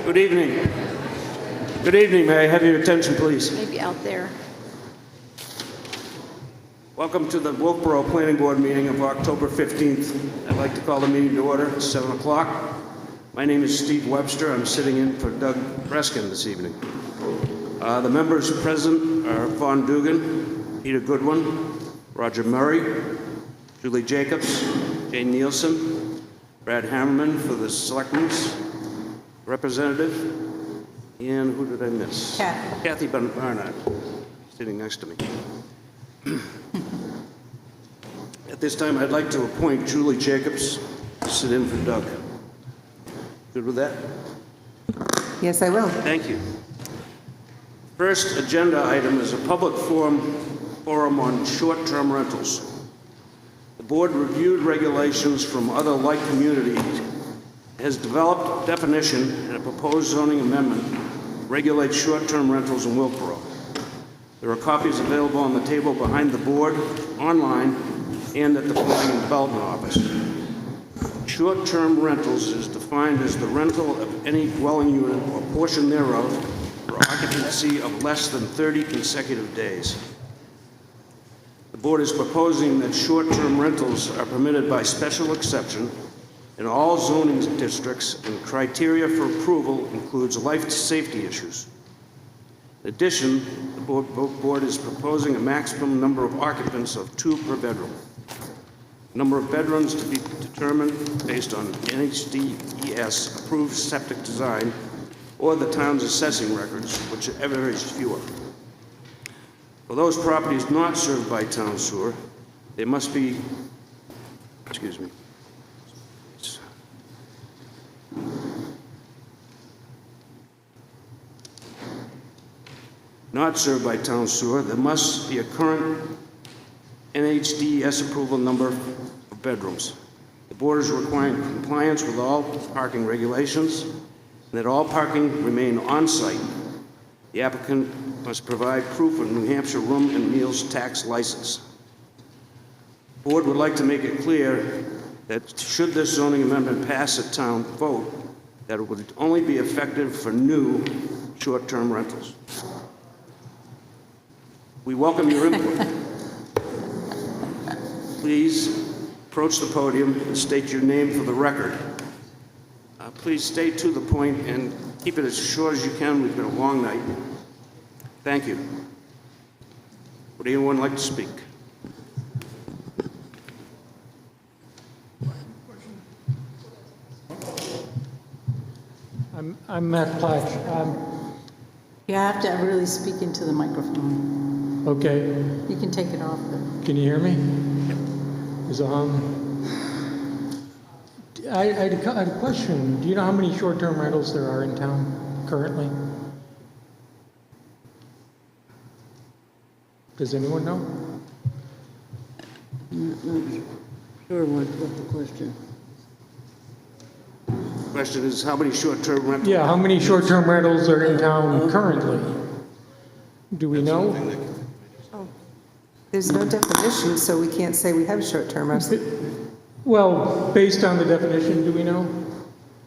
Good evening. Good evening. May I have your attention, please? Maybe out there. Welcome to the Wolfeboro Planning Board meeting of October 15th. I'd like to call the meeting to order at 7 o'clock. My name is Steve Webster. I'm sitting in for Doug Breskin this evening. The members present are Vaughn Dugan, Peter Goodwin, Roger Murray, Julie Jacobs, Jane Nielsen, Brad Hammerman for the Selectmen's representative, and who did I miss? Kathy Barnard, sitting next to me. At this time, I'd like to appoint Julie Jacobs to sit in for Doug. Good with that? Yes, I will. Thank you. First agenda item is a public forum on short-term rentals. The board reviewed regulations from other like communities, has developed definition and a proposed zoning amendment regulates short-term rentals in Wolfeboro. There are copies available on the table behind the board, online, and at the Planning and Development Office. Short-term rentals is defined as the rental of any dwelling unit or portion thereof for occupancy of less than 30 consecutive days. The board is proposing that short-term rentals are permitted by special exception in all zoning districts, and criteria for approval includes life safety issues. In addition, the board is proposing a maximum number of occupants of 2 per bedroom. Number of bedrooms to be determined based on NHDES approved septic design or the town's assessing records, whichever is fewer. For those properties not served by town sewer, they must be, not served by town sewer, there must be a current NHDES approval number of bedrooms. The board is requiring compliance with all parking regulations and that all parking remain on-site. The applicant must provide proof of New Hampshire room and meals tax license. The board would like to make it clear that should this zoning amendment pass a town vote, that it would only be effective for new short-term rentals. We welcome your input. Please approach the podium and state your name for the record. Please stay to the point and keep it as short as you can. We've got a long night. Thank you. Would anyone like to speak? I'm Matt Platch. You have to really speak into the microphone. Okay. You can take it off. Can you hear me? Is I had a question. Do you know how many short-term rentals there are in town currently? Does anyone know? Sure, what's the question? The question is how many short-term rentals? Yeah, how many short-term rentals are in town currently? Do we know? There's no definition, so we can't say we have short-term rentals. Well, based on the definition, do we know?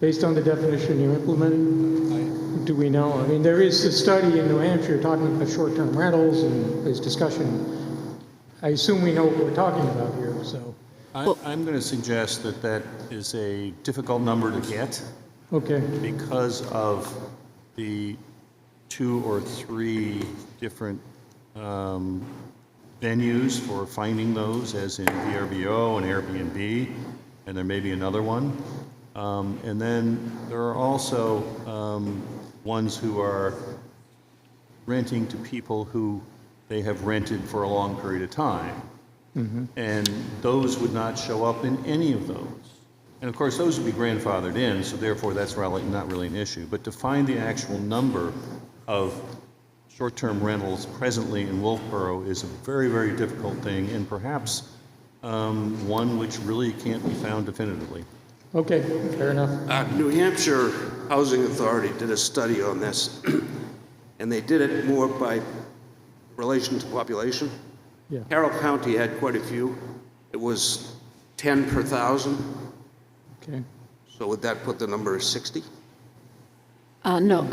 Based on the definition you implemented, do we know? I mean, there is a study in New Hampshire talking about short-term rentals, and there's discussion. I assume we know what we're talking about here, so. I'm going to suggest that that is a difficult number to get. Okay. Because of the 2 or 3 different venues for finding those, as in VRBO and Airbnb, and there may be another one. And then there are also ones who are renting to people who they have rented for a long period of time. Mm-hmm. And those would not show up in any of those. And of course, those would be grandfathered in, so therefore that's really not really an issue. But to find the actual number of short-term rentals presently in Wolfeboro is a very, very difficult thing, and perhaps one which really can't be found definitively. Okay, fair enough. New Hampshire Housing Authority did a study on this, and they did it more by relation to population. Yeah. Carroll County had quite a few. It was 10 per 1,000. Okay. So would that put the number as 60? No,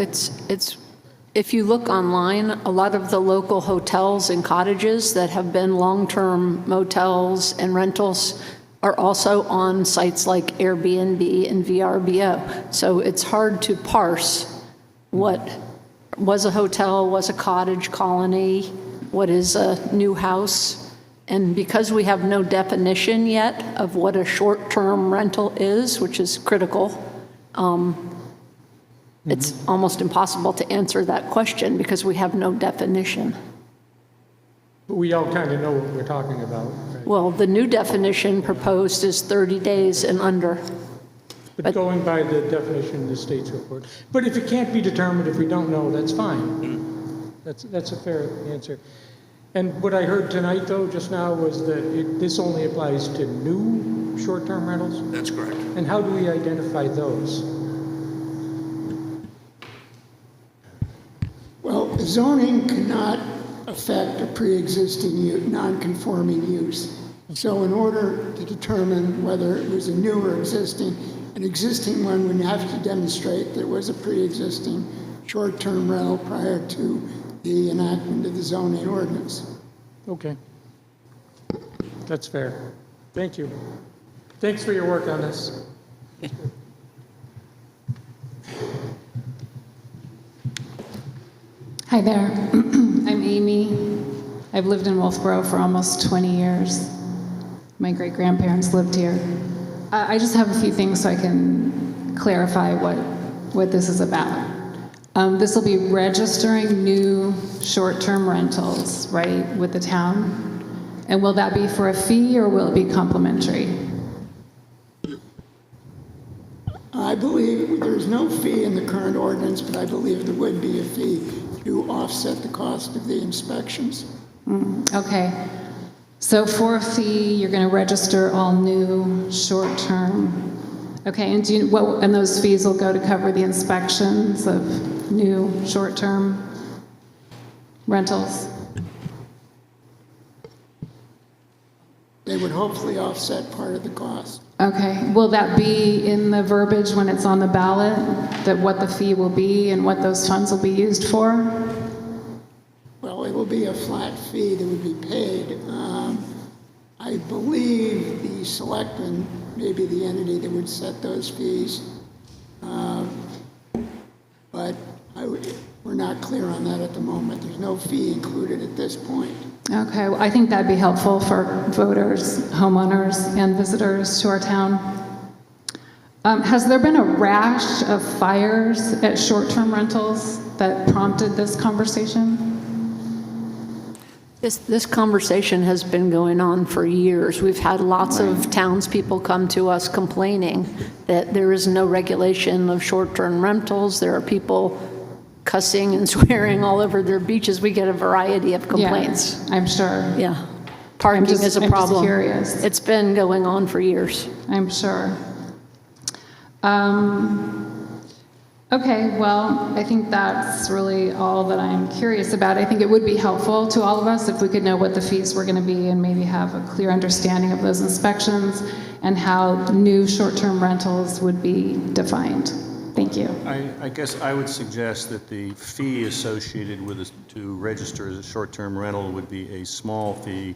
if you look online, a lot of the local hotels and cottages that have been long-term motels and rentals are also on sites like Airbnb and VRBO. So it's hard to parse what was a hotel, was a cottage colony, what is a new house. And because we have no definition yet of what a short-term rental is, which is critical, it's almost impossible to answer that question because we have no definition. But we all kind of know what we're talking about, right? Well, the new definition proposed is 30 days and under. But going by the definition in the state's report. But if it can't be determined, if we don't know, that's fine. That's a fair answer. And what I heard tonight, though, just now, was that this only applies to new short-term rentals? That's correct. And how do we identify those? Well, zoning cannot affect a pre-existing non-conforming use. So in order to determine whether it was a new or existing, an existing one would have to demonstrate that it was a pre-existing short-term rental prior to the enactment of the zoning ordinance. Okay. That's fair. Thank you. Thanks for your work on this. Hi there. I'm Amy. I've lived in Wolfeboro for almost 20 years. My great-grandparents lived here. I just have a few things so I can clarify what this is about. This will be registering new short-term rentals, right, with the town? And will that be for a fee or will it be complimentary? I believe there's no fee in the current ordinance, but I believe there would be a fee to offset the cost of the inspections. Okay. So for a fee, you're going to register all new short-term. Okay, and and those fees will go to cover the inspections of new short-term rentals? They would hopefully offset part of the cost. Okay, will that be in the verbiage when it's on the ballot, that what the fee will be and what those funds will be used for? Well, it will be a flat fee that would be paid. I believe the selectmen may be the entity that would set those fees. But we're not clear on that at the moment. There's no fee included at this point. Okay, well, I think that'd be helpful for voters, homeowners, and visitors to our town. Has there been a rash of fires at short-term rentals that prompted this conversation? This conversation has been going on for years. We've had lots of townspeople come to us complaining that there is no regulation of short-term rentals. There are people cussing and swearing all over their beaches. We get a variety of complaints. Yeah, I'm sure. Yeah. Parking is a problem. I'm just curious. It's been going on for years. I'm sure. Okay, well, I think that's really all that I'm curious about. I think it would be helpful to all of us if we could know what the fees were going to be and maybe have a clear understanding of those inspections and how new short-term rentals would be defined. Thank you. I guess I would suggest that the fee associated with to register as a short-term rental would be a small fee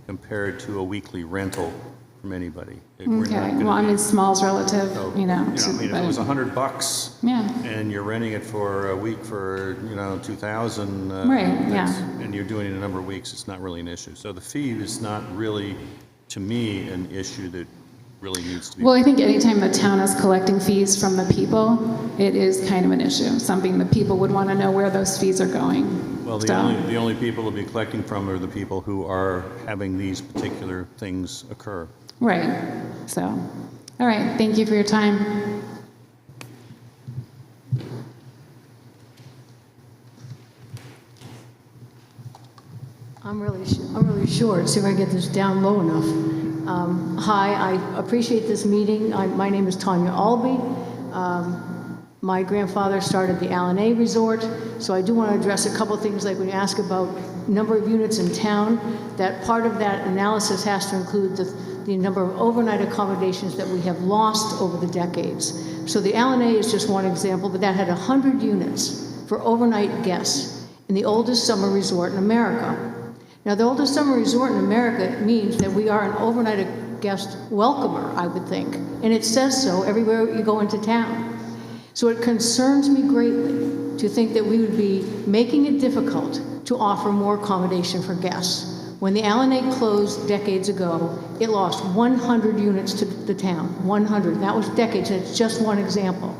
compared to a weekly rental from anybody. Okay, well, I mean, small's relative, So, you know. I mean, if it was $100 Yeah. and you're renting it for a week for, $2,000. Right, yeah. And you're doing it in a number of weeks, it's not really an issue. So the fee is not really, to me, an issue that really needs to be. Well, I think anytime the town is collecting fees from the people, it is kind of an issue, something the people would want to know where those fees are going. Well, the only people to be collecting from are the people who are having these particular things occur. Right, so, all right, thank you for your time. I'm really short, see if I can get this down low enough. Hi, I appreciate this meeting. My name is Tanya Albee. My grandfather started the Allen A Resort, so I do want to address a couple things, like when you ask about number of units in town, that part of that analysis has to include the number of overnight accommodations that we have lost over the decades. So the Alley is just one example, but that had 100 units for overnight guests in the oldest summer resort in America. Now, the oldest summer resort in America means that we are an overnight guest welcomer, I would think, and it says so everywhere you go into town. So it concerns me greatly to think that we would be making it difficult to offer more accommodation for guests. When the Alley closed decades ago, it lost 100 units to the town, 100. That was decades, and it's just one example.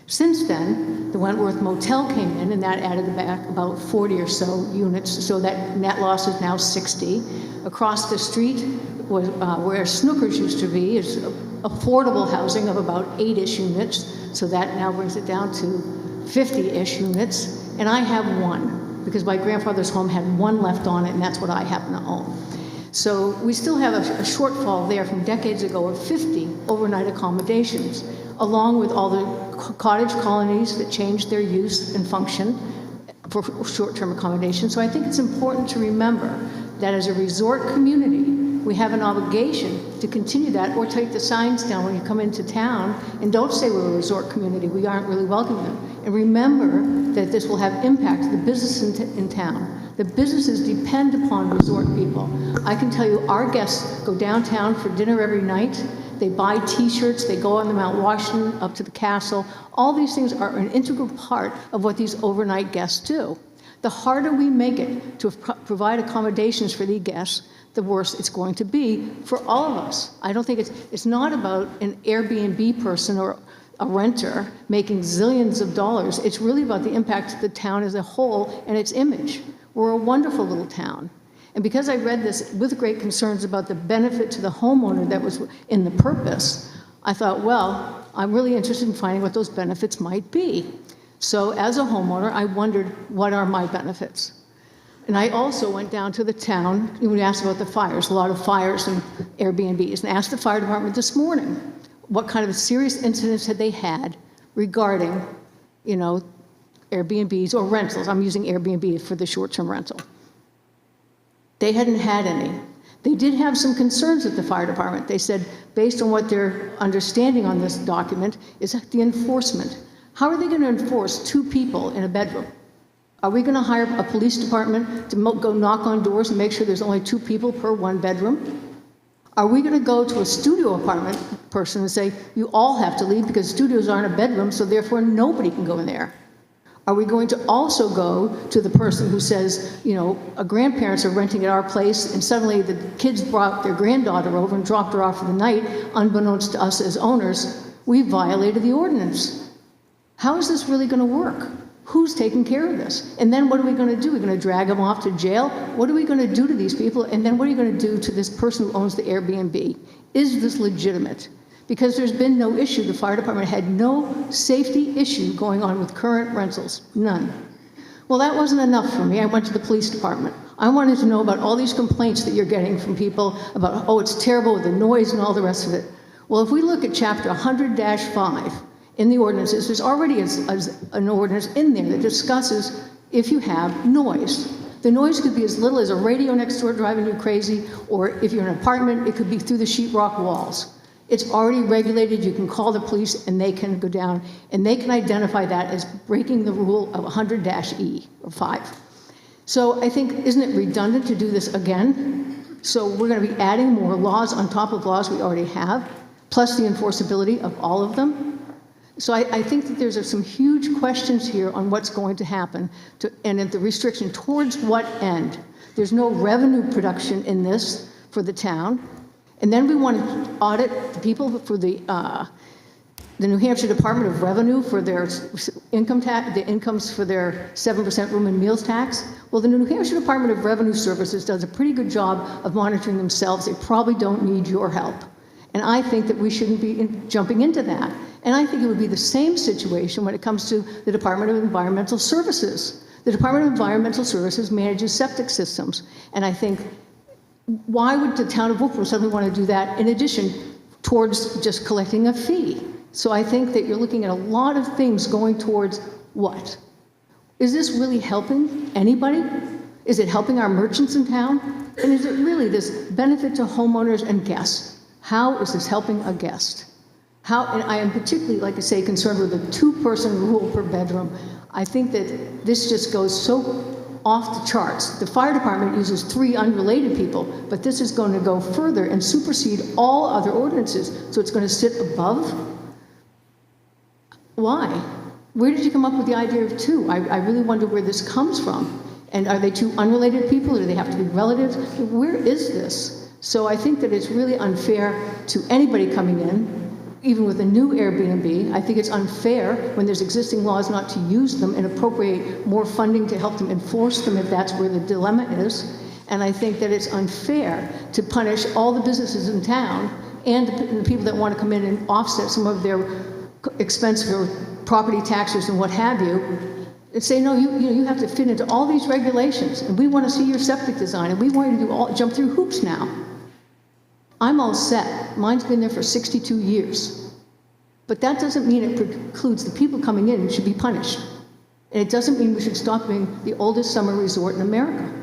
Since then, the Wentworth Motel came in, and that added back about 40 or so units, so that net loss is now 60. Across the street, was, where Snookers used to be, is affordable housing of about 8-ish units, so that now brings it down to 50-ish units, and I have one, because my grandfather's home had one left on it, and that's what I happen to own. So we still have a shortfall there from decades ago of 50 overnight accommodations, along with all the cottage colonies that changed their use and function for short-term accommodation. So I think it's important to remember that as a resort community, we have an obligation to continue that, or take the signs down when you come into town and don't say we're a resort community. We aren't really welcoming them. And remember that this will have impact to the business in town. The businesses depend upon resort people. I can tell you our guests go downtown for dinner every night. They buy t-shirts, they go on the Mount Washington up to the castle. All these things are an integral part of what these overnight guests do. The harder we make it to provide accommodations for these guests, the worse it's going to be for all of us. I don't think it's not about an Airbnb person or a renter making zillions of dollars. It's really about the impact of the town as a whole and its image. We're a wonderful little town. And because I read this with great concerns about the benefit to the homeowner that was in the purpose, I thought, well, I'm really interested in finding what those benefits might be. So as a homeowner, I wondered, what are my benefits? And I also went down to the town, and we asked about the fires, a lot of fires and Airbnbs, and asked the fire department this morning what kind of serious incidents had they had regarding, Airbnbs or rentals. I'm using Airbnb for the short-term rental. They hadn't had any. They did have some concerns at the fire department. They said, based on what their understanding on this document, is the enforcement. How are they going to enforce 2 people in a bedroom? Are we going to hire a police department to go knock on doors and make sure there's only 2 people per 1 bedroom? Are we going to go to a studio apartment person and say, you all have to leave because studios aren't a bedroom, so therefore nobody can go in there? Are we going to also go to the person who says, grandparents are renting at our place, and suddenly the kids brought their granddaughter over and dropped her off for the night, unbeknownst to us as owners? We violated the ordinance. How is this really going to work? Who's taking care of this? And then what are we going to do? We're going to drag them off to jail? What are we going to do to these people? And then what are you going to do to this person who owns the Airbnb? Is this legitimate? Because there's been no issue. The fire department had no safety issue going on with current rentals. None. Well, that wasn't enough for me. I went to the police department. I wanted to know about all these complaints that you're getting from people about, oh, it's terrible with the noise and all the rest of it. Well, if we look at chapter 100-5, in the ordinances, there's already an ordinance in there that discusses if you have noise. The noise could be as little as a radio next door driving you crazy, or if you're in an apartment, it could be through the sheetrock walls. It's already regulated. You can call the police and they can go down and they can identify that as breaking the rule of 100-E or 5. So I think, isn't it redundant to do this again? So we're going to be adding more laws on top of laws we already have, plus the enforceability of all of them. So I think that there's some huge questions here on what's going to happen, and the restriction towards what end. There's no revenue production in this for the town. And then we want to audit the people for the New Hampshire Department of Revenue for their income tax, the incomes for their 7% room and meals tax. Well, the New Hampshire Department of Revenue Services does a pretty good job of monitoring themselves. They probably don't need your help. And I think that we shouldn't be jumping into that. And I think it would be the same situation when it comes to the Department of Environmental Services. The Department of Environmental Services manages septic systems. And I think, why would the town of Wolfeboro suddenly want to do that in addition towards just collecting a fee? So I think that you're looking at a lot of things going towards what? Is this really helping anybody? Is it helping our merchants in town? And is it really this benefit to homeowners and guests? How is this helping a guest? How, and I am particularly, like I say, concerned with the 2-person rule per bedroom. I think that this just goes so off the charts. The fire department uses 3 unrelated people, but this is going to go further and supersede all other ordinances. So it's going to sit above? Why? Where did you come up with the idea of 2? I really wonder where this comes from. And are they 2 unrelated people, or do they have to be relatives? Where is this? So I think that it's really unfair to anybody coming in, even with a new Airbnb. I think it's unfair when there's existing laws not to use them and appropriate more funding to help them enforce them if that's where the dilemma is. And I think that it's unfair to punish all the businesses in town and the people that want to come in and offset some of their expense for property taxes and what have you, and say, no, you have to fit into all these regulations, and we want to see your septic design, and we want you to jump through hoops now. I'm all set. Mine's been there for 62 years. But that doesn't mean it precludes the people coming in should be punished. And it doesn't mean we should stop being the oldest summer resort in America.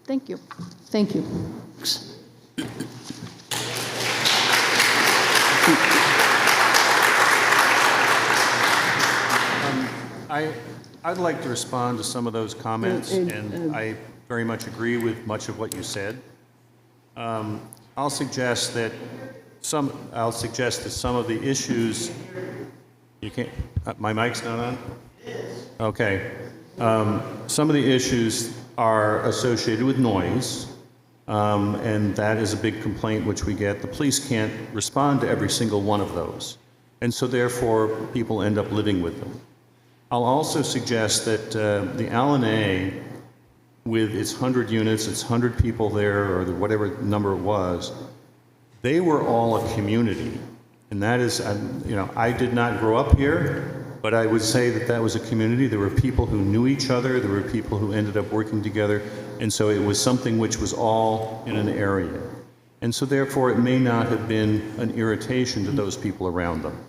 Thank you. Thank you. I'd like to respond to some of those comments, and I very much agree with much of what you said. I'll suggest that some of the issues. You can't. My mic's not on. Okay. Some of the issues are associated with noise, and that is a big complaint which we get. The police can't respond to every single one of those, and so therefore people end up living with them. I'll also suggest that the Allen-A, with its 100 units, its 100 people there, or whatever number it was, they were all a community. And that is, I did not grow up here, but I would say that that was a community. There were people who knew each other. There were people who ended up working together. And so it was something which was all in an area. And so therefore, it may not have been an irritation to those people around them.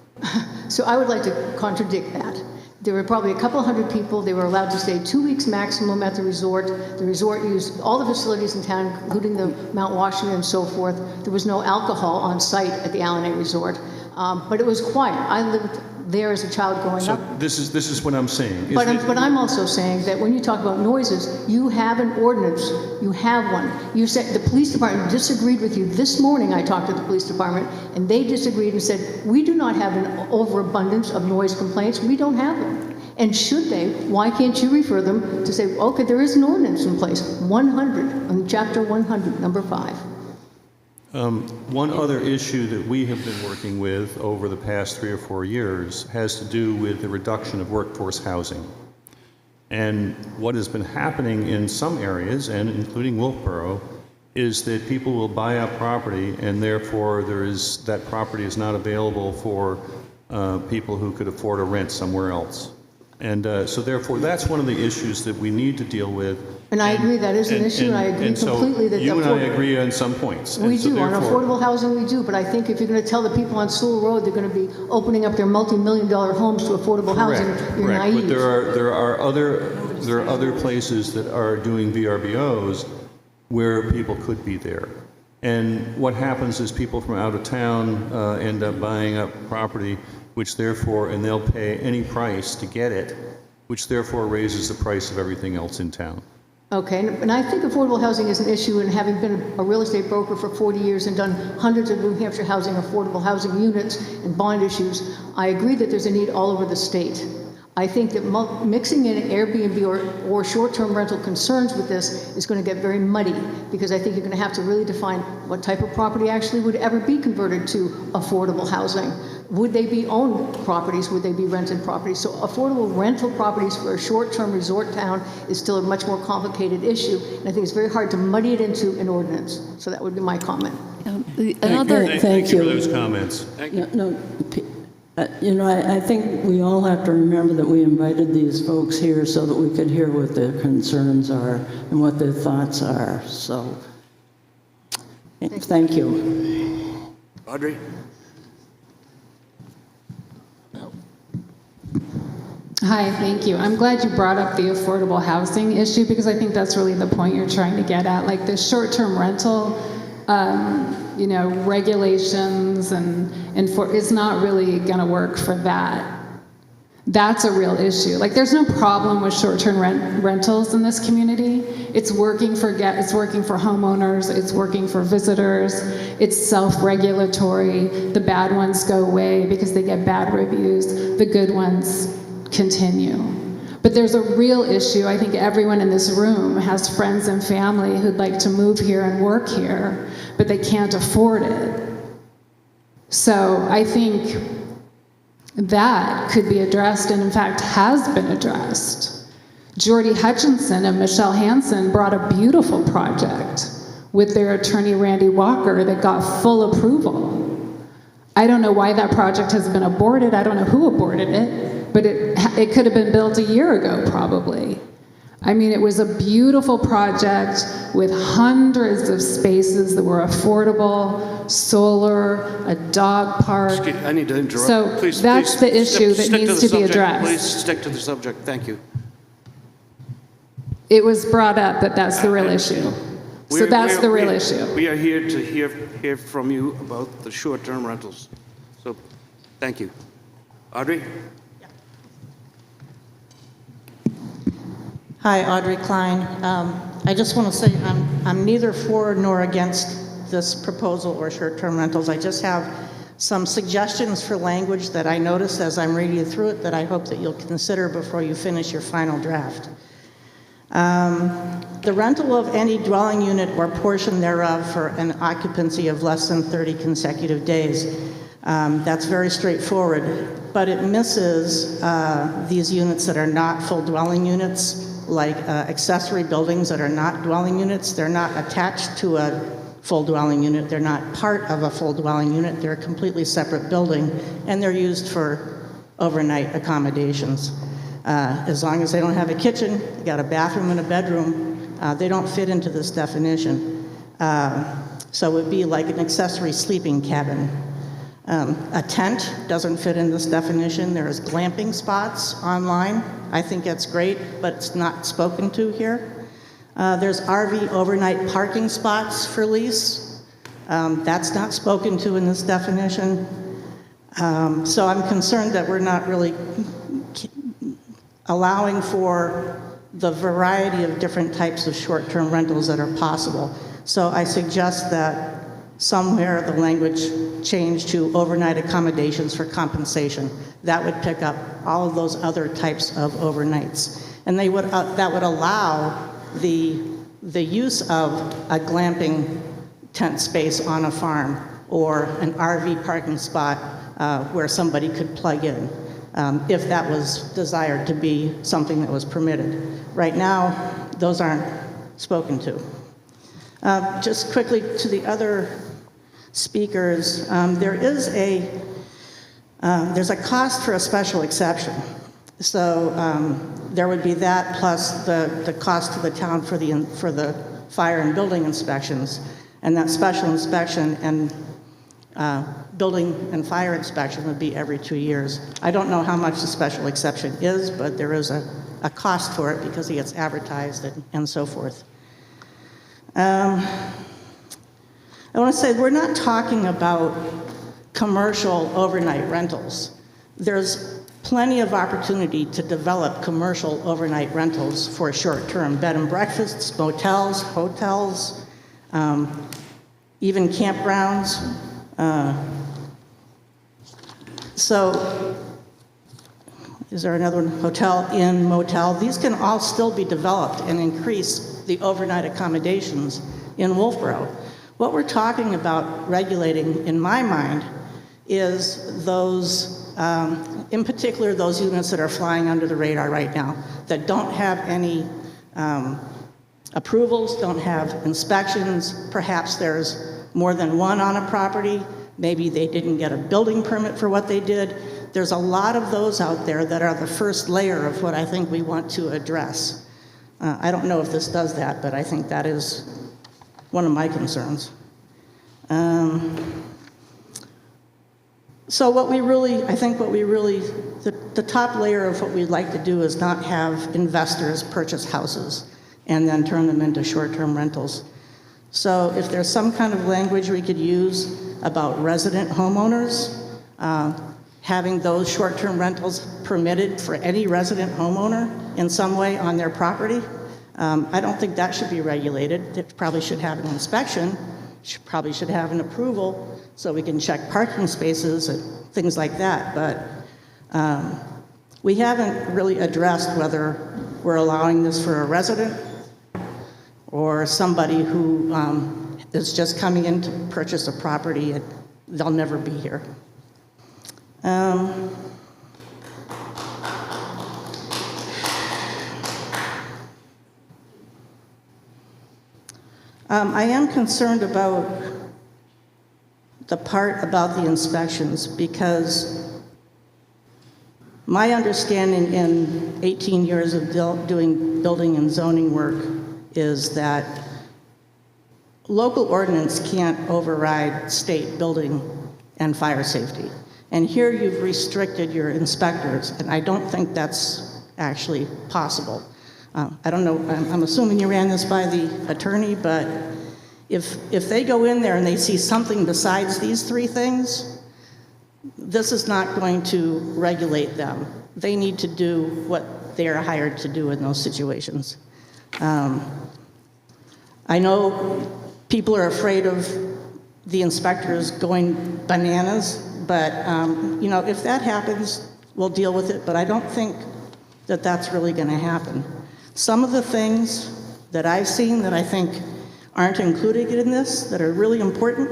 So I would like to contradict that. There were probably a couple hundred people. They were allowed to stay 2 weeks maximum at the resort. The resort used all the facilities in town, including the Mount Washington and so forth. There was no alcohol on site at the Allen-A Resort, but it was quiet. I lived there as a child growing up. So this is what I'm saying. But I'm also saying that when you talk about noises, you have an ordinance. You have one. You said the police department disagreed with you. This morning I talked to the police department, and they disagreed and said, we do not have an overabundance of noise complaints. We don't have them. And should they, why can't you refer them to say, okay, there is an ordinance in place, 100, on chapter 100, number 5. One other issue that we have been working with over the past 3 or 4 years has to do with the reduction of workforce housing. And what has been happening in some areas, and including Wolfeboro, is that people will buy up property, and therefore that property is not available for people who could afford a rent somewhere else. And so therefore, that's one of the issues that we need to deal with. And I agree that is an issue, and I agree completely that you and I agree on some points. We do, on affordable housing we do, but I think if you're going to tell the people on Sewell Road they're going to be opening up their multi-million-dollar homes to affordable housing, you're naive. But there are other places that are doing VRBOs where people could be there. And what happens is people from out of town end up buying up property, which therefore, and they'll pay any price to get it, which therefore raises the price of everything else in town. Okay, and I think affordable housing is an issue, and having been a real estate broker for 40 years and done hundreds of New Hampshire affordable housing units and bond issues, I agree that there's a need all over the state. I think that mixing in Airbnb or short-term rental concerns with this is going to get very muddy, because I think you're going to have to really define what type of property actually would ever be converted to affordable housing. Would they be owned properties? Would they be rented properties? So affordable rental properties for a short-term resort town is still a much more complicated issue, and I think it's very hard to muddy it into an ordinance. So that would be my comment. Thank you for those comments. I think we all have to remember that we invited these folks here so that we could hear what their concerns are and what their thoughts are. So, thank you. Audrey? Hi, thank you. I'm glad you brought up the affordable housing issue, because I think that's really the point you're trying to get at. Like the short-term rental regulations and for, it's not really going to work for that. That's a real issue. Like, there's no problem with short-term rentals in this community. It's working for homeowners. It's working for visitors. It's self-regulatory. The bad ones go away because they get bad reviews. The good ones continue. But there's a real issue. I think everyone in this room has friends and family who'd like to move here and work here, but they can't afford it. So I think that could be addressed, and in fact has been addressed. Jordy Hutchinson and Michelle Hansen brought a beautiful project with their attorney Randy Walker that got full approval. I don't know why that project has been aborted. I don't know who aborted it, but it could have been built a year ago probably. I mean, it was a beautiful project with hundreds of spaces that were affordable, solar, a dog park. I need to interrupt. So Please, that's the issue that needs to be addressed. Please stick to the subject. Thank you. It was brought up that that's the real issue. So that's the real issue. We are here to hear from you about the short-term rentals. So, thank you. Audrey? Hi, Audrey Klein. I just want to say I'm neither for nor against this proposal or short-term rentals. I just have some suggestions for language that I noticed as I'm reading through it that I hope that you'll consider before you finish your final draft. The rental of any dwelling unit or portion thereof for an occupancy of less than 30 consecutive days. That's very straightforward, but it misses these units that are not full dwelling units, like accessory buildings that are not dwelling units. They're not attached to a full dwelling unit. They're not part of a full dwelling unit. They're a completely separate building, and they're used for overnight accommodations. As long as they don't have a kitchen, they got a bathroom and a bedroom, they don't fit into this definition. So it would be like an accessory sleeping cabin. A tent doesn't fit in this definition. There's glamping spots online. I think that's great, but it's not spoken to here. There's RV overnight parking spots for lease. That's not spoken to in this definition. So I'm concerned that we're not really allowing for the variety of different types of short-term rentals that are possible. So I suggest that somewhere the language change to overnight accommodations for compensation. That would pick up all of those other types of overnights. And that would allow the use of a glamping tent space on a farm or an RV parking spot where somebody could plug in, if that was desired to be something that was permitted. Right now, those aren't spoken to. Just quickly to the other speakers, there's a cost for a special exception. So there would be that plus the cost to the town for the fire and building inspections, and that special inspection and building and fire inspection would be every 2 years. I don't know how much the special exception is, but there is a cost for it because it gets advertised and so forth. I want to say we're not talking about commercial overnight rentals. There's plenty of opportunity to develop commercial overnight rentals for short-term bed and breakfasts, motels, hotels, even campgrounds. So, is there another one? Hotel, inn, motel. These can all still be developed and increase the overnight accommodations in Wolfeboro. What we're talking about regulating, in my mind, is those, in particular, those units that are flying under the radar right now, that don't have any approvals, don't have inspections. Perhaps there's more than one on a property. Maybe they didn't get a building permit for what they did. There's a lot of those out there that are the first layer of what I think we want to address. I don't know if this does that, but I think that is one of my concerns. So the top layer of what we'd like to do is not have investors purchase houses and then turn them into short-term rentals. So if there's some kind of language we could use about resident homeowners, having those short-term rentals permitted for any resident homeowner in some way on their property, I don't think that should be regulated. It probably should have an inspection, probably should have an approval, so we can check parking spaces and things like that. But we haven't really addressed whether we're allowing this for a resident or somebody who is just coming in to purchase a property and they'll never be here. I am concerned about the part about the inspections, because my understanding in 18 years of doing building and zoning work is that local ordinance can't override state building and fire safety. And here you've restricted your inspectors, and I don't think that's actually possible. I don't know, I'm assuming you ran this by the attorney, but if they go in there and they see something besides these three things, this is not going to regulate them. They need to do what they are hired to do in those situations. I know people are afraid of the inspectors going bananas, but you know, if that happens, we'll deal with it, but I don't think that that's really going to happen. Some of the things that I've seen that I think aren't included in this, that are really important,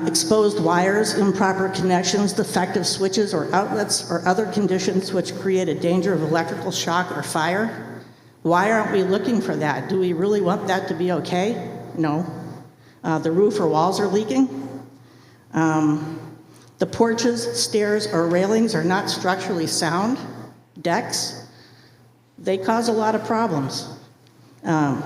exposed wires, improper connections, defective switches or outlets, or other conditions which create a danger of electrical shock or fire. Why aren't we looking for that? Do we really want that to be okay? No. The roof or walls are leaking. The porches, stairs, or railings are not structurally sound. Decks, they cause a lot of problems. The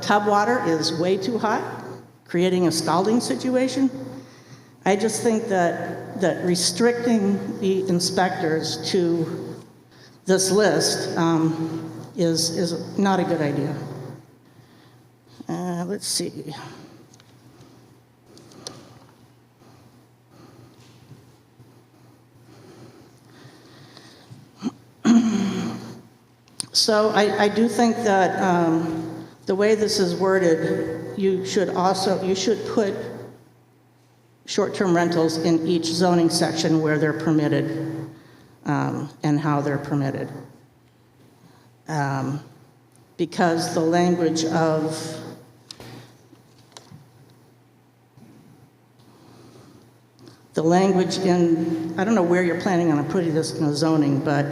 tub water is way too hot, creating a scalding situation. I just think that restricting the inspectors to this list is not a good idea. Let's see. So I do think that the way this is worded, you should put short-term rentals in each zoning section where they're permitted and how they're permitted. Because the language of in, I don't know where you're planning on putting this in the zoning, but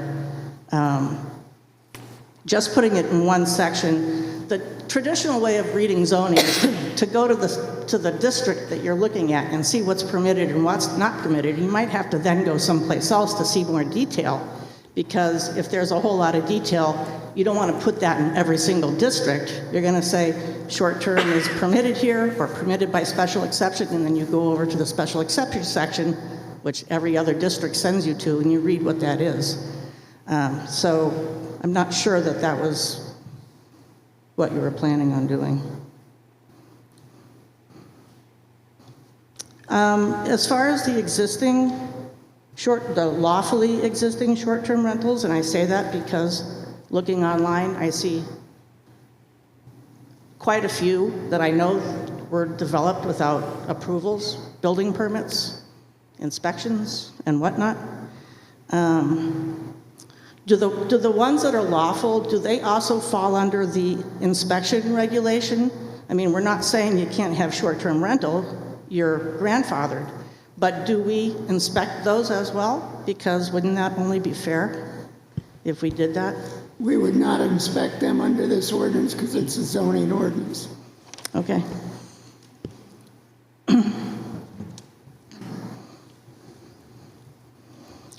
just putting it in one section, the traditional way of reading zoning is to go to the district that you're looking at and see what's permitted and what's not permitted. You might have to then go someplace else to see more detail, because if there's a whole lot of detail, you don't want to put that in every single district. You're going to say short-term is permitted here or permitted by special exception, and then you go over to the special exception section, which every other district sends you to, and you read what that is. So I'm not sure that that was what you were planning on doing. As far as the existing the lawfully existing short-term rentals, and I say that because looking online, I see quite a few that I know were developed without approvals, building permits, inspections, and whatnot. Do the ones that are lawful, do they also fall under the inspection regulation? I mean, we're not saying you can't have short-term rental, you're grandfathered, but do we inspect those as well? Because wouldn't that only be fair if we did that? We would not inspect them under this ordinance because it's a zoning ordinance. Okay.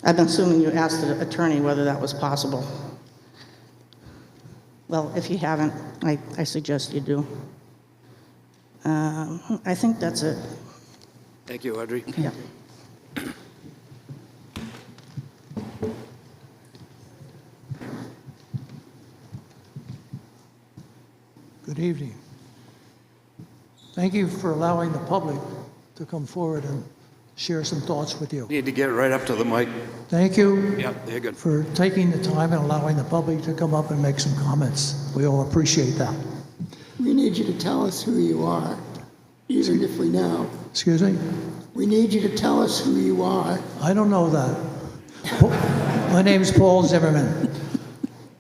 I'm assuming you asked the attorney whether that was possible. Well, if you haven't, I suggest you do. I think that's it. Thank you, Audrey. Yeah. Good evening. Thank you for allowing the public to come forward and share some thoughts with you. Need to get right up to the mic. Thank you Yep, they're good. for taking the time and allowing the public to come up and make some comments. We all appreciate that. We need you to tell us who you are, even if we know. Excuse me? We need you to tell us who you are. I don't know that. My name is Paul Zimmerman.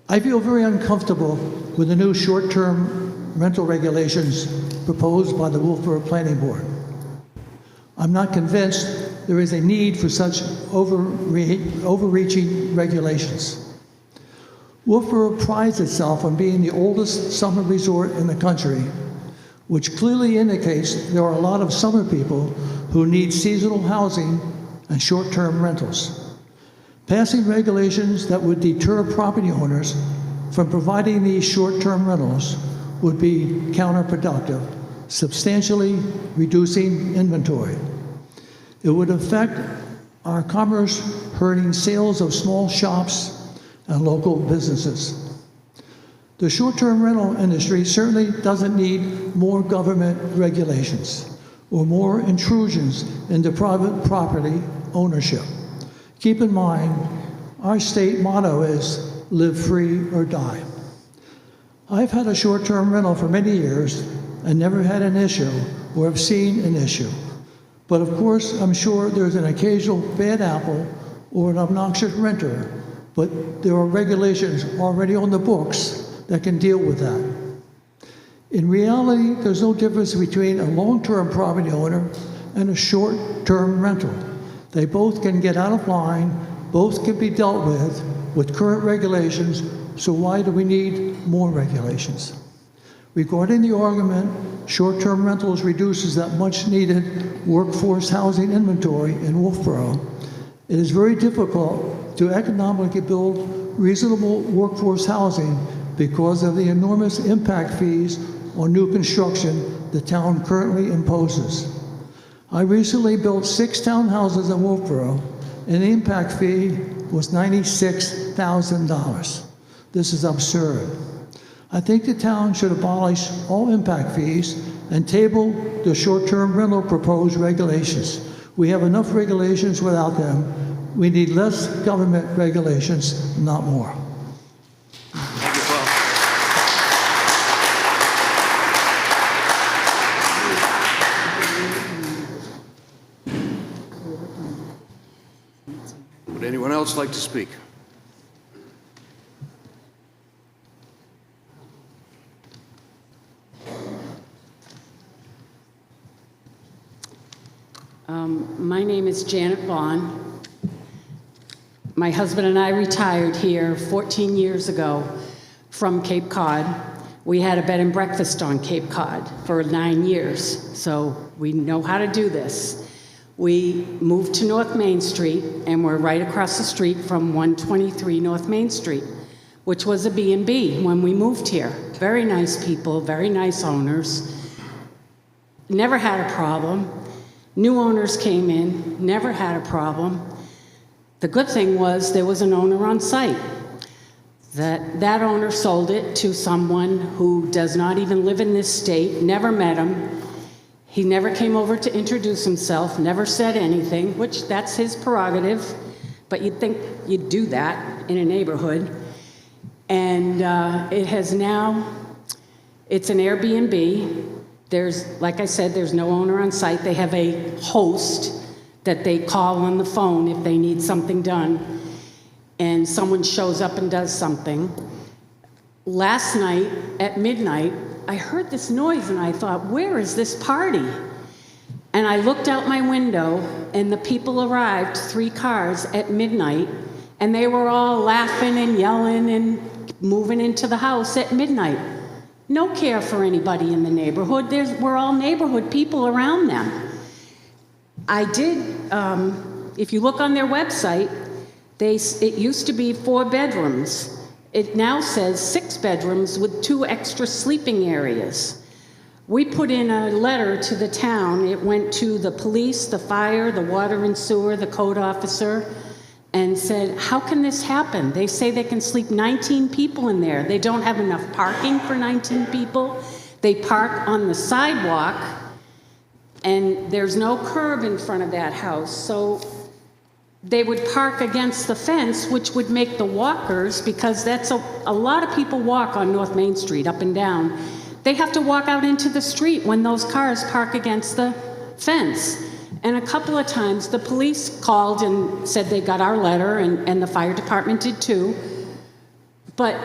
I feel very uncomfortable with the new short-term rental regulations proposed by the Wolfeboro Planning Board. I'm not convinced there is a need for such overreaching regulations. Wolfeboro prides itself on being the oldest summer resort in the country, which clearly indicates there are a lot of summer people who need seasonal housing and short-term rentals. Passing regulations that would deter property owners from providing these short-term rentals would be counterproductive, substantially reducing inventory. It would affect our commerce, hurting sales of small shops and local businesses. The short-term rental industry certainly doesn't need more government regulations or more intrusions into private property ownership. Keep in mind, our state motto is live free or die. I've had a short-term rental for many years and never had an issue or have seen an issue. But of course, I'm sure there's an occasional bad apple or an obnoxious renter, but there are regulations already on the books that can deal with that. In reality, there's no difference between a long-term property owner and a short-term rental. They both can get out of line, both can be dealt with current regulations, so why do we need more regulations? Regarding the argument, short-term rentals reduces that much-needed workforce housing inventory in Wolfeboro, it is very difficult to economically build reasonable workforce housing because of the enormous impact fees on new construction the town currently imposes. I recently built 6 townhouses in Wolfeboro, and the impact fee was $96,000. This is absurd. I think the town should abolish all impact fees and table the short-term rental proposed regulations. We have enough regulations without them. We need less government regulations, not more. Thank you, Paul. Would anyone else like to speak? My name is Janet Vaughn. My husband and I retired here 14 years ago from Cape Cod. We had a bed and breakfast on Cape Cod for 9 years, so we know how to do this. We moved to North Main Street, and we're right across the street from 123 North Main Street, which was a B&B when we moved here. Very nice people, very nice owners. Never had a problem. New owners came in, never had a problem. The good thing was there was an owner on site. That owner sold it to someone who does not even live in this state, never met him. He never came over to introduce himself, never said anything, which that's his prerogative, but you'd think you'd do that in a neighborhood. And it has now, it's an Airbnb. There's, like I said, there's no owner on site. They have a host that they call on the phone if they need something done, and someone shows up and does something. Last night at midnight, I heard this noise and I thought, where is this party? And I looked out my window and the people arrived, 3 cars at midnight, and they were all laughing and yelling and moving into the house at midnight. No care for anybody in the neighborhood. We're all neighborhood people around them. I did, if you look on their website, it used to be 4 bedrooms. It now says 6 bedrooms with 2 extra sleeping areas. We put in a letter to the town. It went to the police, the fire, the water and sewer, the code officer, and said, how can this happen? They say they can sleep 19 people in there. They don't have enough parking for 19 people. They park on the sidewalk, and there's no curb in front of that house, so they would park against the fence, which would make the walkers, because that's a lot of people walk on North Main Street, up and down. They have to walk out into the street when those cars park against the fence. And a couple of times, the police called and said they got our letter, and the fire department did too. But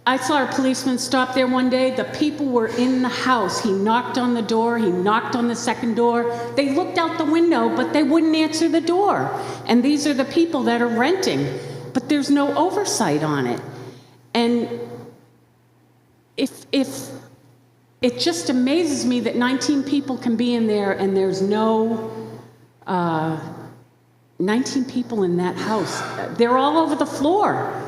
I saw a policeman stop there one day. The people were in the house. He knocked on the door. He knocked on the second door. They looked out the window, but they wouldn't answer the door. And these are the people that are renting. But there's no oversight on it. And if it just amazes me that 19 people can be in there and there's no 19 people in that house. They're all over the floor.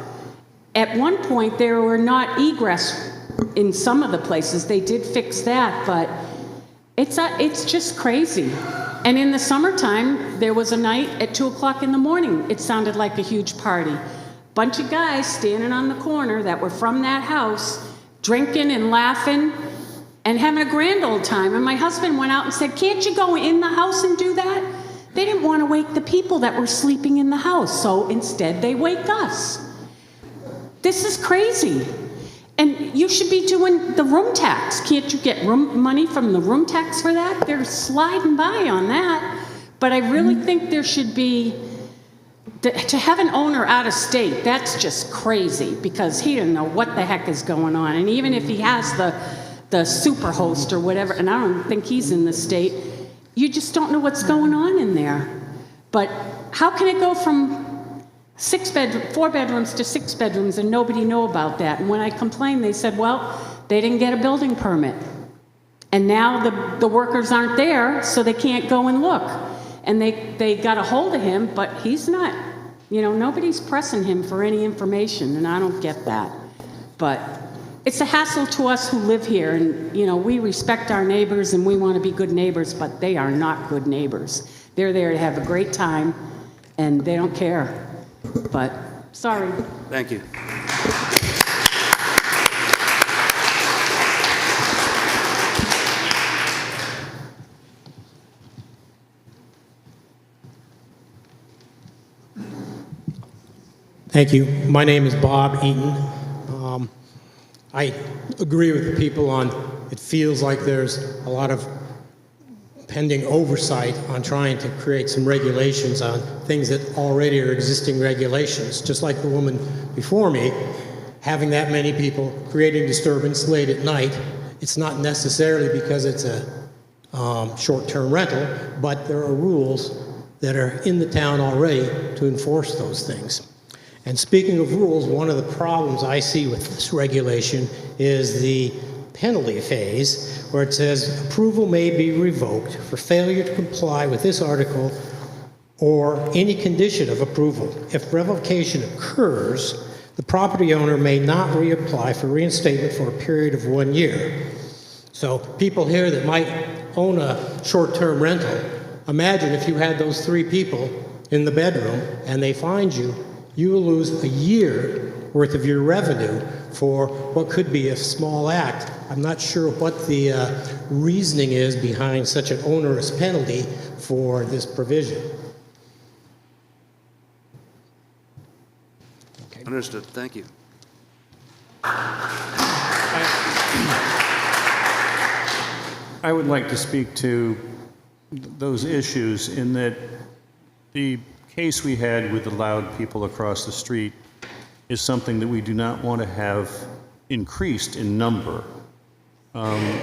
At one point, there were not egress in some of the places. They did fix that, but it's just crazy. And in the summertime, there was a night at 2 o'clock in the morning. It sounded like a huge party. Bunch of guys standing on the corner that were from that house, drinking and laughing and having a grand old time. And my husband went out and said, "Can't you go in the house and do that?" They didn't want to wake the people that were sleeping in the house, so instead they wake us. This is crazy. And you should be doing the room tax. Can't you get money from the room tax for that? They're sliding by on that. But I really think there should be, to have an owner out of state, that's just crazy, because he doesn't know what the heck is going on. And even if he has the super host or whatever, and I don't think he's in the state, you just don't know what's going on in there. But how can it go from 4 bedrooms to 6 bedrooms and nobody know about that? And when I complained, they said, well, they didn't get a building permit. And now the workers aren't there, so they can't go and look. And they got a hold of him, but he's not, nobody's pressing him for any information, and I don't get that. But it's a hassle to us who live here, and, we respect our neighbors and we want to be good neighbors, but they are not good neighbors. They're there to have a great time, and they don't care. But, sorry. Thank you. Thank you. My name is Bob Eaton. I agree with the people on, it feels like there's a lot of pending oversight on trying to create some regulations on things that already are existing regulations. Just like the woman before me, having that many people creating disturbance late at night, it's not necessarily because it's a short-term rental, but there are rules that are in the town already to enforce those things. And speaking of rules, one of the problems I see with this regulation is the penalty phase, where it says approval may be revoked for failure to comply with this article or any condition of approval. If revocation occurs, the property owner may not reapply for reinstatement for a period of 1 year. So people here that might own a short-term rental, imagine if you had those 3 people in the bedroom and they find you, you will lose a year worth of your revenue for what could be a small act. I'm not sure what the reasoning is behind such an onerous penalty for this provision. Okay. Understood. Thank you. I would like to speak to those issues in that the case we had with the loud people across the street is something that we do not want to have increased in number.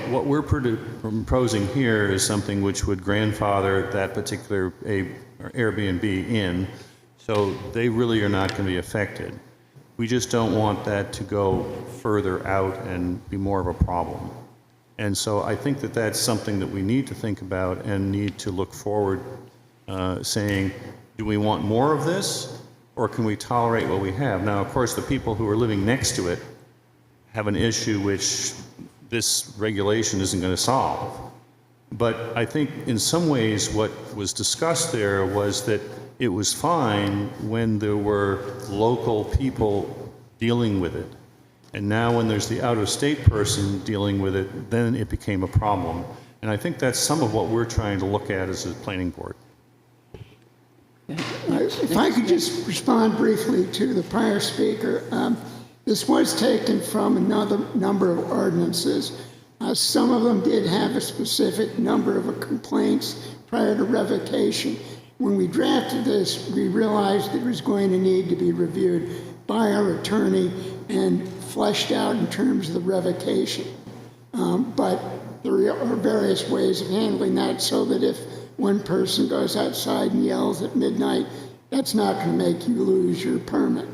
What we're proposing here is something which would grandfather that particular Airbnb in, so they really are not going to be affected. We just don't want that to go further out and be more of a problem. And so I think that that's something that we need to think about and need to look forward, saying, do we want more of this, or can we tolerate what we have? Now, of course, the people who are living next to it have an issue which this regulation isn't going to solve. But I think in some ways what was discussed there was that it was fine when there were local people dealing with it. And now when there's the out-of-state person dealing with it, then it became a problem. And I think that's some of what we're trying to look at as a planning board. If I could just respond briefly to the prior speaker. This was taken from another number of ordinances. Some of them did have a specific number of complaints prior to revocation. When we drafted this, we realized it was going to need to be reviewed by our attorney and fleshed out in terms of the revocation. But there are various ways of handling that so that if one person goes outside and yells at midnight, that's not going to make you lose your permit.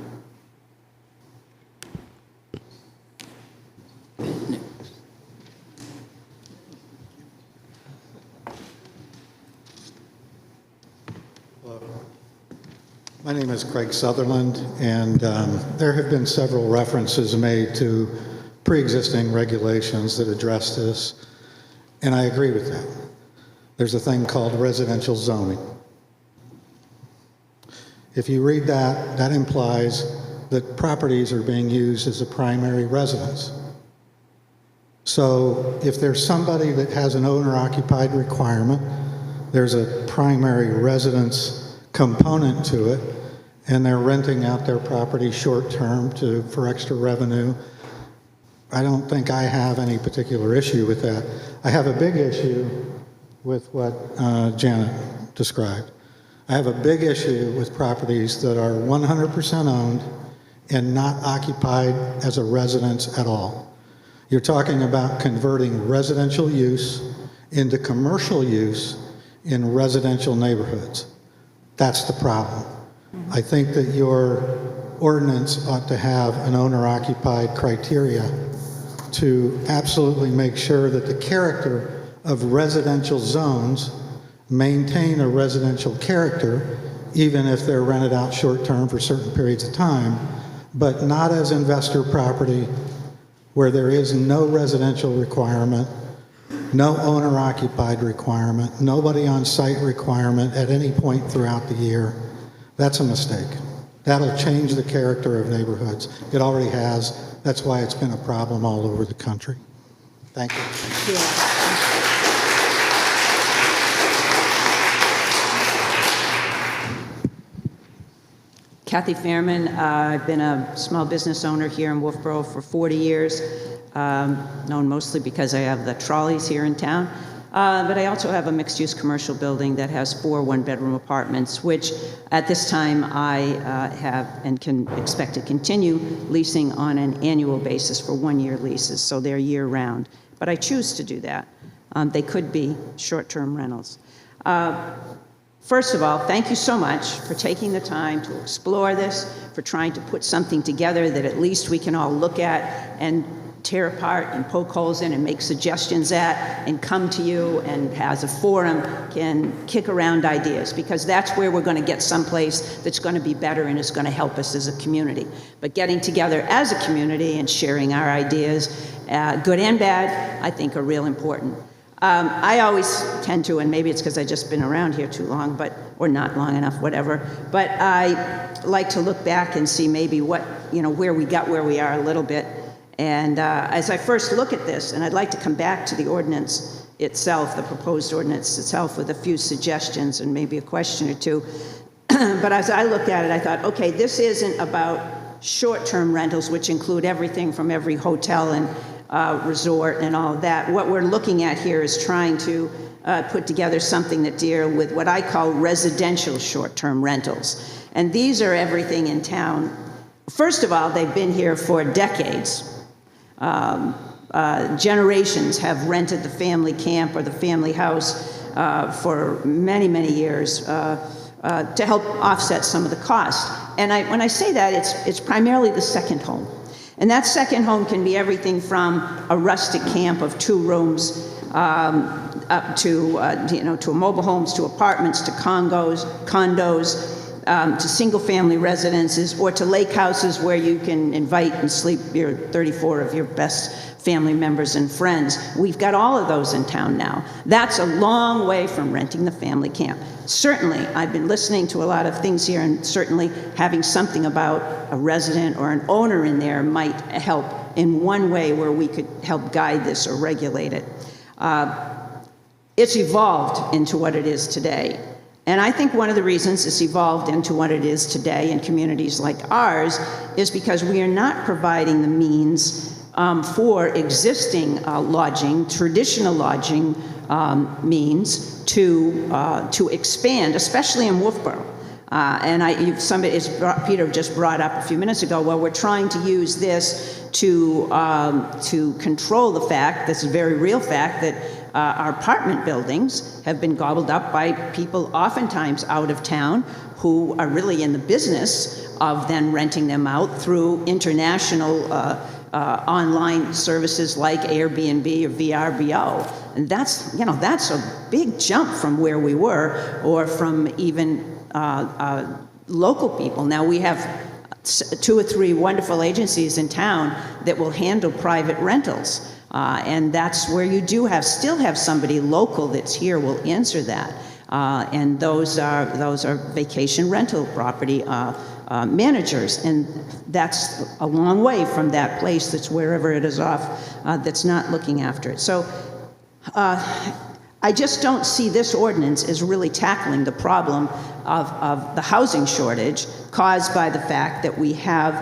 My name is Craig Sutherland, and there have been several references made to pre-existing regulations that address this, and I agree with that. There's a thing called residential zoning. If you read that, that implies that properties are being used as a primary residence. So if there's somebody that has an owner-occupied requirement, there's a primary residence component to it, and they're renting out their property short-term for extra revenue, I don't think I have any particular issue with that. I have a big issue with what Janet described. I have a big issue with properties that are 100% owned and not occupied as a residence at all. You're talking about converting residential use into commercial use in residential neighborhoods. That's the problem. I think that your ordinance ought to have an owner-occupied criteria to absolutely make sure that the character of residential zones maintain a residential character, even if they're rented out short-term for certain periods of time, but not as investor property where there is no residential requirement, no owner-occupied requirement, nobody on site requirement at any point throughout the year. That's a mistake. That'll change the character of neighborhoods. It already has. That's why it's been a problem all over the country. Thank you. Kathy Fairman, I've been a small business owner here in Wolfeboro for 40 years, known mostly because I have the trolleys here in town. But I also have a mixed-use commercial building that has 4 one-bedroom apartments, which at this time I have and can expect to continue leasing on an annual basis for 1-year leases, so they're year-round. But I choose to do that. They could be short-term rentals. First of all, thank you so much for taking the time to explore this, for trying to put something together that at least we can all look at and tear apart and poke holes in and make suggestions at and come to you and as a forum can kick around ideas, because that's where we're going to get someplace that's going to be better and is going to help us as a community. But getting together as a community and sharing our ideas, good and bad, I think are real important. I always tend to, and maybe it's because I've just been around here too long, or not long enough, whatever, but I like to look back and see maybe what, where we got where we are a little bit. And as I first look at this, and I'd like to come back to the ordinance itself, the proposed ordinance itself, with a few suggestions and maybe a question or two. But as I looked at it, I thought, okay, this isn't about short-term rentals, which include everything from every hotel and resort and all of that. What we're looking at here is trying to put together something that deal with what I call residential short-term rentals. And these are everything in town. First of all, they've been here for decades. Generations have rented the family camp or the family house for many, many years to help offset some of the cost. And when I say that, it's primarily the second home. And that second home can be everything from a rustic camp of 2 rooms up to mobile homes, to apartments, to condos, to single-family residences, or to lake houses where you can invite and sleep your 34 of your best family members and friends. We've got all of those in town now. That's a long way from renting the family camp. Certainly, I've been listening to a lot of things here, and certainly having something about a resident or an owner in there might help in one way where we could help guide this or regulate it. It's evolved into what it is today. And I think one of the reasons it's evolved into what it is today in communities like ours is because we are not providing the means for existing lodging, traditional lodging means to expand, especially in Wolfeboro. Peter just brought up a few minutes ago, well, we're trying to use this to control the fact, this is a very real fact, that our apartment buildings have been gobbled up by people oftentimes out of town who are really in the business of then renting them out through international online services like Airbnb or VRBO. And that's a big jump from where we were or from even local people. Now we have 2 or 3 wonderful agencies in town that will handle private rentals. And that's where you still have somebody local that's here will answer that. And those are vacation rental property managers. And that's a long way from that place that's wherever it is off, that's not looking after it. So I just don't see this ordinance as really tackling the problem of the housing shortage caused by the fact that we have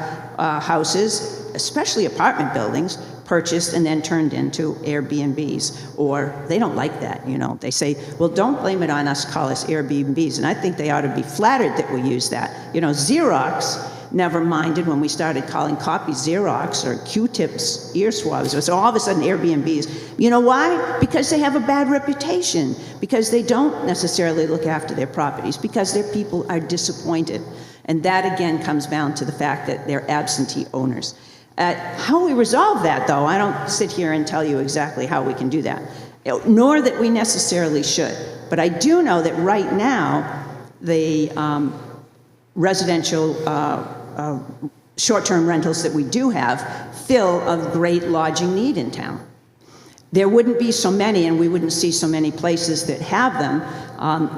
houses, especially apartment buildings, purchased and then turned into Airbnbs, or they don't like that, They say, well, don't blame it on us, call us Airbnbs, and I think they ought to be flattered that we use that. Xerox never minded when we started calling copies Xerox or Q-tips ear swabs. So all of a sudden Airbnbs. You know why? Because they have a bad reputation, because they don't necessarily look after their properties, because their people are disappointed. And that again comes down to the fact that they're absentee owners. How we resolve that, though, I don't sit here and tell you exactly how we can do that, nor that we necessarily should. But I do know that right now, the residential short-term rentals that we do have fill a great lodging need in town. There wouldn't be so many, and we wouldn't see so many places that have them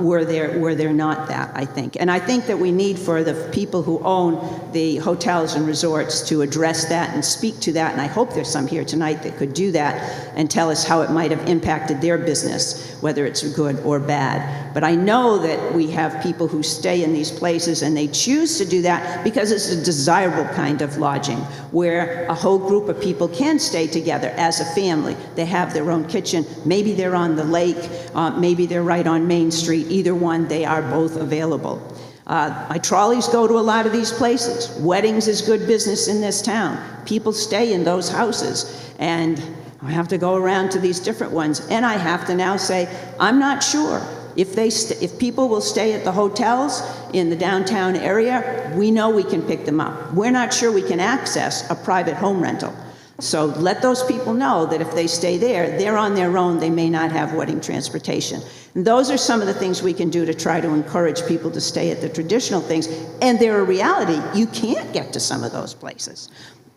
were there not that, I think. And I think that we need for the people who own the hotels and resorts to address that and speak to that, and I hope there's some here tonight that could do that and tell us how it might have impacted their business, whether it's good or bad. But I know that we have people who stay in these places and they choose to do that because it's a desirable kind of lodging where a whole group of people can stay together as a family. They have their own kitchen, maybe they're on the lake, maybe they're right on Main Street, either one, they are both available. My trolleys go to a lot of these places. Weddings is good business in this town. People stay in those houses, and I have to go around to these different ones, and I have to now say, I'm not sure. If people will stay at the hotels in the downtown area, we know we can pick them up. We're not sure we can access a private home rental. So let those people know that if they stay there, they're on their own, they may not have wedding transportation. And those are some of the things we can do to try to encourage people to stay at the traditional things. And they're a reality. You can't get to some of those places.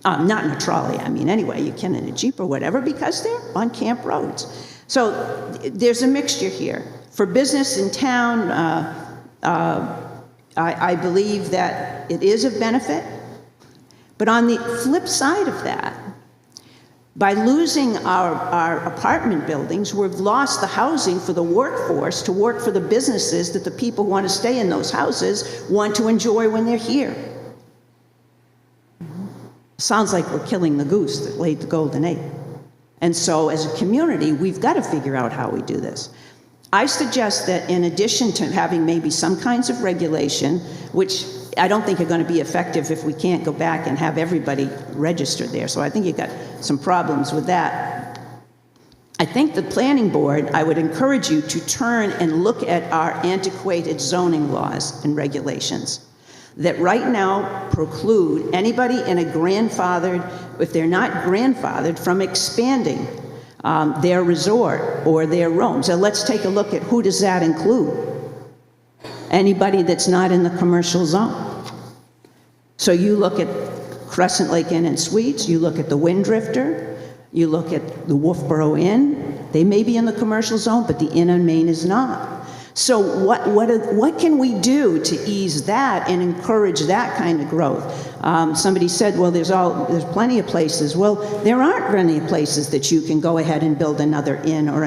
Not in a trolley, anyway, you can in a Jeep or whatever, because they're on camp roads. So there's a mixture here. For business in town, I believe that it is of benefit. But on the flip side of that, by losing our apartment buildings, we've lost the housing for the workforce to work for the businesses that the people who want to stay in those houses want to enjoy when they're here. Sounds like we're killing the goose that laid the golden egg. And so as a community, we've got to figure out how we do this. I suggest that in addition to having maybe some kinds of regulation, which I don't think are going to be effective if we can't go back and have everybody registered there. So I think you've got some problems with that. I think the planning board, I would encourage you to turn and look at our antiquated zoning laws and regulations that right now preclude anybody in a grandfathered, if they're not grandfathered, from expanding their resort or their roam. So let's take a look at who does that include. Anybody that's not in the commercial zone. So you look at Crescent Lake Inn and Suites, you look at the Wind Drifter, you look at the Wolfeboro Inn, they may be in the commercial zone, but the Inn on Main is not. So what can we do to ease that and encourage that kind of growth? Somebody said, well, there's plenty of places. Well, there aren't many places that you can go ahead and build another inn or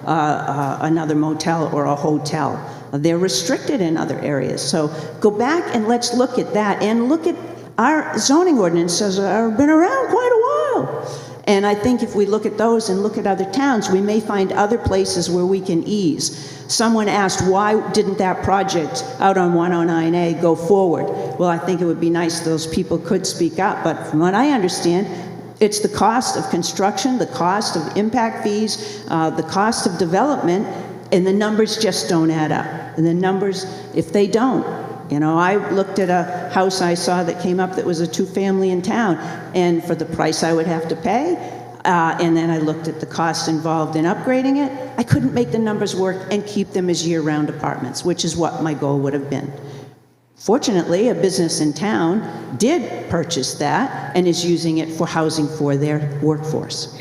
another motel or a hotel. They're restricted in other areas. So go back and let's look at that, and look at our zoning ordinances have been around quite a while. And I think if we look at those and look at other towns, we may find other places where we can ease. Someone asked, why didn't that project out on 109A go forward? Well, I think it would be nice if those people could speak up, but from what I understand, it's the cost of construction, the cost of impact fees, the cost of development, and the numbers just don't add up. And the numbers, if they don't, you know, I looked at a house I saw that came up that was a two-family in town, and for the price I would have to pay, and then I looked at the costs involved in upgrading it, I couldn't make the numbers work and keep them as year-round apartments, which is what my goal would have been. Fortunately, a business in town did purchase that and is using it for housing for their workforce.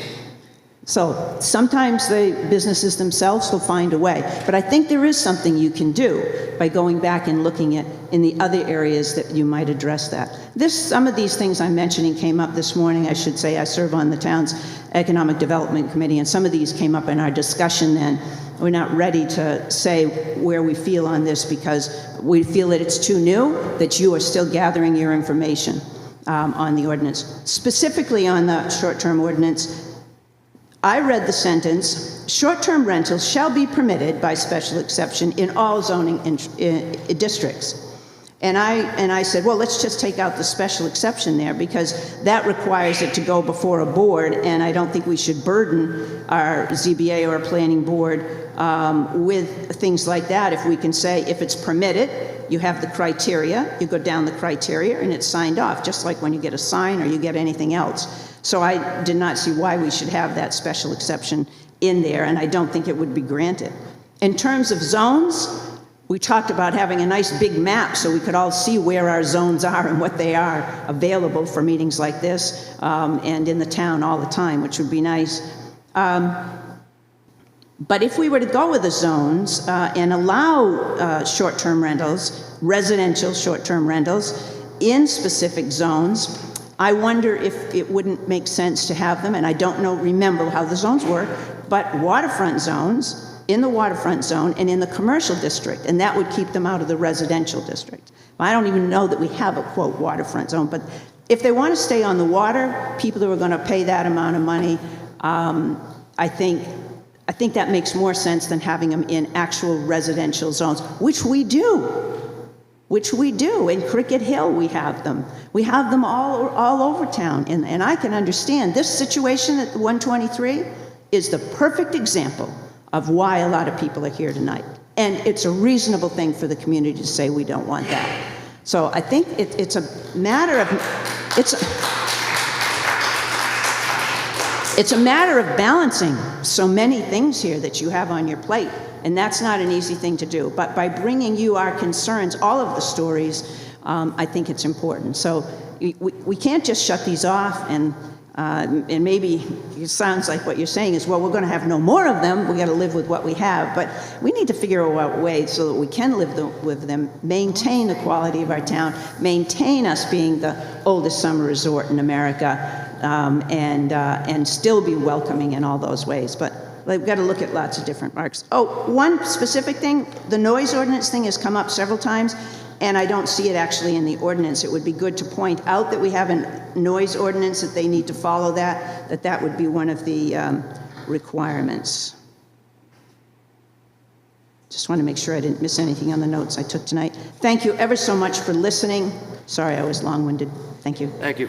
So sometimes the businesses themselves will find a way, but I think there is something you can do by going back and looking at in the other areas that you might address that. Some of these things I'm mentioning came up this morning. I should say I serve on the town's Economic Development Committee, and some of these came up in our discussion then. We're not ready to say where we feel on this because we feel that it's too new, that you are still gathering your information on the ordinance. Specifically on the short-term ordinance, I read the sentence, short-term rentals shall be permitted by special exception in all zoning districts. And I said, well, let's just take out the special exception there because that requires it to go before a board, and I don't think we should burden our ZBA or our planning board with things like that. If we can say, if it's permitted, you have the criteria, you go down the criteria, and it's signed off, just like when you get a sign or you get anything else. So I did not see why we should have that special exception in there, and I don't think it would be granted. In terms of zones, we talked about having a nice big map so we could all see where our zones are and what they are available for meetings like this and in the town all the time, which would be nice. But if we were to go with the zones and allow short-term rentals, residential short-term rentals in specific zones, I wonder if it wouldn't make sense to have them, and I don't remember how the zones work, but waterfront zones, in the waterfront zone and in the commercial district, and that would keep them out of the residential district. I don't even know that we have a, quote, waterfront zone, but if they want to stay on the water, people who are going to pay that amount of money, I think that makes more sense than having them in actual residential zones, which we do. In Cricket Hill, we have them. We have them all over town, and I can understand. This situation at 123 is the perfect example of why a lot of people are here tonight. And it's a reasonable thing for the community to say we don't want that. So I think it's a matter of, it's a matter of balancing so many things here that you have on your plate. And that's not an easy thing to do. But by bringing you our concerns, all of the stories, I think it's important. So we can't just shut these off and maybe it sounds like what you're saying is, well, we're going to have no more of them. We got to live with what we have. But we need to figure out ways so that we can live with them, maintain the quality of our town, maintain us being the oldest summer resort in America, and still be welcoming in all those ways. But we've got to look at lots of different marks. Oh, one specific thing, the noise ordinance thing has come up several times, and I don't see it actually in the ordinance. It would be good to point out that we have a noise ordinance, that they need to follow that would be one of the requirements. Just want to make sure I didn't miss anything on the notes I took tonight. Thank you ever so much for listening. Sorry I was long-winded. Thank you. Thank you.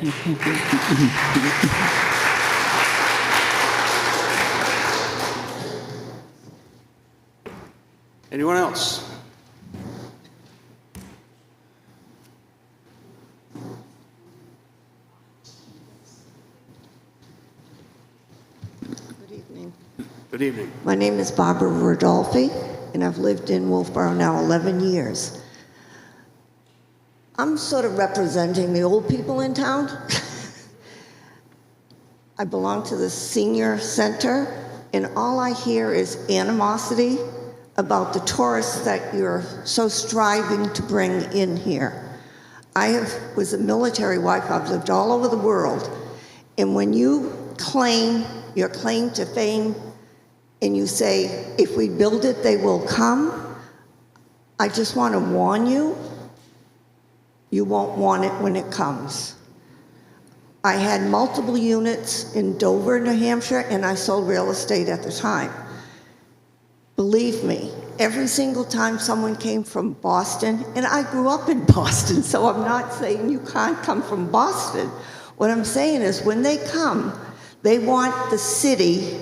Anyone else? Good evening. My name is Barbara Rodolfi, and I've lived in Wolfeboro now 11 years. I'm sort of representing the old people in town. I belong to the senior center, and all I hear is animosity about the tourists that you're so striving to bring in here. Was a military wife. I've lived all over the world. And when you claim your claim to fame and you say, if we build it, they will come, I just want to warn you, you won't want it when it comes. I had multiple units in Dover, New Hampshire, and I sold real estate at the time. Believe me, every single time someone came from Boston, and I grew up in Boston, so I'm not saying you can't come from Boston. What I'm saying is when they come, they want the city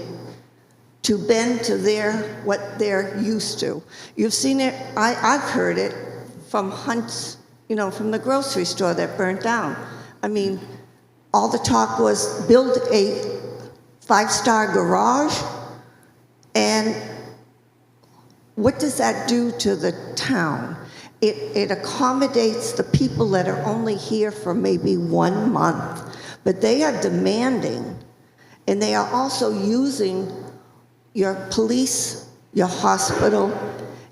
to bend to what they're used to. You've seen it, I've heard it from Hunt's, from the grocery store that burnt down. I mean, all the talk was build a 5-star garage, and what does that do to the town? It accommodates the people that are only here for maybe 1 month, but they are demanding, and they are also using your police, your hospital.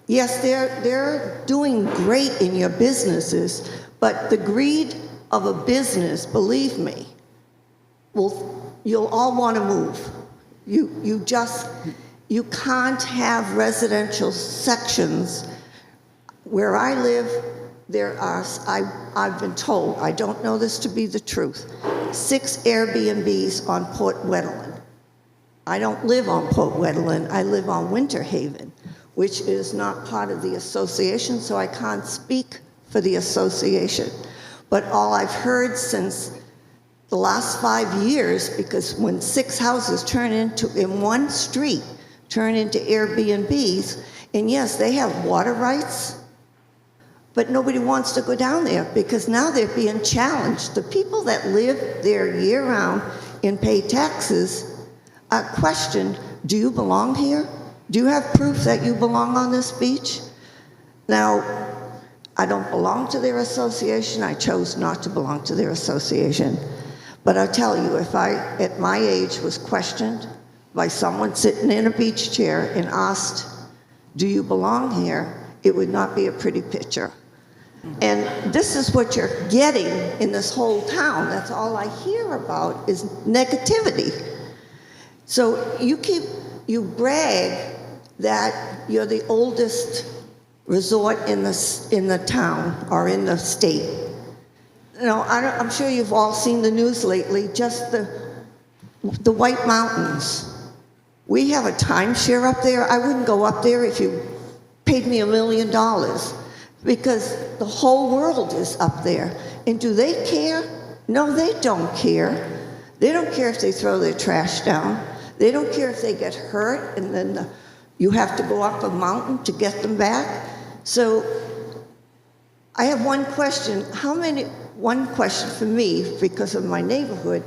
Yes, they're doing great in your businesses, but the greed of a business, believe me, you'll all want to move. You can't have residential sections. Where I live, I've been told, I don't know this to be the truth, 6 Airbnbs on Port Wetland. I don't live on Port Wetland, I live on Winter Haven, which is not part of the association, so I can't speak for the association. But all I've heard since the last 5 years, because when 6 houses in one street turn into Airbnbs, and yes, they have water rights, but nobody wants to go down there because now they're being challenged. The people that live there year-round and pay taxes are questioned, do you belong here? Do you have proof that you belong on this beach? Now, I don't belong to their association. I chose not to belong to their association. But I'll tell you, if I, at my age, was questioned by someone sitting in a beach chair and asked, do you belong here? It would not be a pretty picture. And this is what you're getting in this whole town. That's all I hear about is negativity. So you brag that you're the oldest resort in the town or in the state. I'm sure you've all seen the news lately, just the White Mountains. We have a timeshare up there. I wouldn't go up there if you paid me $1 million because the whole world is up there. And do they care? No, they don't care. They don't care if they throw their trash down. They don't care if they get hurt and then you have to go up a mountain to get them back. So I have one question. One question for me, because of my neighborhood,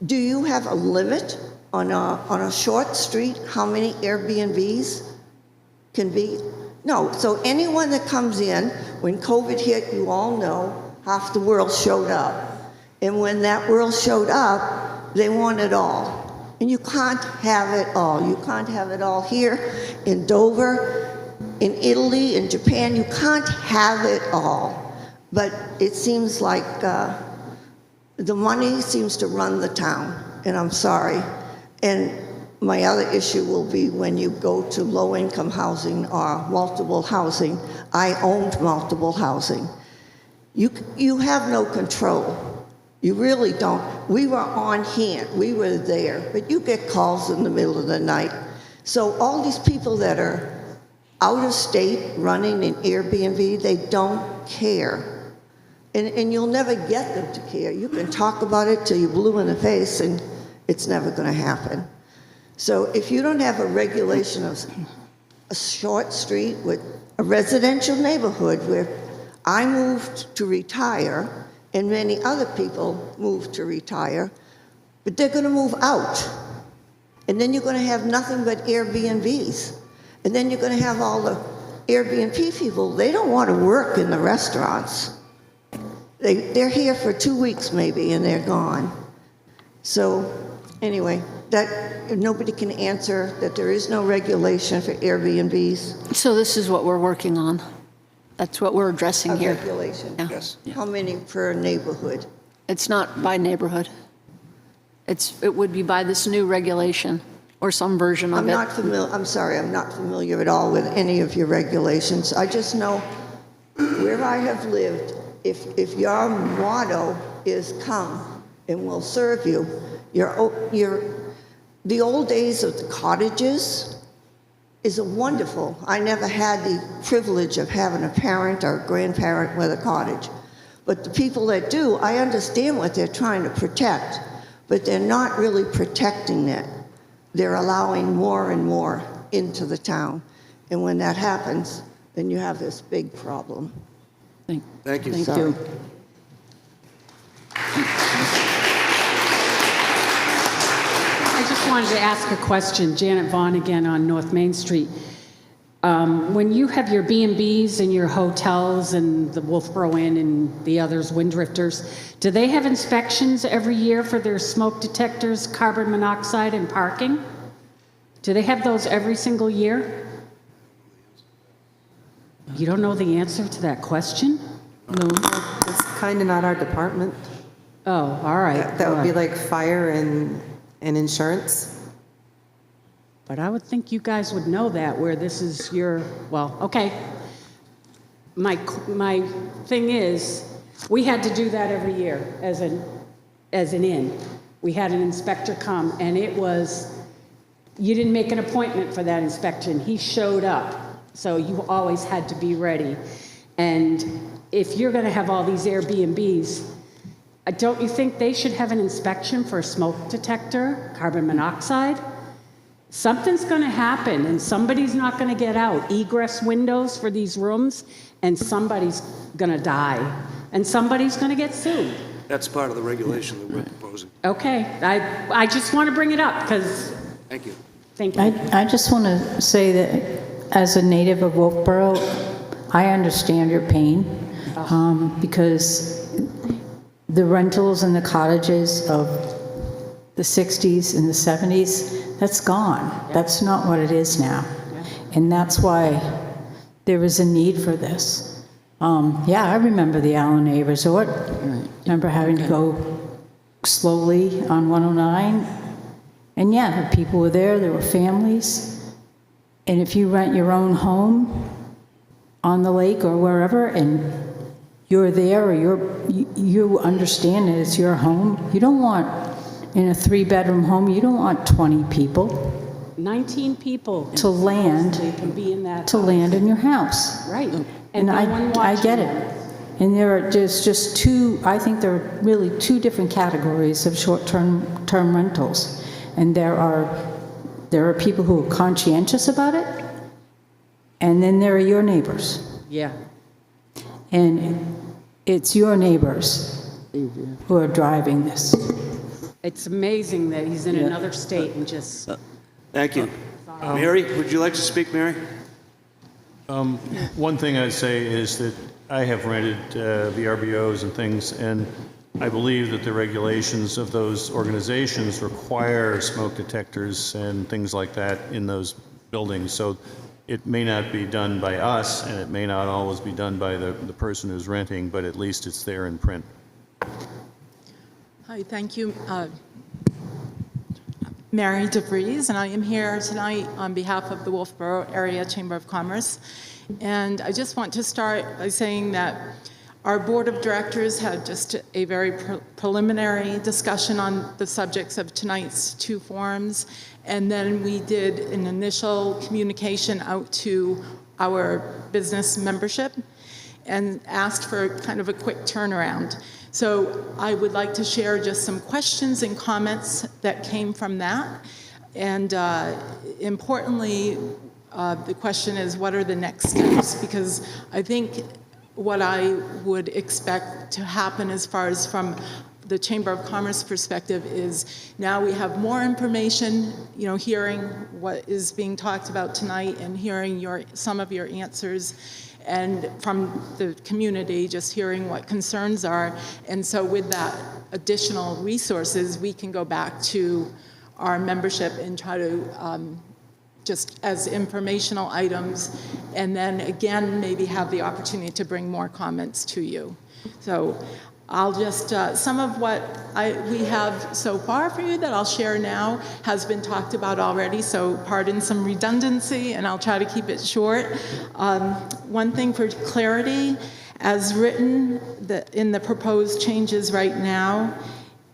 do you have a limit on a short street, how many Airbnbs can be? No, so anyone that comes in, when COVID hit, you all know, half the world showed up. And when that world showed up, they want it all. And you can't have it all. You can't have it all here in Dover, in Italy, in Japan. You can't have it all. But it seems like the money seems to run the town, and I'm sorry. And my other issue will be when you go to low-income housing or multiple housing. I owned multiple housing. You have no control. You really don't. We were on hand. We were there. But you get calls in the middle of the night. So all these people that are out of state running an Airbnb, they don't care. And you'll never get them to care. You can talk about it till you're blue in the face, and it's never going to happen. So if you don't have a regulation of a short street with a residential neighborhood where I moved to retire, and many other people moved to retire, but they're going to move out. And then you're going to have nothing but Airbnbs. And then you're going to have all the Airbnb people, they don't want to work in the restaurants. They're here for 2 weeks maybe, and they're gone. So anyway, that nobody can answer, that there is no regulation for Airbnbs? So this is what we're working on. That's what we're addressing Of here. regulation? Yeah. Yes. How many per neighborhood? It's not by neighborhood. It would be by this new regulation or some version of I'm it. not familiar, I'm sorry, I'm not familiar at all with any of your regulations. I just know where I have lived, if your motto is come and we'll serve you, the old days of the cottages is a wonderful. I never had the privilege of having a parent or a grandparent with a cottage. But the people that do, I understand what they're trying to protect, but they're not really protecting it. They're allowing more and more into the town. And when that happens, then you have this big problem. Thank you. Thank you. I just wanted to ask a question. Janet Vaughn again on North Main Street. When you have your B&Bs and your hotels and the Wolfeboro Inn and the others, Windrifters, do they have inspections every year for their smoke detectors, carbon monoxide, and parking? Do they have those every single year? You don't know the answer to that question? No, it's kind of not our department. Oh, all right. That would be like fire and insurance. But I would think you guys would know that, where this is your, well, okay. My thing is, we had to do that every year as an inn. We had an inspector come, and it was, you didn't make an appointment for that inspection. He showed up, so you always had to be ready. And if you're going to have all these Airbnbs, don't you think they should have an inspection for a smoke detector, carbon monoxide? Something's going to happen, and somebody's not going to get out. Egress windows for these rooms, and somebody's going to die, and somebody's going to get sued. That's part of the regulation that we're proposing. Okay, I just want to bring it up because. Thank you. Thank you. I just want to say that as a native of Wolfeboro, I understand your pain because the rentals and the cottages of the 60s and the 70s, that's gone. That's not what it is now. And that's why there was a need for this. Yeah, I remember the Allen Resort. Remember having to go slowly on 109. And yeah, the people were there were families. And if you rent your own home on the lake or wherever, and you're there or you understand that it's your home, you don't want, in a 3-bedroom home, you don't want 20 people 19 people to land can be in that land in your house. Right. And no one I get watching. it. And there's just two, I think there are really two different categories of short-term rentals. And there are people who are conscientious about it, and then there are your neighbors. Yeah. And it's your neighbors who are driving this. It's amazing that he's in another state and just. Thank you. Mary, would you like to speak, Mary? One thing I'd say is that I have rented VRBOs and things, and I believe that the regulations of those organizations require smoke detectors and things like that in those buildings. So it may not be done by us, and it may not always be done by the person who's renting, but at least it's there in print. Hi, thank you. Mary DeVries, and I am here tonight on behalf of the Wolfeboro Area Chamber of Commerce. And I just want to start by saying that our board of directors had just a very preliminary discussion on the subjects of tonight's 2 forums. And then we did an initial communication out to our business membership and asked for kind of a quick turnaround. So I would like to share just some questions and comments that came from that. And importantly, the question is, what are the next steps? Because I think what I would expect to happen as far as from the Chamber of Commerce perspective is now we have more information, you know, hearing what is being talked about tonight and hearing some of your answers, and from the community, just hearing what concerns are. And so with that additional resources, we can go back to our membership and try to just as informational items, and then again, maybe have the opportunity to bring more comments to you. So I'll just, some of what we have so far for you that I'll share now has been talked about already, so pardon some redundancy, and I'll try to keep it short. One thing for clarity, as written in the proposed changes right now,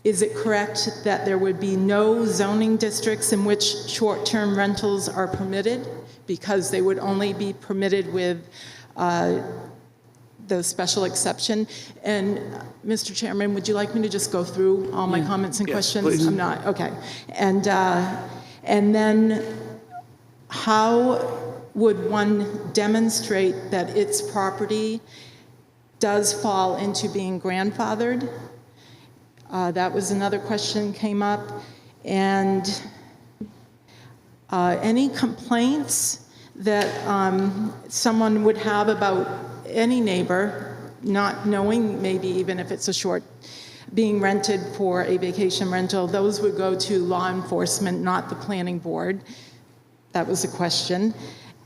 is it correct that there would be no zoning districts in which short-term rentals are permitted, because they would only be permitted with the special exception? And Mr. Chairman, would you like me to just go through all my comments and questions? Please. I'm not, okay. And then how would one demonstrate that its property does fall into being grandfathered? That was another question came up. And any complaints that someone would have about any neighbor not knowing, maybe even if it's a short, being rented for a vacation rental, those would go to law enforcement, not the planning board. That was a question.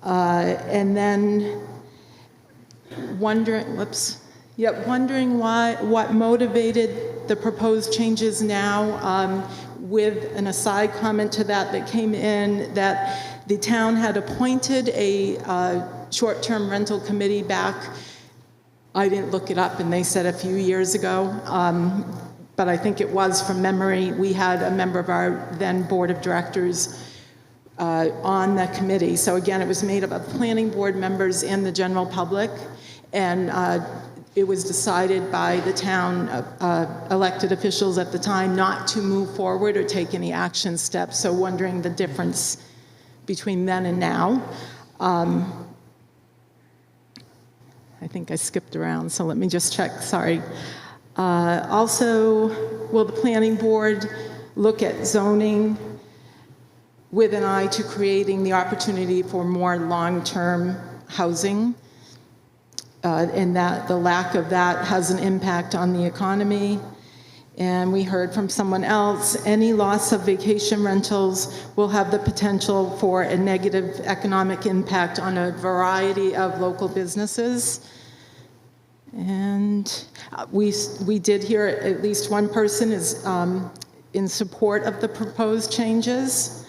And then wondering what motivated the proposed changes now, with an aside comment to that came in, that the town had appointed a short-term rental committee back, I didn't look it up, and they said a few years ago, but I think it was from memory. We had a member of our then board of directors on the committee. So again, it was made up of planning board members and the general public, and it was decided by the town elected officials at the time not to move forward or take any action steps. So wondering the difference between then and now. I think I skipped around, so let me just check, sorry. Also, will the planning board look at zoning with an eye to creating the opportunity for more long-term housing? And that the lack of that has an impact on the economy. And we heard from someone else, any loss of vacation rentals will have the potential for a negative economic impact on a variety of local businesses. And we did hear at least one person is in support of the proposed changes.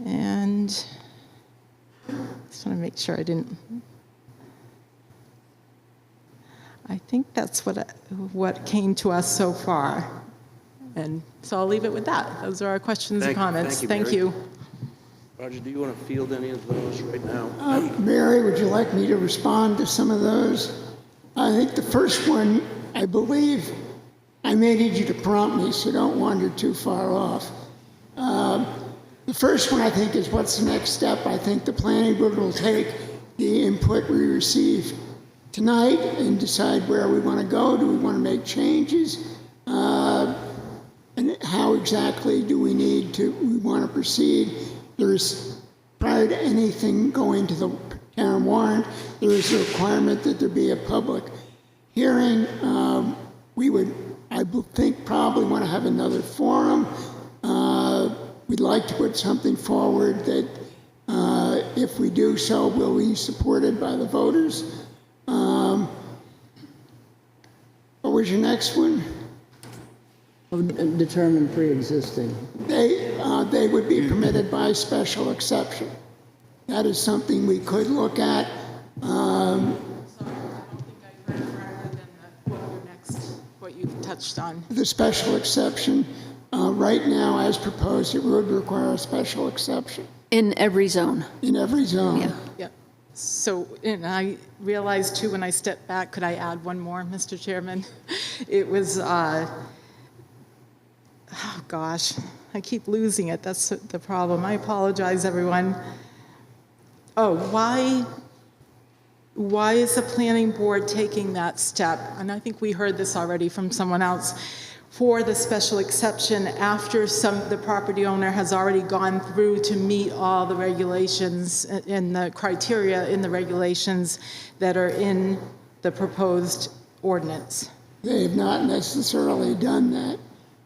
And just want to make sure I didn't. I think that's what came to us so far. And so I'll leave it with that. Those are our questions and comments. Thank you. Roger, do you want to field any of those right now? Mary, would you like me to respond to some of those? I think the first one, I believe, I may need you to prompt me, so don't wander too far off. The first one, I think, is what's the next step? I think the planning board will take the input we receive tonight and decide where we want to go. Do we want to make changes? And how exactly do we want to proceed? There's, prior to anything going to the town warrant, there is a requirement that there be a public hearing. We would, I think, probably want to have another forum. We'd like to put something forward that if we do so, will be supported by the voters. What was your next one? Determine pre-existing. They would be permitted by special exception. That is something we could look at. What you touched on. The special exception, right now, as proposed, it would require a special exception. In every zone. In every zone. Yeah. Yeah. So, and I realized too, when I stepped back, could I add one more, Mr. Chairman? It was, oh gosh, I keep losing it. That's the problem. I apologize, everyone. Oh, why is the planning board taking that step? And I think we heard this already from someone else. For the special exception after the property owner has already gone through to meet all the regulations and the criteria in the regulations that are in the proposed ordinance. They have not necessarily done that.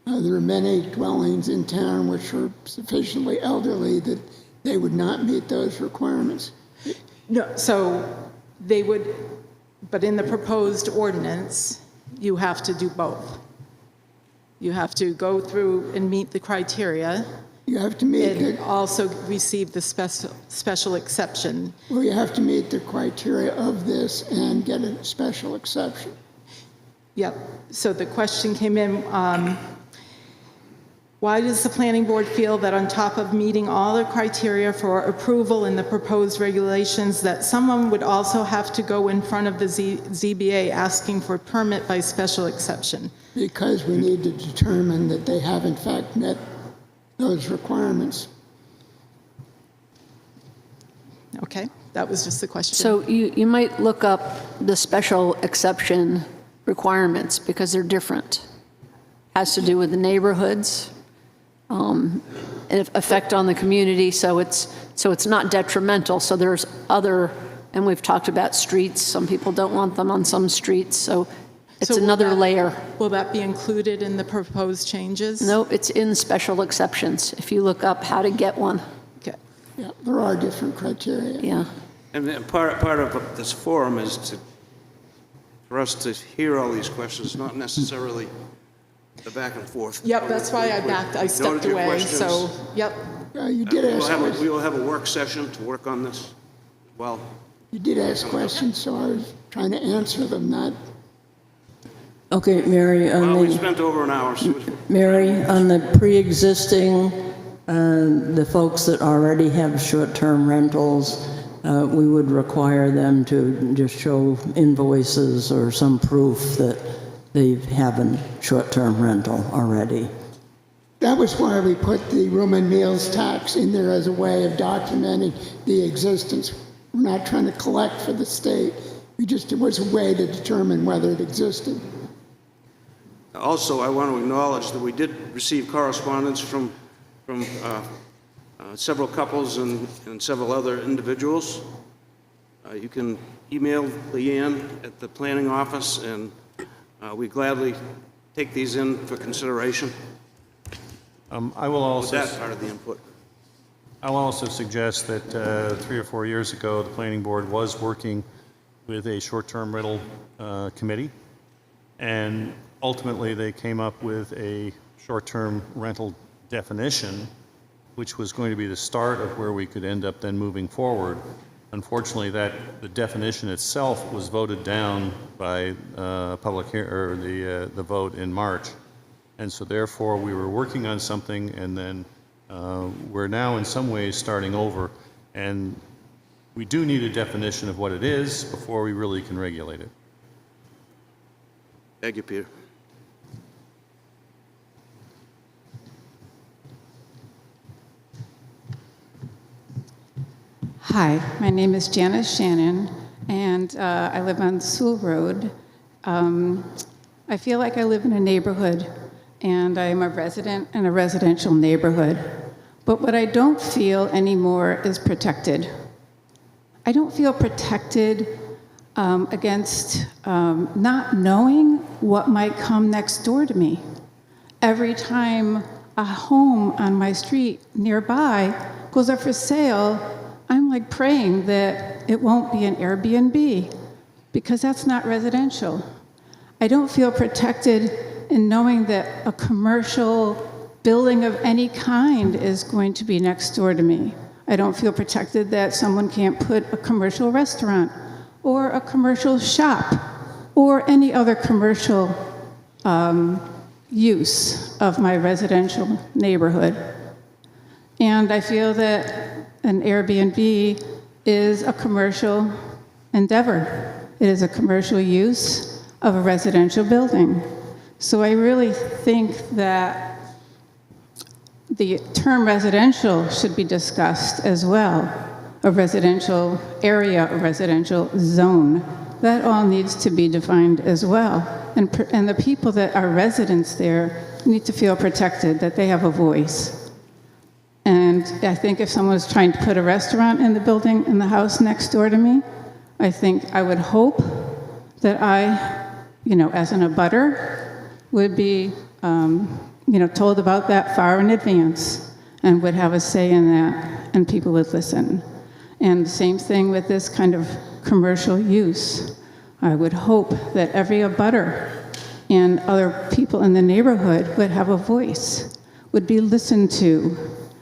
There are many dwellings in town which are sufficiently elderly that they would not meet those requirements. No, so they would, but in the proposed ordinance, you have to do both. You have to go through and meet the criteria. You have to meet and also receive the special exception. Well, you have to meet the criteria of this and get a special exception. Yep. So the question came in, why does the planning board feel that on top of meeting all the criteria for approval in the proposed regulations, that someone would also have to go in front of the ZBA asking for a permit by special exception? Because we need to determine that they have in fact met those requirements. Okay, that was just the question. So you might look up the special exception requirements because they're different. Has to do with the neighborhoods, and effect on the community, so it's not detrimental. So there's other, and we've talked about streets. Some people don't want them on some streets, so it's another layer. Will that be included in the proposed changes? No, it's in special exceptions. If you look up how to get one. Okay. Yeah, there are different criteria. Yeah. And then part of this forum is for us to hear all these questions, not necessarily the back and forth. Yep, that's why I stepped away, so, yep. You did ask questions. We will have a work session to work on this. Well, You did ask questions, so I was trying to answer them, not... Okay, Mary, we spent over an hour. So Mary, on the pre-existing, the folks that already have short-term rentals, we would require them to just show invoices or some proof that they have a short-term rental already. That was why we put the room and meals tax in there as a way of documenting the existence. We're not trying to collect for the state. It was a way to determine whether it existed. Also, I want to acknowledge that we did receive correspondence from several couples and several other individuals. You can email Leanne at the planning office, and we gladly take these in for consideration. I will also... With that part of the input. I'll also suggest that 3 or 4 years ago, the planning board was working with a short-term rental committee, and ultimately they came up with a short-term rental definition, which was going to be the start of where we could end up then moving forward. Unfortunately, the definition itself was voted down by the vote in March, and so therefore we were working on something, and then we're now in some ways starting over, and we do need a definition of what it is before we really can regulate it. Thank you, Peter. Hi, my name is Janice Shannon, and I live on Sewell Road. I feel like I live in a neighborhood, and I am a resident in a residential neighborhood. But what I don't feel anymore is protected. I don't feel protected against not knowing what might come next door to me. Every time a home on my street nearby goes up for sale, I'm like praying that it won't be an Airbnb, because that's not residential. I don't feel protected in knowing that a commercial building of any kind is going to be next door to me. I don't feel protected that someone can't put a commercial restaurant or a commercial shop or any other commercial use of my residential neighborhood. And I feel that an Airbnb is a commercial endeavor. It is a commercial use of a residential building. So I really think that the term residential should be discussed as well. A residential area, a residential zone. That all needs to be defined as well. And the people that are residents there need to feel protected, that they have a voice. And I think if someone was trying to put a restaurant in the building, in the house next door to me, I would hope that I, as an abutter, would be told about that far in advance and would have a say in that, and people would listen. And the same thing with this kind of commercial use. I would hope that every abutter and other people in the neighborhood would have a voice, would be listened to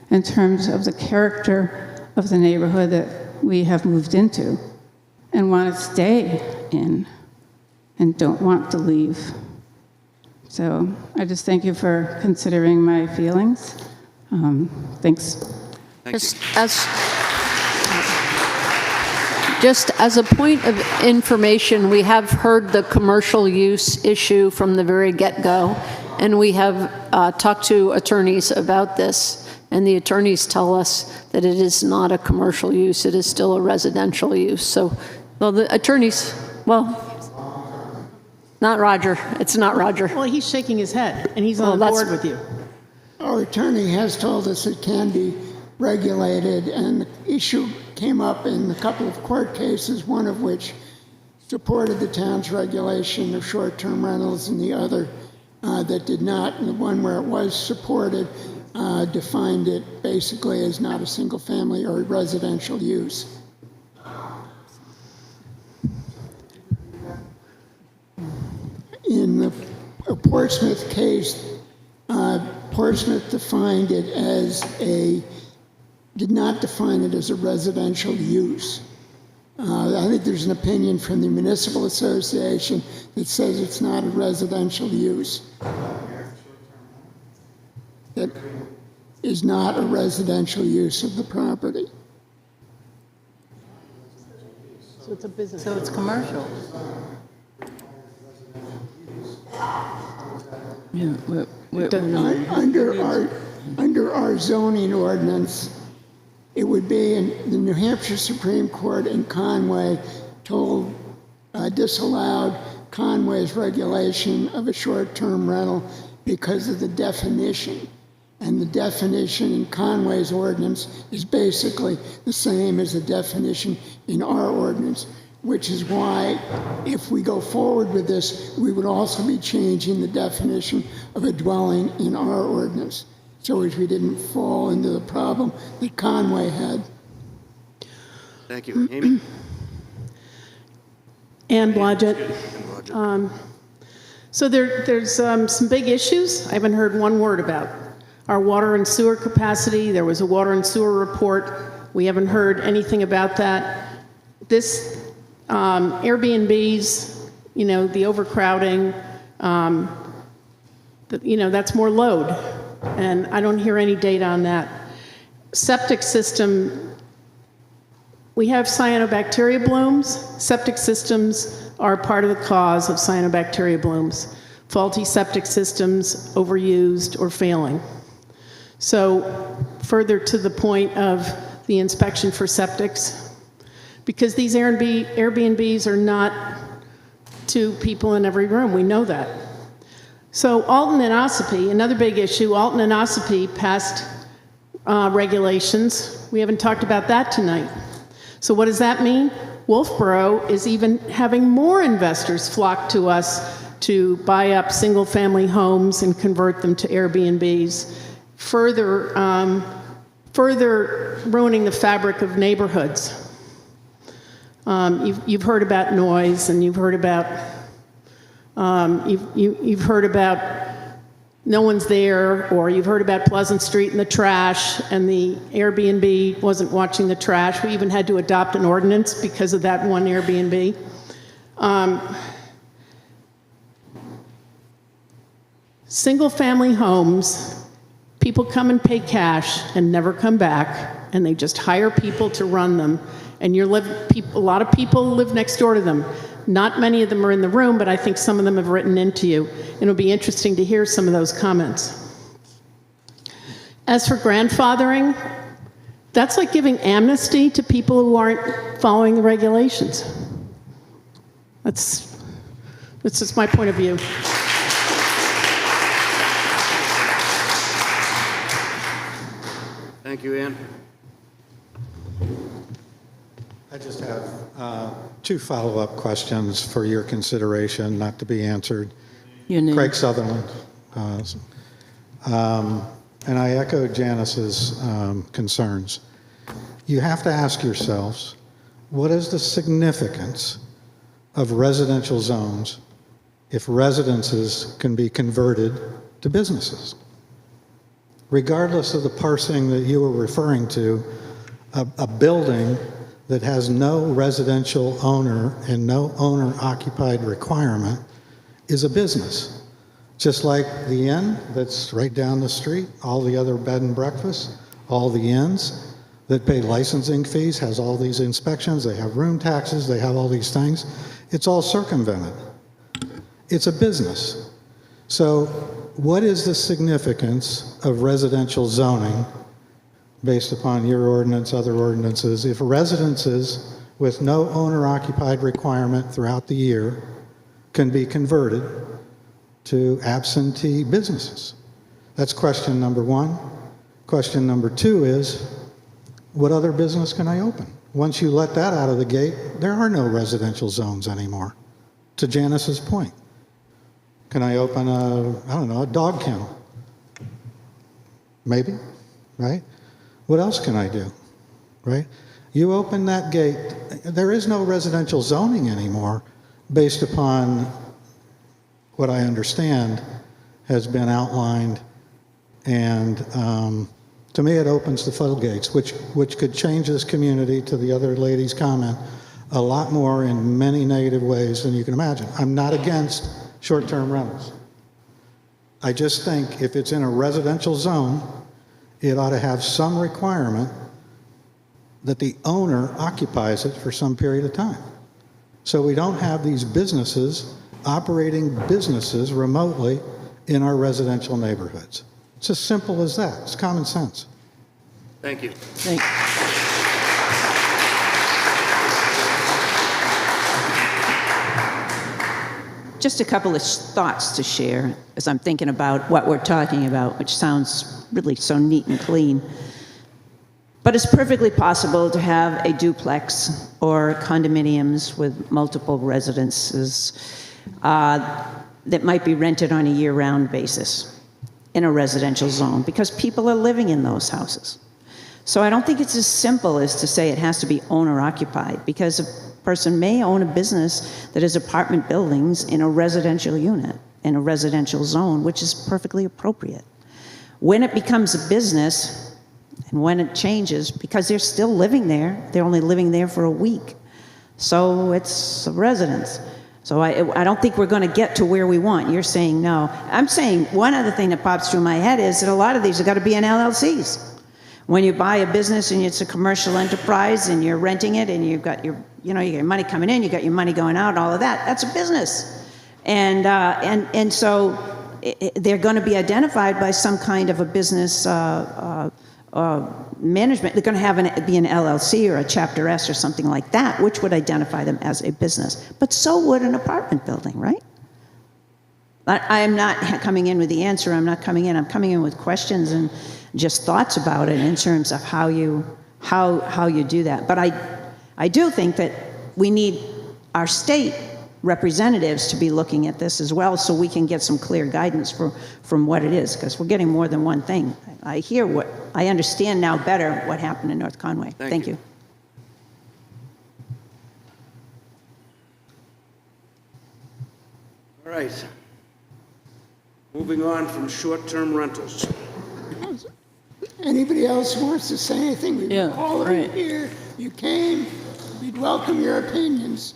in terms of the character of the neighborhood that we have moved into and want to stay in and don't want to leave. So I just thank you for considering my feelings. Thanks. Just as a point of information, we have heard the commercial use issue from the very get-go, and we have talked to attorneys about this, and the attorneys tell us that it is not a commercial use, it is still a residential use. So, well, the attorneys, not Roger, it's not Roger. Well, he's shaking his head, and he's on board with you. Our attorney has told us it can be regulated, and the issue came up in a couple of court cases, one of which supported the town's regulation of short-term rentals and the other that did not. And the one where it was supported defined it basically as not a single-family or residential use. In the Portsmouth case, Portsmouth defined it as did not define it as a residential use. I think there's an opinion from the Municipal Association that says it's not a residential use. That is not a residential use of the property. So it's a business. So it's commercial. Under our zoning ordinance, it would be in the New Hampshire Supreme Court in Conway disallowed Conway's regulation of a short-term rental because of the definition. And the definition in Conway's ordinance is basically the same as the definition in our ordinance, which is why if we go forward with this, we would also be changing the definition of a dwelling in our ordinance, so as we didn't fall into the problem that Conway had. Thank you. Amy? Ann Blodgett. So there's some big issues I haven't heard one word about. Our water and sewer capacity, there was a water and sewer report. We haven't heard anything about that. This Airbnbs, the overcrowding, that's more load. And I don't hear any data on that. Septic system, we have cyanobacteria blooms. Septic systems are part of the cause of cyanobacteria blooms. Faulty septic systems, overused, or failing. So further to the point of the inspection for septics, because these Airbnbs are not 2 people in every room, we know that. So Alton and Ossipee, another big issue, Alton and Ossipee passed regulations. We haven't talked about that tonight. So what does that mean? Wolfeboro is even having more investors flock to us to buy up single-family homes and convert them to Airbnbs, further ruining the fabric of neighborhoods. You've heard about noise, and you've heard about no one's there, or you've heard about Pleasant Street and the trash, and the Airbnb wasn't watching the trash. We even had to adopt an ordinance because of that one Airbnb. Single-family homes, people come and pay cash and never come back, and they just hire people to run them, and a lot of people live next door to them. Not many of them are in the room, but I think some of them have written into you. It'll be interesting to hear some of those comments. As for grandfathering, that's like giving amnesty to people who aren't following the regulations. That's just my point of view. Thank you, Ann. I just have 2 follow-up questions for your consideration, not to be answered. Your name? Craig Sutherland. And I echo Janice's concerns. You have to ask yourselves, what is the significance of residential zones if residences can be converted to businesses? Regardless of the parsing that you were referring to, a building that has no residential owner and no owner-occupied requirement is a business. Just like the inn that's right down the street, all the other bed and breakfasts, all the inns that pay licensing fees, has all these inspections, they have room taxes, they have all these things. It's all circumvented. It's a business. So what is the significance of residential zoning based upon your ordinance, other ordinances, if residences with no owner-occupied requirement throughout the year can be converted to absentee businesses? That's question number one. Question number two is, what other business can I open? Once you let that out of the gate, there are no residential zones anymore. To Janice's point, can I open a dog kennel? Maybe, right? What else can I do, right? You open that gate, there is no residential zoning anymore based upon what I understand has been outlined, and to me it opens the floodgates, which could change this community, to the other lady's comment, a lot more in many negative ways than you can imagine. I'm not against short-term rentals. I just think if it's in a residential zone, it ought to have some requirement that the owner occupies it for some period of time. So we don't have these businesses operating businesses remotely in our residential neighborhoods. It's as simple as that. It's common sense. Thank you. Just a couple of thoughts to share as I'm thinking about what we're talking about, which sounds really so neat and clean. But it's perfectly possible to have a duplex or condominiums with multiple residences that might be rented on a year-round basis in a residential zone because people are living in those houses. So I don't think it's as simple as to say it has to be owner-occupied, because a person may own a business that is apartment buildings in a residential unit, in a residential zone, which is perfectly appropriate. When it becomes a business, and when it changes, because they're still living there, they're only living there for a week. So it's a residence. So I don't think we're going to get to where we want. You're saying no. I'm saying one other thing that pops through my head is that a lot of these have got to be in LLCs. When you buy a business and it's a commercial enterprise and you're renting it and you've got your, you get your money coming in, you got your money going out, all of that, that's a business. And so they're going to be identified by some kind of a business management. They're going to have be an LLC or a Chapter S or something like that, which would identify them as a business. But so would an apartment building, right? I am not coming in with the answer. I'm coming in with questions and just thoughts about it in terms of how you do that. But I do think that we need our state representatives to be looking at this as well, so we can get some clear guidance from what it is, because we're getting more than one thing. I understand now better what happened in North Conway. Thank you. All right. Moving on from short-term rentals. Anybody else who wants to say anything? We're all right here. You came. We'd welcome your opinions.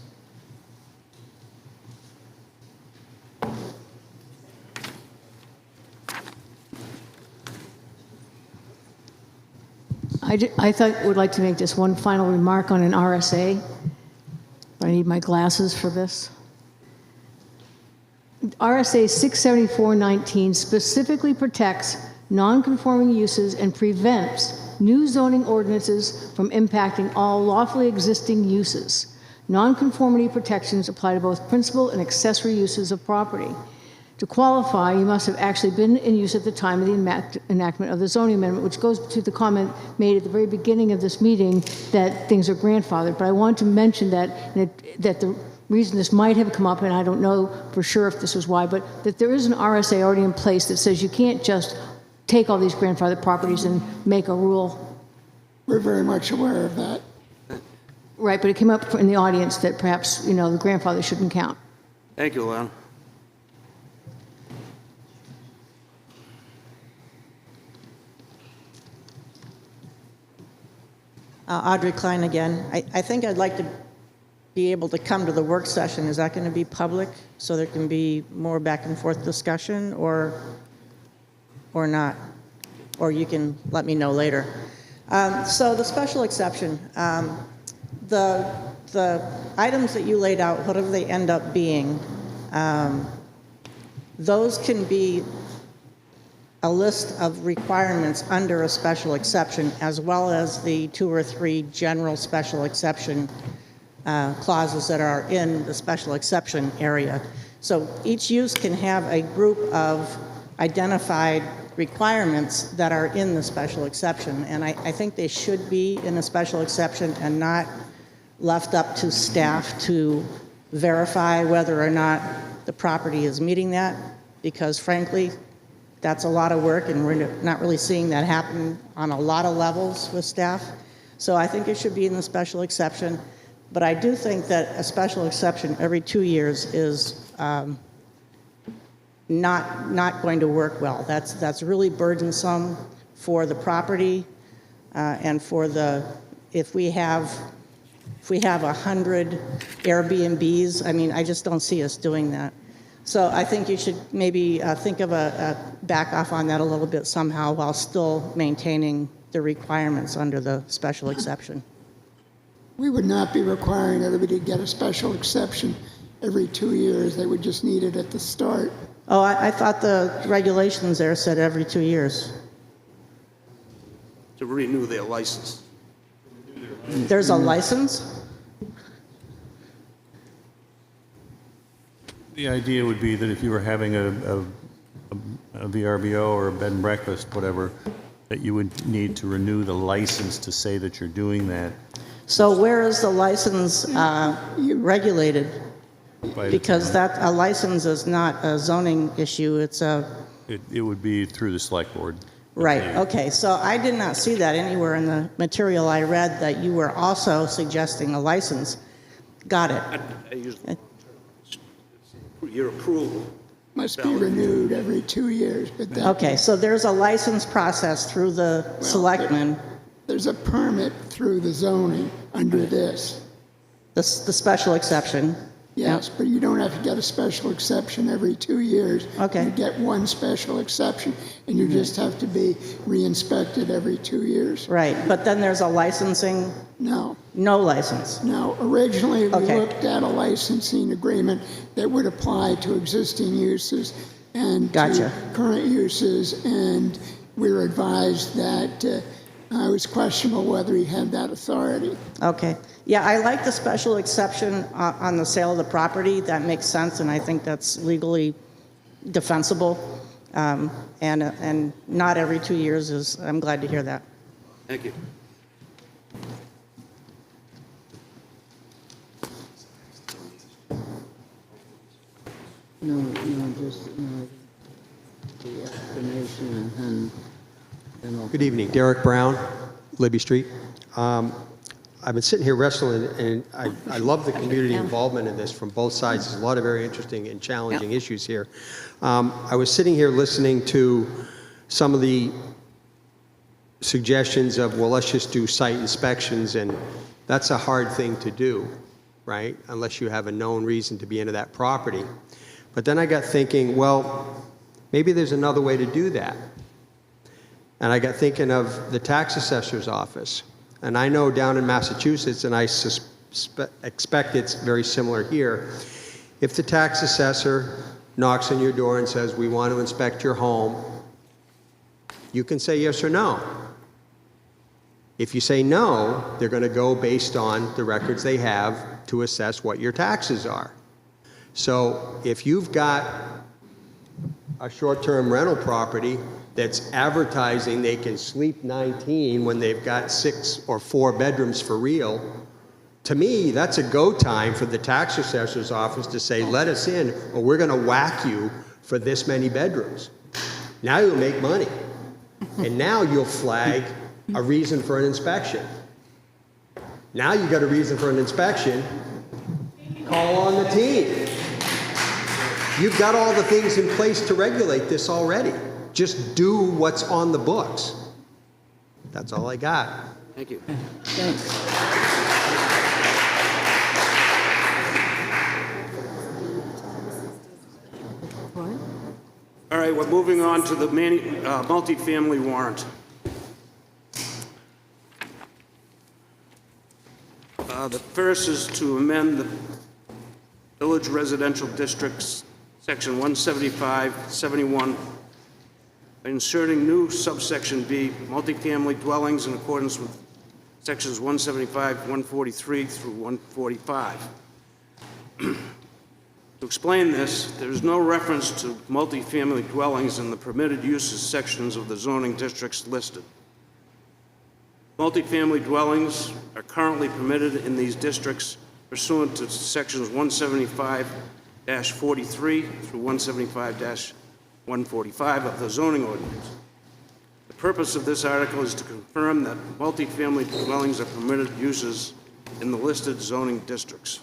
I would like to make just one final remark on an RSA. I need my glasses for this. RSA 674-19 specifically protects non-conforming uses and prevents new zoning ordinances from impacting all lawfully existing uses. Non-conformity protections apply to both principal and accessory uses of property. To qualify, you must have actually been in use at the time of the enactment of the zoning amendment, which goes to the comment made at the very beginning of this meeting that things are grandfathered. But I want to mention that the reason this might have come up, and I don't know for sure if this was why, but that there is an RSA already in place that says you can't just take all these grandfathered properties and make a rule. We're very much aware of that. Right, but it came up in the audience that perhaps, you know, the grandfather shouldn't count. Thank you, Lon. Audrey Klein again. I think I'd like to be able to come to the work session. Is that going to be public so there can be more back and forth discussion or not? Or you can let me know later. So the special exception, the items that you laid out, whatever they end up being, those can be a list of requirements under a special exception, as well as the 2 or 3 general special exception clauses that are in the special exception area. So each use can have a group of identified requirements that are in the special exception, and I think they should be in a special exception and not left up to staff to verify whether or not the property is meeting that, because frankly, that's a lot of work, and we're not really seeing that happen on a lot of levels with staff. So I think it should be in the special exception, but I do think that a special exception every 2 years is not going to work well. That's really burdensome for the property and for the, if we have 100 Airbnbs, I mean, I just don't see us doing that. So I think you should maybe think of a back off on that a little bit somehow while still maintaining the requirements under the special exception. We would not be requiring everybody to get a special exception every 2 years. They would just need it at the start. Oh, I thought the regulations there said every 2 years. To renew their license. There's a license? The idea would be that if you were having a VRBO or a bed and breakfast, whatever, that you would need to renew the license to say that you're doing that. So where is the license regulated? Because a license is not a zoning issue, it's a... It would be through the select board. Right, okay, so I did not see that anywhere in the material I read that you were also suggesting a license. Got it. I usually, your approval. Must be renewed every 2 years, but that... Okay, so there's a license process through the selectmen. There's a permit through the zoning under this. The special exception. Yes, but you don't have to get a special exception every 2 years. Okay. You get one special exception, and you just have to be re-inspected every 2 years. Right, but then there's a licensing? No. No license? No. Originally, we looked at a licensing agreement that would apply to existing uses and to current uses, and we were advised that it was questionable whether he had that authority. Okay. Yeah, I like the special exception on the sale of the property. That makes sense, and I think that's legally defensible. And not every 2 years is, I'm glad to hear that. Thank you. No, just the explanation and then... Good evening, Derek Brown, Libby Street. I've been sitting here wrestling, and I love the community involvement in this from both sides. There's a lot of very interesting and challenging issues here. I was sitting here listening to some of the suggestions of, well, let's just do site inspections, and that's a hard thing to do, right? Unless you have a known reason to be into that property. But then I got thinking, well, maybe there's another way to do that. And I got thinking of the tax assessor's office. And I know down in Massachusetts, and I expect it's very similar here, if the tax assessor knocks on your door and says, we want to inspect your home, you can say yes or no. If you say no, they're going to go based on the records they have to assess what your taxes are. So if you've got a short-term rental property that's advertising they can sleep 19 when they've got 6 or 4 bedrooms for real, to me, that's a go time for the tax assessor's office to say, let us in, or we're going to whack you for this many bedrooms. Now you'll make money. And now you'll flag a reason for an inspection. Now you got a reason for an inspection, call on the team. You've got all the things in place to regulate this already. Just do what's on the books. That's all I got. Thank you. Thanks. All right, we're moving on to the multifamily warrant. The first is to amend the Village Residential Districts, Section 175-71, by inserting new subsection B, multifamily dwellings in accordance with Sections 175, 143 through 145. To explain this, there is no reference to multifamily dwellings in the permitted uses sections of the zoning districts listed. Multifamily dwellings are currently permitted in these districts pursuant to sections 175-43 through 175-145 of the zoning ordinance. The purpose of this article is to confirm that multifamily dwellings are permitted uses in the listed zoning districts.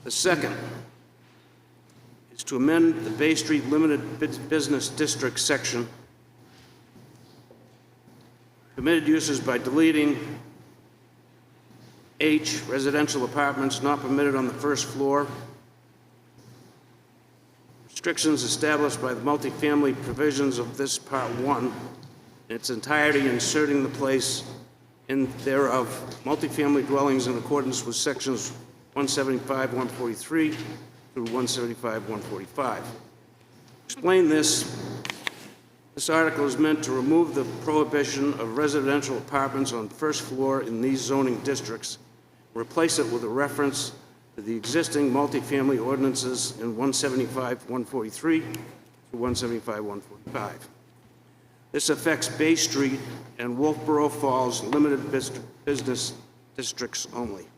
The second is to amend the Bay Street Limited Business District section, permitted uses by deleting H, residential apartments not permitted on the first floor, restrictions established by the multifamily provisions of this Part 1 in its entirety, inserting the place in thereof multifamily dwellings in accordance with sections 175, 143 through 175, 145. Explain this. This article is meant to remove the prohibition of residential apartments on first floor in these zoning districts, replace it with a reference to the existing multifamily ordinances in 175, 143 through 175, 145. This affects Bay Street and Wolfeboro Falls limited business districts only.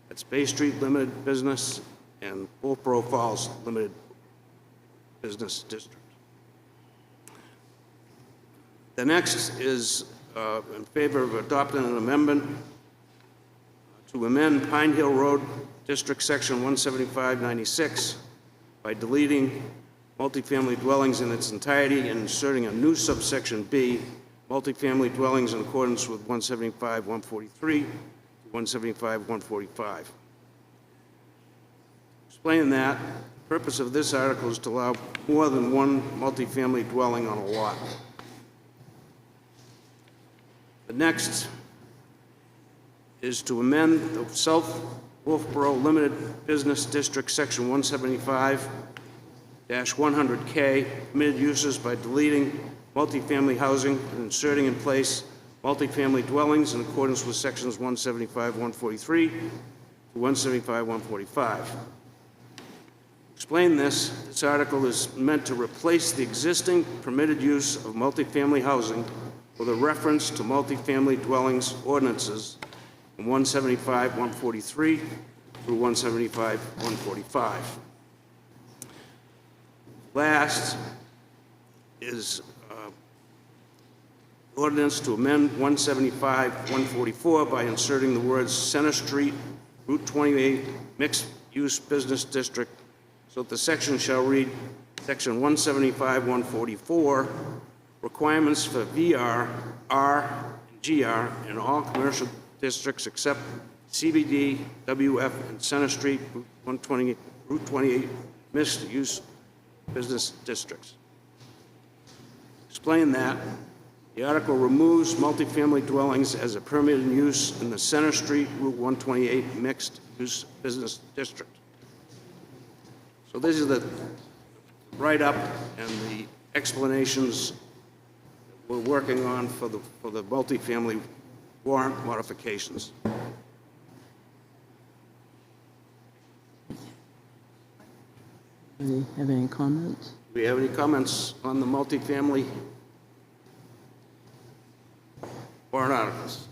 That's Bay Street Limited Business and Wolfeboro Falls Limited Business District. The next is in favor of adopting an amendment to amend Pine Hill Road District Section 17596 by deleting multifamily dwellings in its entirety and inserting a new subsection B, multifamily dwellings in accordance with 175, 143, 175, 145. Explain that, the purpose of this article is to allow more than one multifamily dwelling on a lot. The next is to amend the South Wolfeboro Limited Business District Section 175-100K permitted uses by deleting multifamily housing and inserting in place multifamily dwellings in accordance with sections 175, 143 to 175, 145. Explain this. This article is meant to replace the existing permitted use of multifamily housing with a reference to multifamily dwellings ordinances in 175, 143 through 175, 145. Last is ordinance to amend 175, 144 by inserting the words Center Street, Route 28, Mixed Use Business District, so that the section shall read, Section 175, 144, requirements for VR, R, and GR in all commercial districts except CBD, WF, and Center Street, Route 28, Mixed Use Business Districts. Explain that. The article removes multifamily dwellings as a permitted use in the Center Street, Route 128 Mixed Use Business District. So this is the write-up and the explanations we're working on for the multifamily warrant modifications. Have any comments? Do we have any comments on the multifamily warrant articles?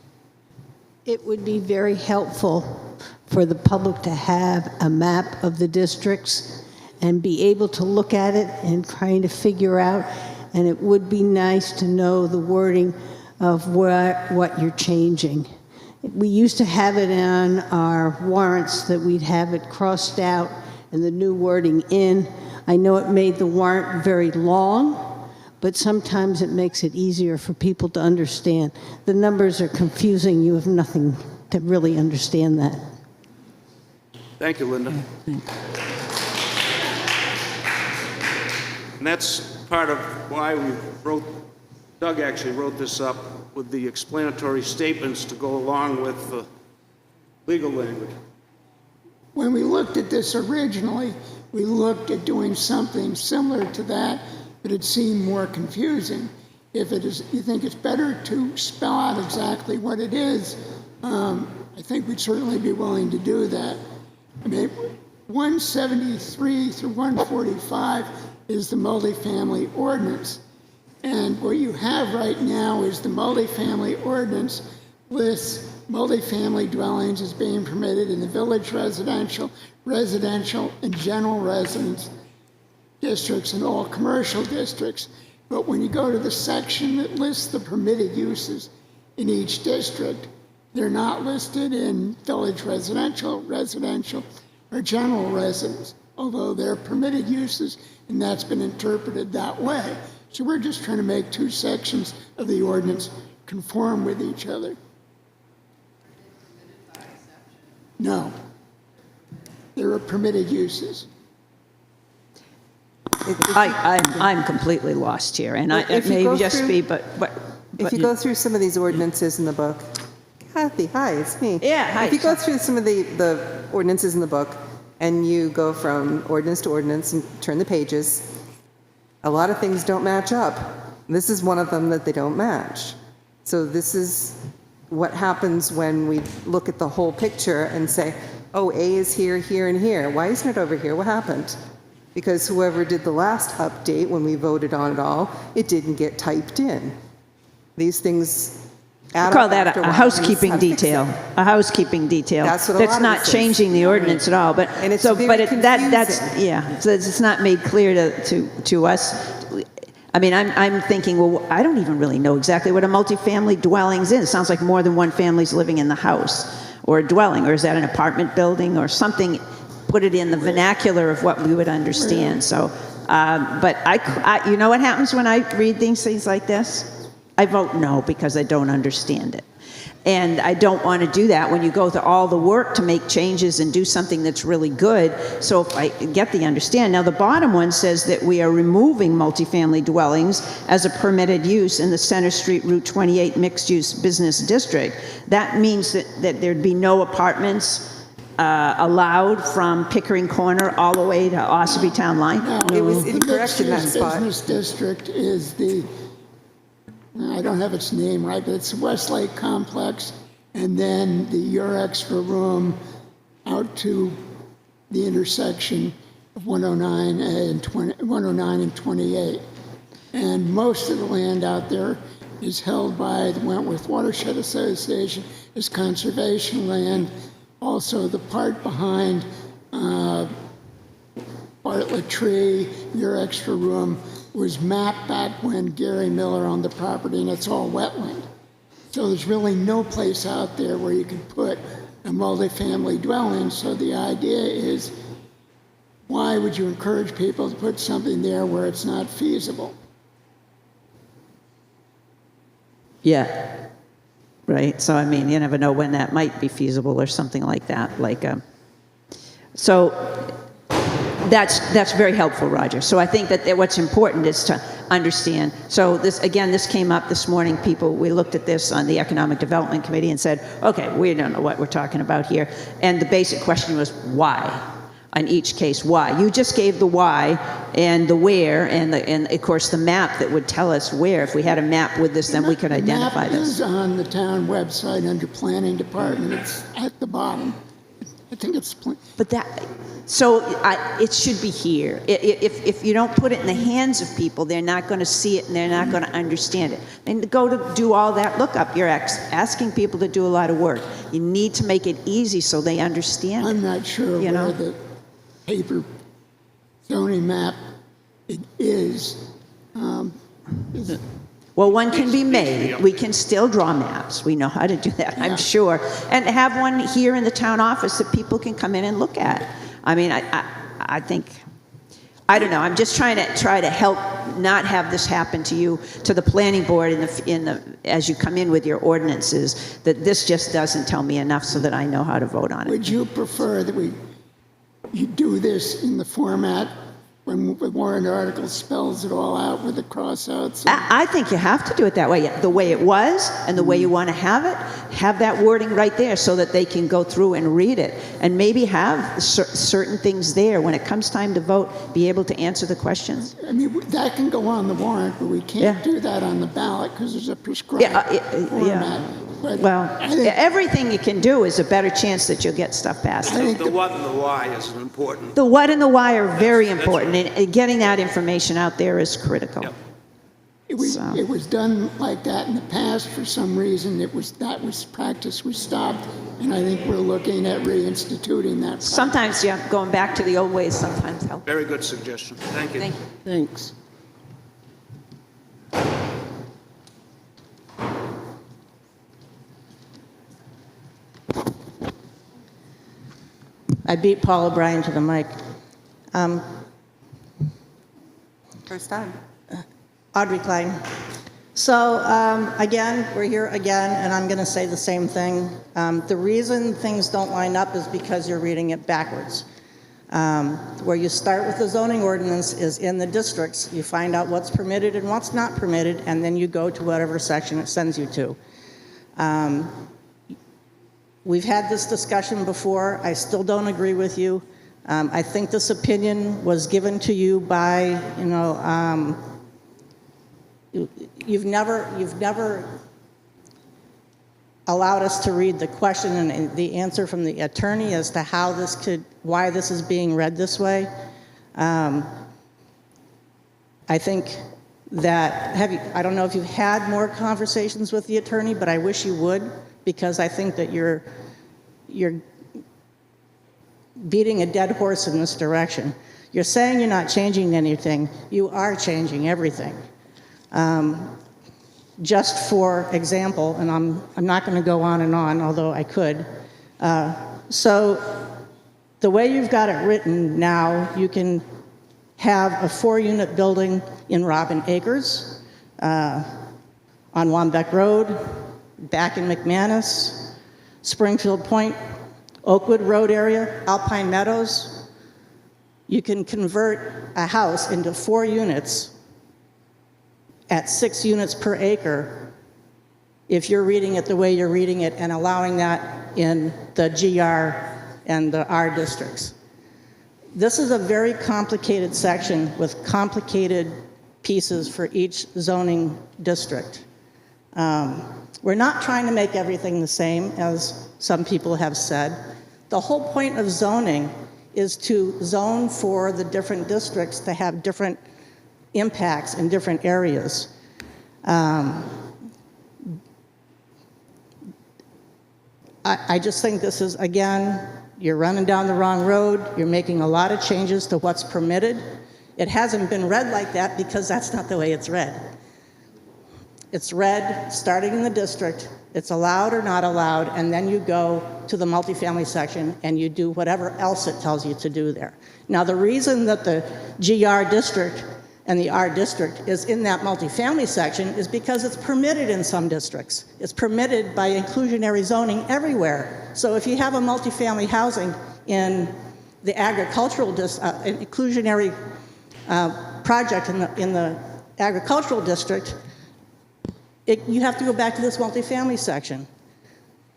It would be very helpful for the public to have a map of the districts and be able to look at it and kind of figure out, and it would be nice to know the wording of what you're changing. We used to have it on our warrants that we'd have it crossed out and the new wording in. I know it made the warrant very long, but sometimes it makes it easier for people to understand. The numbers are confusing. You have nothing to really understand that. Thank you, Linda. And that's part of why Doug actually wrote this up with the explanatory statements to go along with the legal language. When we looked at this originally, we looked at doing something similar to that, but it seemed more confusing. If it is, you think it's better to spell out exactly what it is, I think we'd certainly be willing to do that. I mean, 173 through 145 is the multifamily ordinance. And what you have right now is the multifamily ordinance lists multifamily dwellings as being permitted in the village residential, and general residence districts and all commercial districts. But when you go to the section that lists the permitted uses in each district, they're not listed in village residential, or general residence, although they're permitted uses, and that's been interpreted that way. So we're just trying to make two sections of the ordinance conform with each other. No. There are permitted uses. I'm completely lost here, and it may just be, but if you go through some of these ordinances in the book, Kathy, hi, it's me. Yeah, hi. If you go through some of the ordinances in the book, and you go from ordinance to ordinance and turn the pages, a lot of things don't match up. This is one of them that they don't match. So this is what happens when we look at the whole picture and say, oh, A is here, here, and here. Why isn't it over here? What happened? Because whoever did the last update when we voted on it all, it didn't get typed in. These things add up. Call that after a while, housekeeping and it's detail. A housekeeping detail. That's what a lot of not this is. changing the ordinance at all. But And it's so, very but that's confusing. yeah. So it's not made clear to us. I mean, I'm thinking, well, I don't even really know exactly what a multifamily dwellings is. It sounds like more than one family's living in the house or a dwelling, or is that an apartment building or something? Put it in the vernacular of what we would understand. So, but I, you know what happens when I read things like this? I vote no because I don't understand it. And I don't want to do that when you go through all the work to make changes and do something that's really good. So if I get the understand. Now the bottom one says that we are removing multifamily dwellings as a permitted use in the Center Street Route 28 mixed-use business district. That means that there'd be no apartments allowed from Pickering Corner all the way to Ossipee Town Line? No, it was incorrect in that The spot. business district is the, I don't have its name right, but it's the Westlake Complex, and then the Your Extra Room out to the intersection of 109 and 28. And most of the land out there is held by the Wentworth Watershed Association as conservation land. Also, the part behind Bartlett Tree, Your Extra Room, was mapped back when Gary Miller owned the property, and it's all wetland. So there's really no place out there where you can put a multifamily dwelling. So the idea is, why would you encourage people to put something there where it's not feasible? Yeah. Right. So, I mean, you never know when that might be feasible or something like that. So that's very helpful, Roger. So I think that what's important is to understand. So this came up this morning. We looked at this on the Economic Development Committee and said, okay, we don't know what we're talking about here. And the basic question was why? On each case, why? You just gave the why and the where and of course the map that would tell us where. If we had a map with this, then we could identify this. The map is on the town website under Planning Department. It's at the bottom. I think it's. But it should be here. If you don't put it in the hands of people, they're not going to see it and they're not going to understand it. And to go to do all that lookup, you're asking people to do a lot of work. You need to make it easy so they understand. I'm not sure where the paper zoning map is Well, one can be made. We can still draw maps. We know how to do that, I'm sure. And have one here in the town office that people can come in and look at. I mean, I think, I don't know, I'm just trying to help not have this happen to you, to the planning board as you come in with your ordinances, that this just doesn't tell me enough so that I know how to vote on it. Would you prefer that you do this in the format when the warrant article spells it all out with the crossouts? I think you have to do it that way. The way it was and the way you want to have it, have that wording right there so that they can go through and read it. And maybe have certain things there when it comes time to vote, be able to answer the questions. I mean, that can go on the warrant, but we can't do that on the ballot because there's a prescribed format. But well, everything you can do is a better chance that you'll get stuff passed. The what and the why is important. The what and the why are very important, and getting that information out there is critical. Yep. It was done like that in the past for some reason. Practice was stopped, and I think we're looking at reinstituting that practice. Sometimes, going back to the old ways sometimes helps. Very good suggestion. Thank you. Thank you. Thanks. I beat Paul O'Brien to the mic. First time. Audrey Klein. So again, we're here again, and I'm going to say the same thing. The reason things don't line up is because you're reading it backwards. Where you start with the zoning ordinance is in the districts. You find out what's permitted and what's not permitted, and then you go to whatever section it sends you to. We've had this discussion before. I still don't agree with you. I think this opinion was given to you by, you've never allowed us to read the question and the answer from the attorney as to why this is being read this way. I think that, I don't know if you've had more conversations with the attorney, but I wish you would, because I think that you're beating a dead horse in this direction. You're saying you're not changing anything. You are changing everything. Just for example, and I'm not going to go on and on, although I could. So the way you've got it written now, you can have a 4-unit building in Robin Acres, on Wambeck Road, back in McManus, Springfield Point, Oakwood Road area, Alpine Meadows. You can convert a house into 4 units at 6 units per acre if you're reading it the way you're reading it and allowing that in the GR and the R districts. This is a very complicated section with complicated pieces for each zoning district. We're not trying to make everything the same, as some people have said. The whole point of zoning is to zone for the different districts to have different impacts in different areas. I just think this is, again, you're running down the wrong road. You're making a lot of changes to what's permitted. It hasn't been read like that because that's not the way it's read. It's read starting in the district, it's allowed or not allowed, and then you go to the multifamily section and you do whatever else it tells you to do there. Now, the reason that the GR district and the R district is in that multifamily section is because it's permitted in some districts. It's permitted by inclusionary zoning everywhere. So if you have a multifamily housing in the agricultural an inclusionary project in the agricultural district, you have to go back to this multifamily section.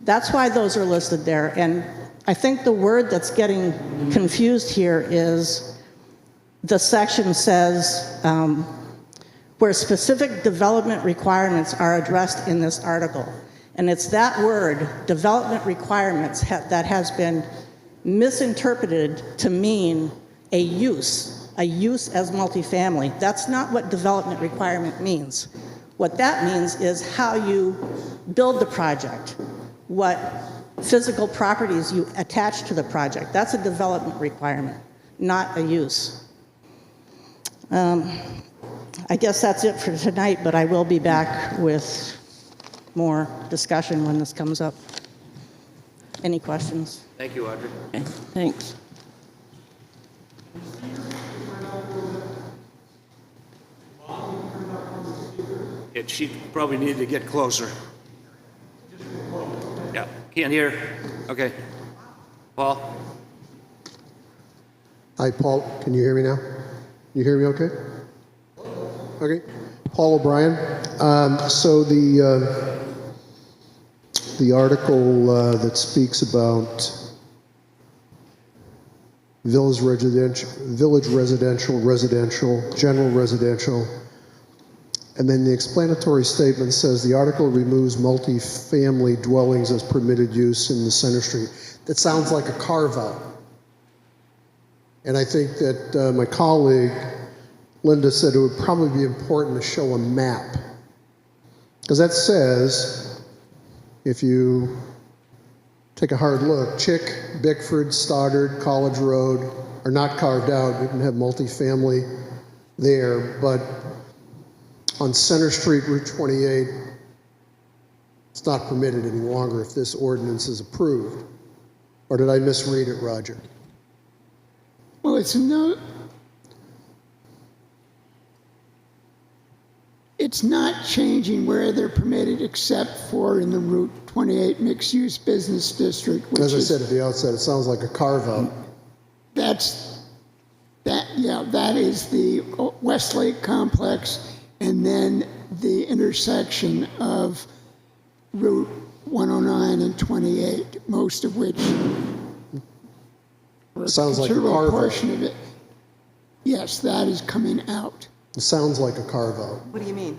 That's why those are listed there. And I think the word that's getting confused here is the section says where specific development requirements are addressed in this article. And it's that word, development requirements, that has been misinterpreted to mean a use as multifamily. That's not what development requirement means. What that means is how you build the project, what physical properties you attach to the project. That's a development requirement, not a use. I guess that's it for tonight, but I will be back with more discussion when this comes up. Any questions? Thank you, Audrey. Okay, thanks. She probably needed to get closer. Yeah, can't hear. Okay. Paul? Hi, Paul. Can you hear me now? You hear me okay? Okay. Paul O'Brien. So the article that speaks about village residential, general residential, and then the explanatory statement says the article removes multifamily dwellings as permitted use in the Center Street. That sounds like a carve-out. And I think that my colleague, Linda, said it would probably be important to show a map. Because that says, if you take a hard look, Chick, Bickford, Stoddard, College Road are not carved out. You can have multifamily there, but on Center Street, Route 28, it's not permitted any longer if this ordinance is approved. Or did I misread it, Roger? Well, it's not changing where they're permitted except for in the Route 28 mixed-use business district. Which As I said at the outset, it sounds like a carve-out. That is the Westlake complex, and then the intersection of Route 109 and 28, most of which Sounds like a considerable carve-out. portion of it. Yes, that is coming out. It sounds like a carve-out. What do you mean?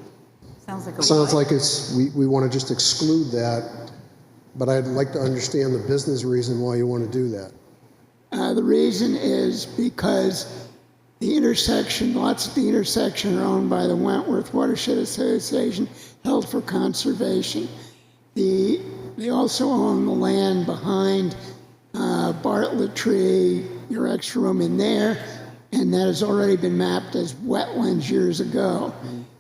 Sounds like a Sounds like it's, we want to just exclude that, but I'd like to understand the business reason why you want to do that. The reason is because the intersection, lots of the intersection are owned by the Wentworth Watershed Association, held for conservation. They also own the land behind Bartlett Tree, your extra room in there, and that has already been mapped as wetlands years ago.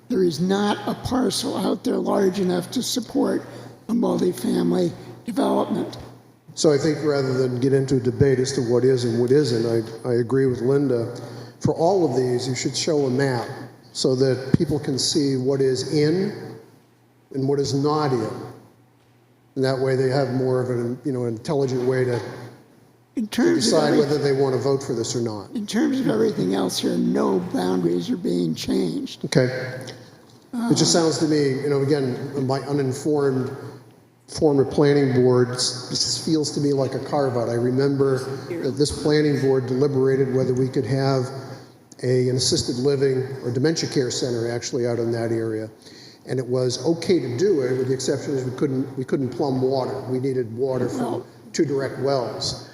There is not a parcel out there large enough to support a multifamily development. So I think rather than get into a debate as to what is and what isn't, I agree with Linda. For all of these, you should show a map so that people can see what is in and what is not in. And that way they have more of an intelligent way to decide whether they want to vote for this or not. In terms of everything else here, no boundaries are being changed. Okay. It just sounds to me, again, my uninformed former planning board, this feels to me like a carve-out. I remember that this planning board deliberated whether we could have an assisted living or dementia care center actually out in that area. And it was okay to do it, with the exception is we couldn't plumb water. We needed water from 2 direct wells.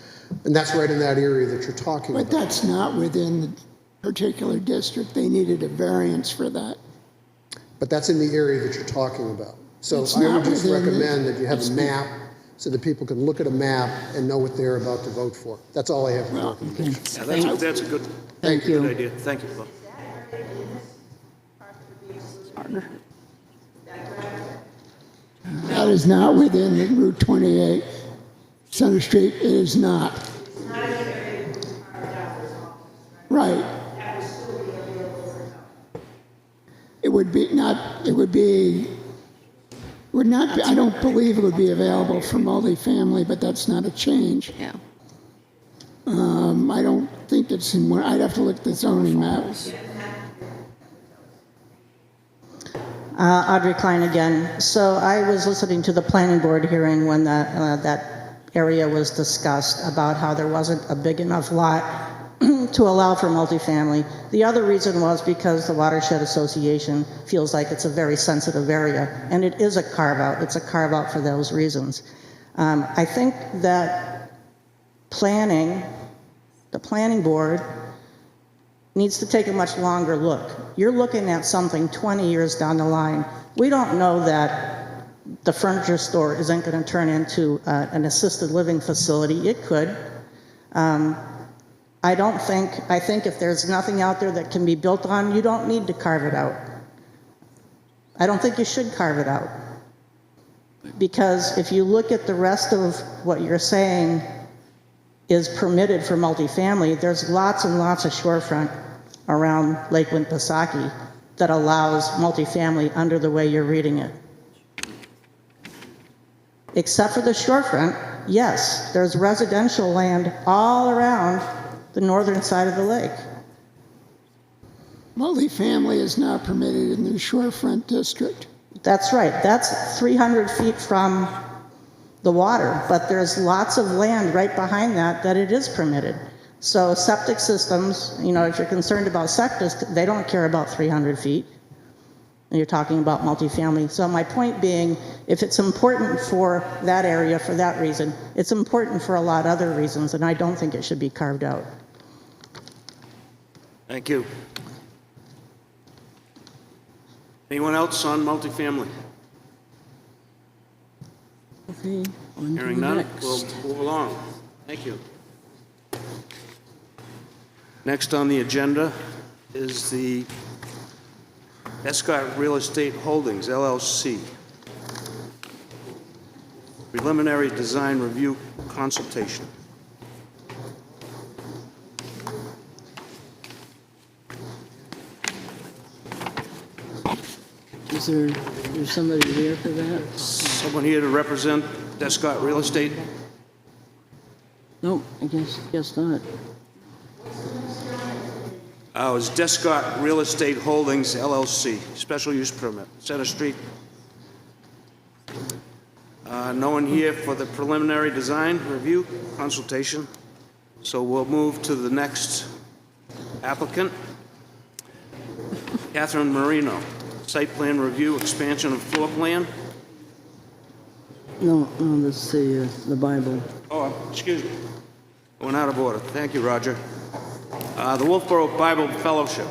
And that's right in that area that you're talking about. But that's not within the particular district. They needed a variance for that. But that's in the area that you're talking about. So It's I would not just within recommend that you have a map so that people can look at a map and know what they're about to vote for. That's all I have for recommendation. Yeah, that's a good, Thank you. good idea. Thank you, Bob. That is not within the Route 28 Center Street. It is not. Right. It would be not. It would be. Would not. Be, I don't believe it would be available for multifamily, but that's not a change. Yeah. I don't think it's in. I'd have to look at the zoning maps. Audrey Klein again. So I was listening to the planning board hearing when that area was discussed about how there wasn't a big enough lot to allow for multifamily. The other reason was because the Watershed Association feels like it's a very sensitive area, and it is a carve-out. It's a carve-out for those reasons. I think that the planning board needs to take a much longer look. You're looking at something 20 years down the line. We don't know that the furniture store isn't going to turn into an assisted living facility. It could. I think if there's nothing out there that can be built on, you don't need to carve it out. I don't think you should carve it out. Because if you look at the rest of what you're saying is permitted for multifamily, there's lots and lots of shorefront around Lake Winnipesaukee that allows multifamily under the way you're reading it. Except for the shorefront, yes, there's residential land all around the northern side of the lake. Multifamily is not permitted in the shorefront district. That's right. That's 300 feet from the water, but there's lots of land right behind that that it is permitted. So septic systems, you know, if you're concerned about septic, they don't care about 300 feet. And you're talking about multifamily. So my point being, if it's important for that area for that reason, it's important for a lot of other reasons, and I don't think it should be carved out. Thank you. Anyone else on multifamily? Okay, on to Hearing the none, next. we'll move along. Thank you. Next on the agenda is the Escot Real Estate Holdings, LLC. Preliminary Design Review Consultation. Is there somebody here for that? Someone here to represent Escot Real Estate? Nope, I guess not. It's Escot Real Estate Holdings, LLC, special use permit, Center Street. No one here for the preliminary design review consultation, so we'll move to the next applicant, Catherine Marino, site plan review, expansion of floor plan. No, that's the Bible. Oh, excuse me. Going out of order. Thank you, Roger. The Wolfeboro Bible Fellowship.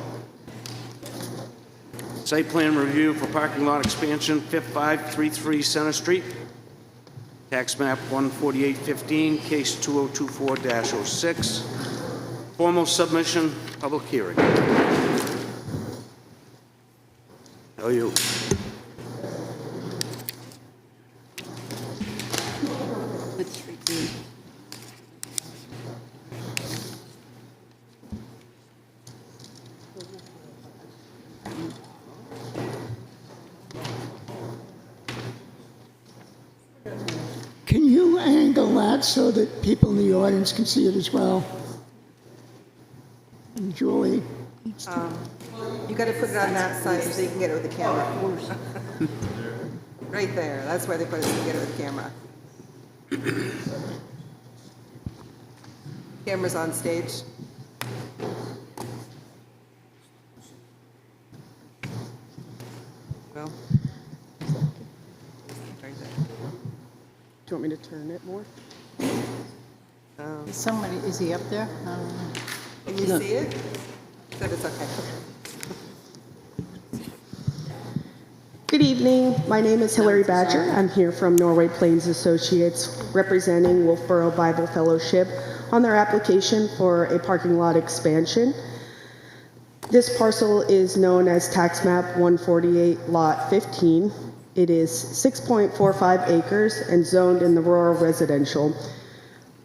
Site plan review for parking lot expansion, 5533 Center Street. Tax map 14815, case 2024-06. Formal submission, public hearing. How are you? Can you angle that so that people in the audience can see it as well? And Julie? You got to put it on that side so you can get it with the camera. Right there. That's why they put it so you can get it with the camera. Camera's on stage. Well, right there. Do you want me to turn it more? Somebody, is he up there? Can you see it? Said it's okay. Good evening. My name is Hillary Badger. I'm here from Norway Plains Associates, representing Wolfeboro Bible Fellowship on their application for a parking lot expansion. This parcel is known as Tax Map 148, Lot 15. It is 6.45 acres and zoned in the rural residential.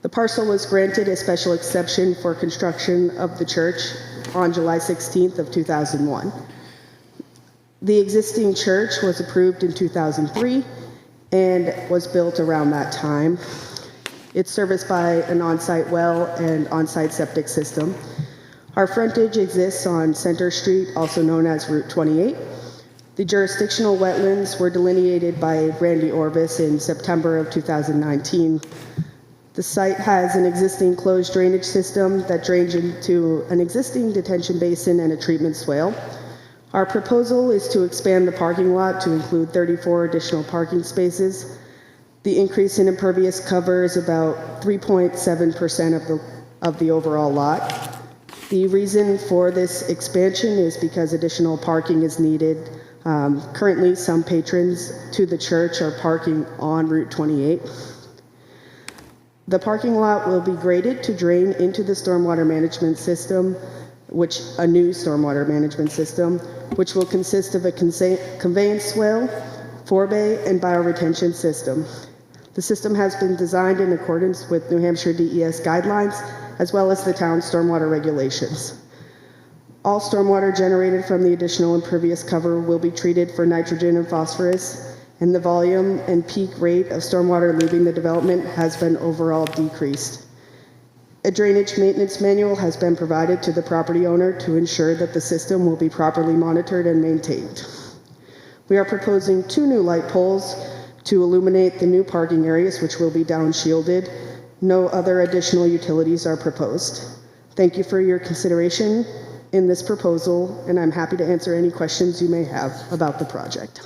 The parcel was granted a special exception for construction of the church on July 16th of 2001. The existing church was approved in 2003 and was built around that time. It's serviced by an on-site well and on-site septic system. Our frontage exists on Center Street, also known as Route 28. The jurisdictional wetlands were delineated by Randy Orvis in September of 2019. The site has an existing closed drainage system that drains into an existing detention basin and a treatment swale. Our proposal is to expand the parking lot to include 34 additional parking spaces. The increase in impervious cover is about 3.7% of the overall lot. The reason for this expansion is because additional parking is needed. Currently, some patrons to the church are parking on Route 28. The parking lot will be graded to drain into the stormwater management system, a new stormwater management system, which will consist of a conveyance swale, forebay, and bioretention system. The system has been designed in accordance with New Hampshire DES guidelines, as well as the town's stormwater regulations. All stormwater generated from the additional impervious cover will be treated for nitrogen and phosphorus, and the volume and peak rate of stormwater leaving the development has been overall decreased. A drainage maintenance manual has been provided to the property owner to ensure that the system will be properly monitored and maintained. We are proposing 2 new light poles to illuminate the new parking areas, which will be down-shielded. No other additional utilities are proposed. Thank you for your consideration in this proposal, and I'm happy to answer any questions you may have about the project.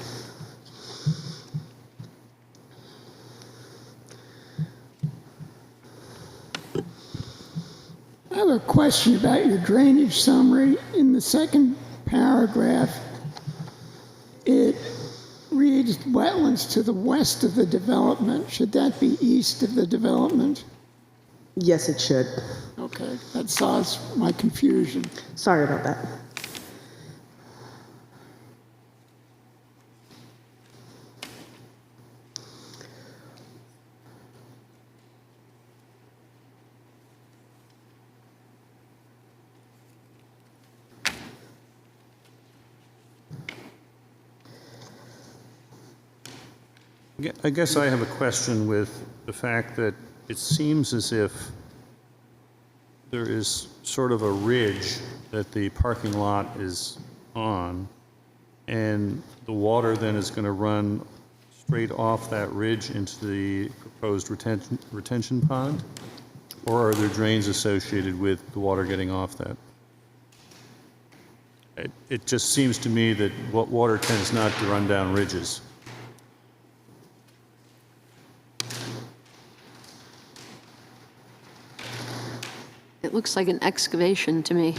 I have a question about your drainage summary. In the second paragraph, it reads wetlands to the west of the development. Should that be east of the development? Yes, it should. Okay, that solves my confusion. Sorry about that. I guess I have a question with the fact that it seems as if there is sort of a ridge that the parking lot is on, and the water then is going to run straight off that ridge into the proposed retention pond? Or are there drains associated with the water getting off that? It just seems to me that water tends not to run down ridges. It looks like an excavation to me.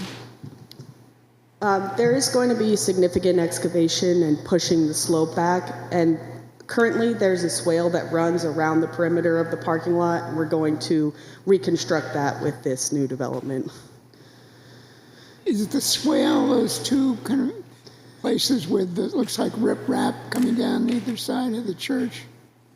There is going to be significant excavation and pushing the slope back, and currently there's a swale that runs around the perimeter of the parking lot, and we're going to reconstruct that with this new development. Is the swale those 2 kind of places with the, looks like riprap coming down either side of the church?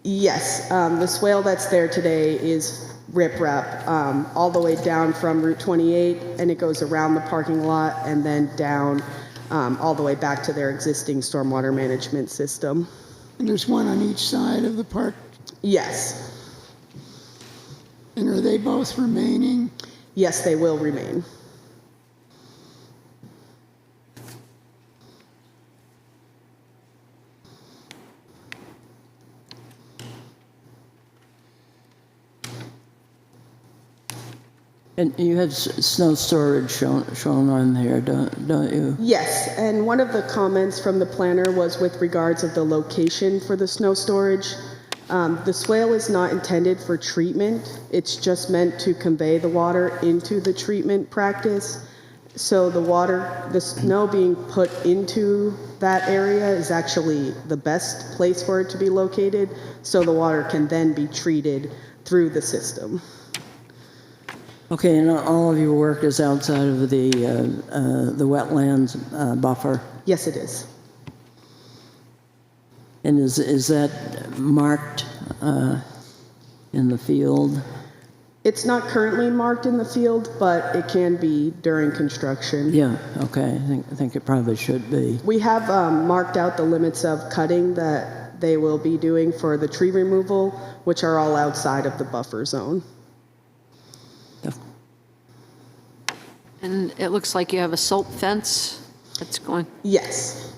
Yes, the swale that's there today is riprap all the way down from Route 28, and it goes around the parking lot and then down all the way back to their existing stormwater management system. And there's one on each side of the park? Yes. And are they both remaining? Yes, they will remain. And you have snow storage shown on there, don't you? Yes, and one of the comments from the planner was with regards of the location for the snow storage. The swale is not intended for treatment. It's just meant to convey the water into the treatment practice. So the snow being put into that area is actually the best place for it to be located, so the water can then be treated through the system. Okay, and all of your work is outside of the wetlands buffer? Yes, it is. And is that marked in the field? It's not currently marked in the field, but it can be during construction. Yeah, okay, I think it probably should be. We have marked out the limits of cutting that they will be doing for the tree removal, which are all outside of the buffer zone. And it looks like you have a silt fence that's going. Yes.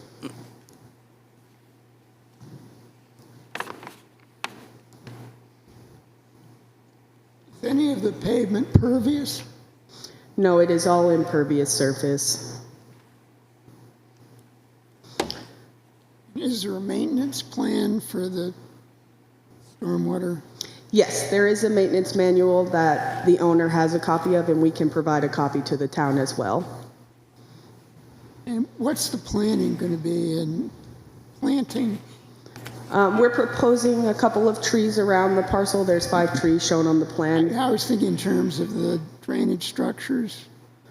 Is any of the pavement pervious? No, it is all impervious surface. Is there a maintenance plan for the stormwater? Yes, there is a maintenance manual that the owner has a copy of, and we can provide a copy to the town as well. And what's the planning going to be in planting? We're proposing a couple of trees around the parcel. There's 5 trees shown on the plan. I was thinking in terms of the drainage structures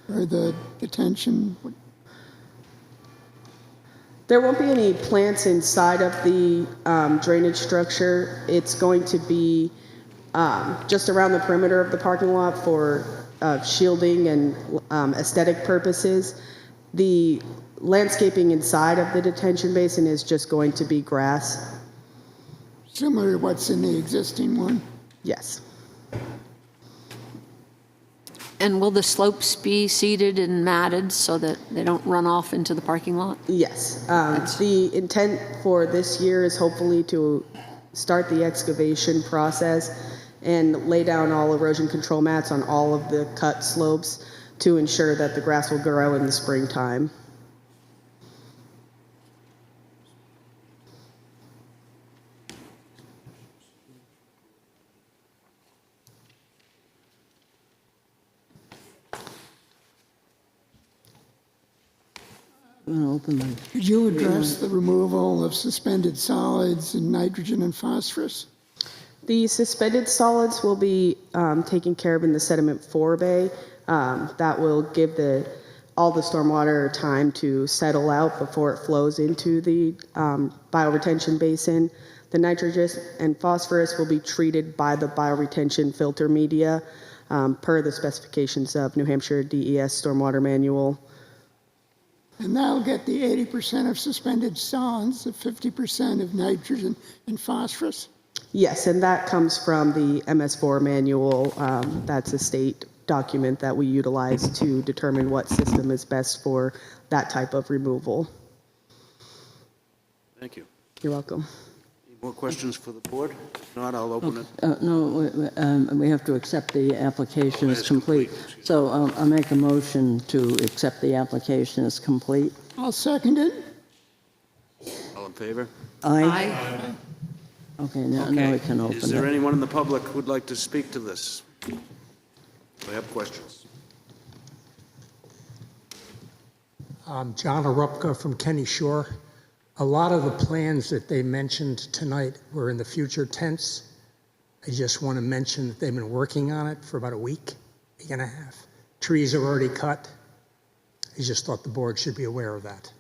or the detention. There won't be any plants inside of the drainage structure. It's going to be just around the perimeter of the parking lot for shielding and aesthetic purposes. The landscaping inside of the detention basin is just going to be grass. Similar to what's in the existing one? Yes. And will the slopes be seeded and matted so that they don't run off into the parking lot? Yes. The intent for this year is hopefully to start the excavation process and lay down all erosion control mats on all of the cut slopes to ensure that the grass will grow in the springtime. Could you address the removal of suspended solids and nitrogen and phosphorus? The suspended solids will be taken care of in the sediment forebay. That will give all the stormwater time to settle out before it flows into the bioretention basin. The nitrogen and phosphorus will be treated by the bioretention filter media per the specifications of New Hampshire DES Stormwater Manual. And that'll get the 80% of suspended solids, the 50% of nitrogen and phosphorus? Yes, and that comes from the MS4 manual. That's a state document that we utilize to determine what system is best for that type of removal. Thank you. You're welcome. Any more questions for the board? If not, I'll open it. No, we have to accept the application as complete. So I'll make a motion to accept the application as complete. I'll second it. All in favor? Aye. Okay, now we can open it. Is there anyone in the public who would like to speak to this? I have questions. John Arupka from Kenny Shore. A lot of the plans that they mentioned tonight were in the future tense. I just want to mention that they've been working on it for about a week and a half. Trees are already cut. I just thought the board should be aware of that.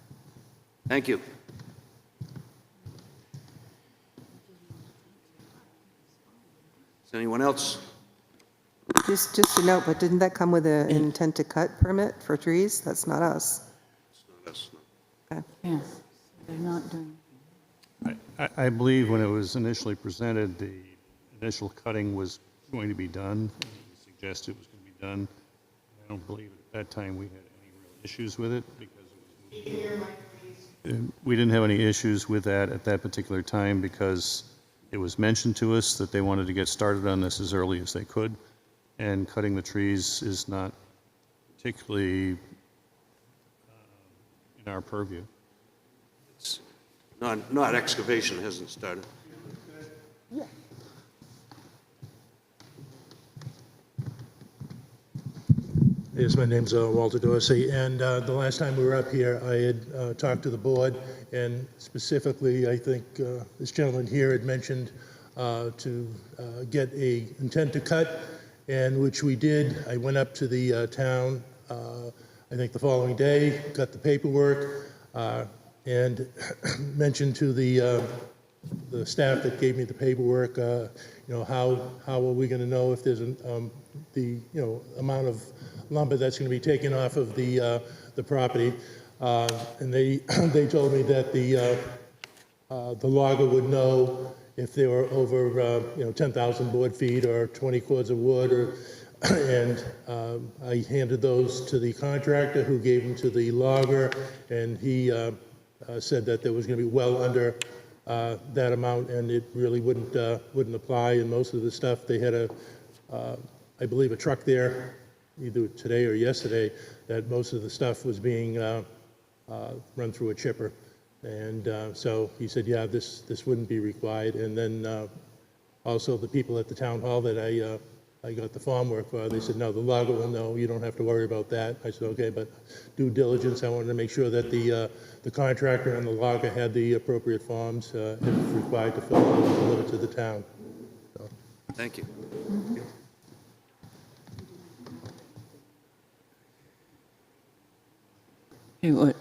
Thank you. Is anyone else? Just a note, but didn't that come with an intent to cut permit for trees? That's not us. It's not us, no. Okay. Yeah, they're not doing. I believe when it was initially presented, the initial cutting was going to be done. It suggested it was going to be done. I don't believe at that time we had any real issues with it because it was, we didn't have any issues with that at that particular time because it was mentioned to us that they wanted to get started on this as early as they could, and cutting the trees is not particularly in our purview. It's not excavation hasn't started. Yes, my name's Walter Dorsey, and the last time we were up here, I had talked to the board, and specifically, I think this gentleman here had mentioned to get a intent to cut, and which we did. I went up to the town, I think the following day, got the paperwork, and mentioned to the staff that gave me the paperwork, how are we going to know if there's the amount of lumber that's going to be taken off of the property, and they told me that the logger would know if they were over 10,000 board feet or 20 cords of wood, and I handed those to the contractor who gave them to the logger, and he said that there was going to be well under that amount, and it really wouldn't apply. And most of the stuff, they had I believe a truck there either today or yesterday, that most of the stuff was being run through a chipper. And so he said, yeah, this wouldn't be required. And then also the people at the town hall that I I got the farm work for. They said, no, the logger will know, you don't have to worry about that. I said, okay, but due diligence, I wanted to make sure that the contractor and the logger had the appropriate forms if required to fill out and deliver to the town. So. Thank you. Okay, yeah.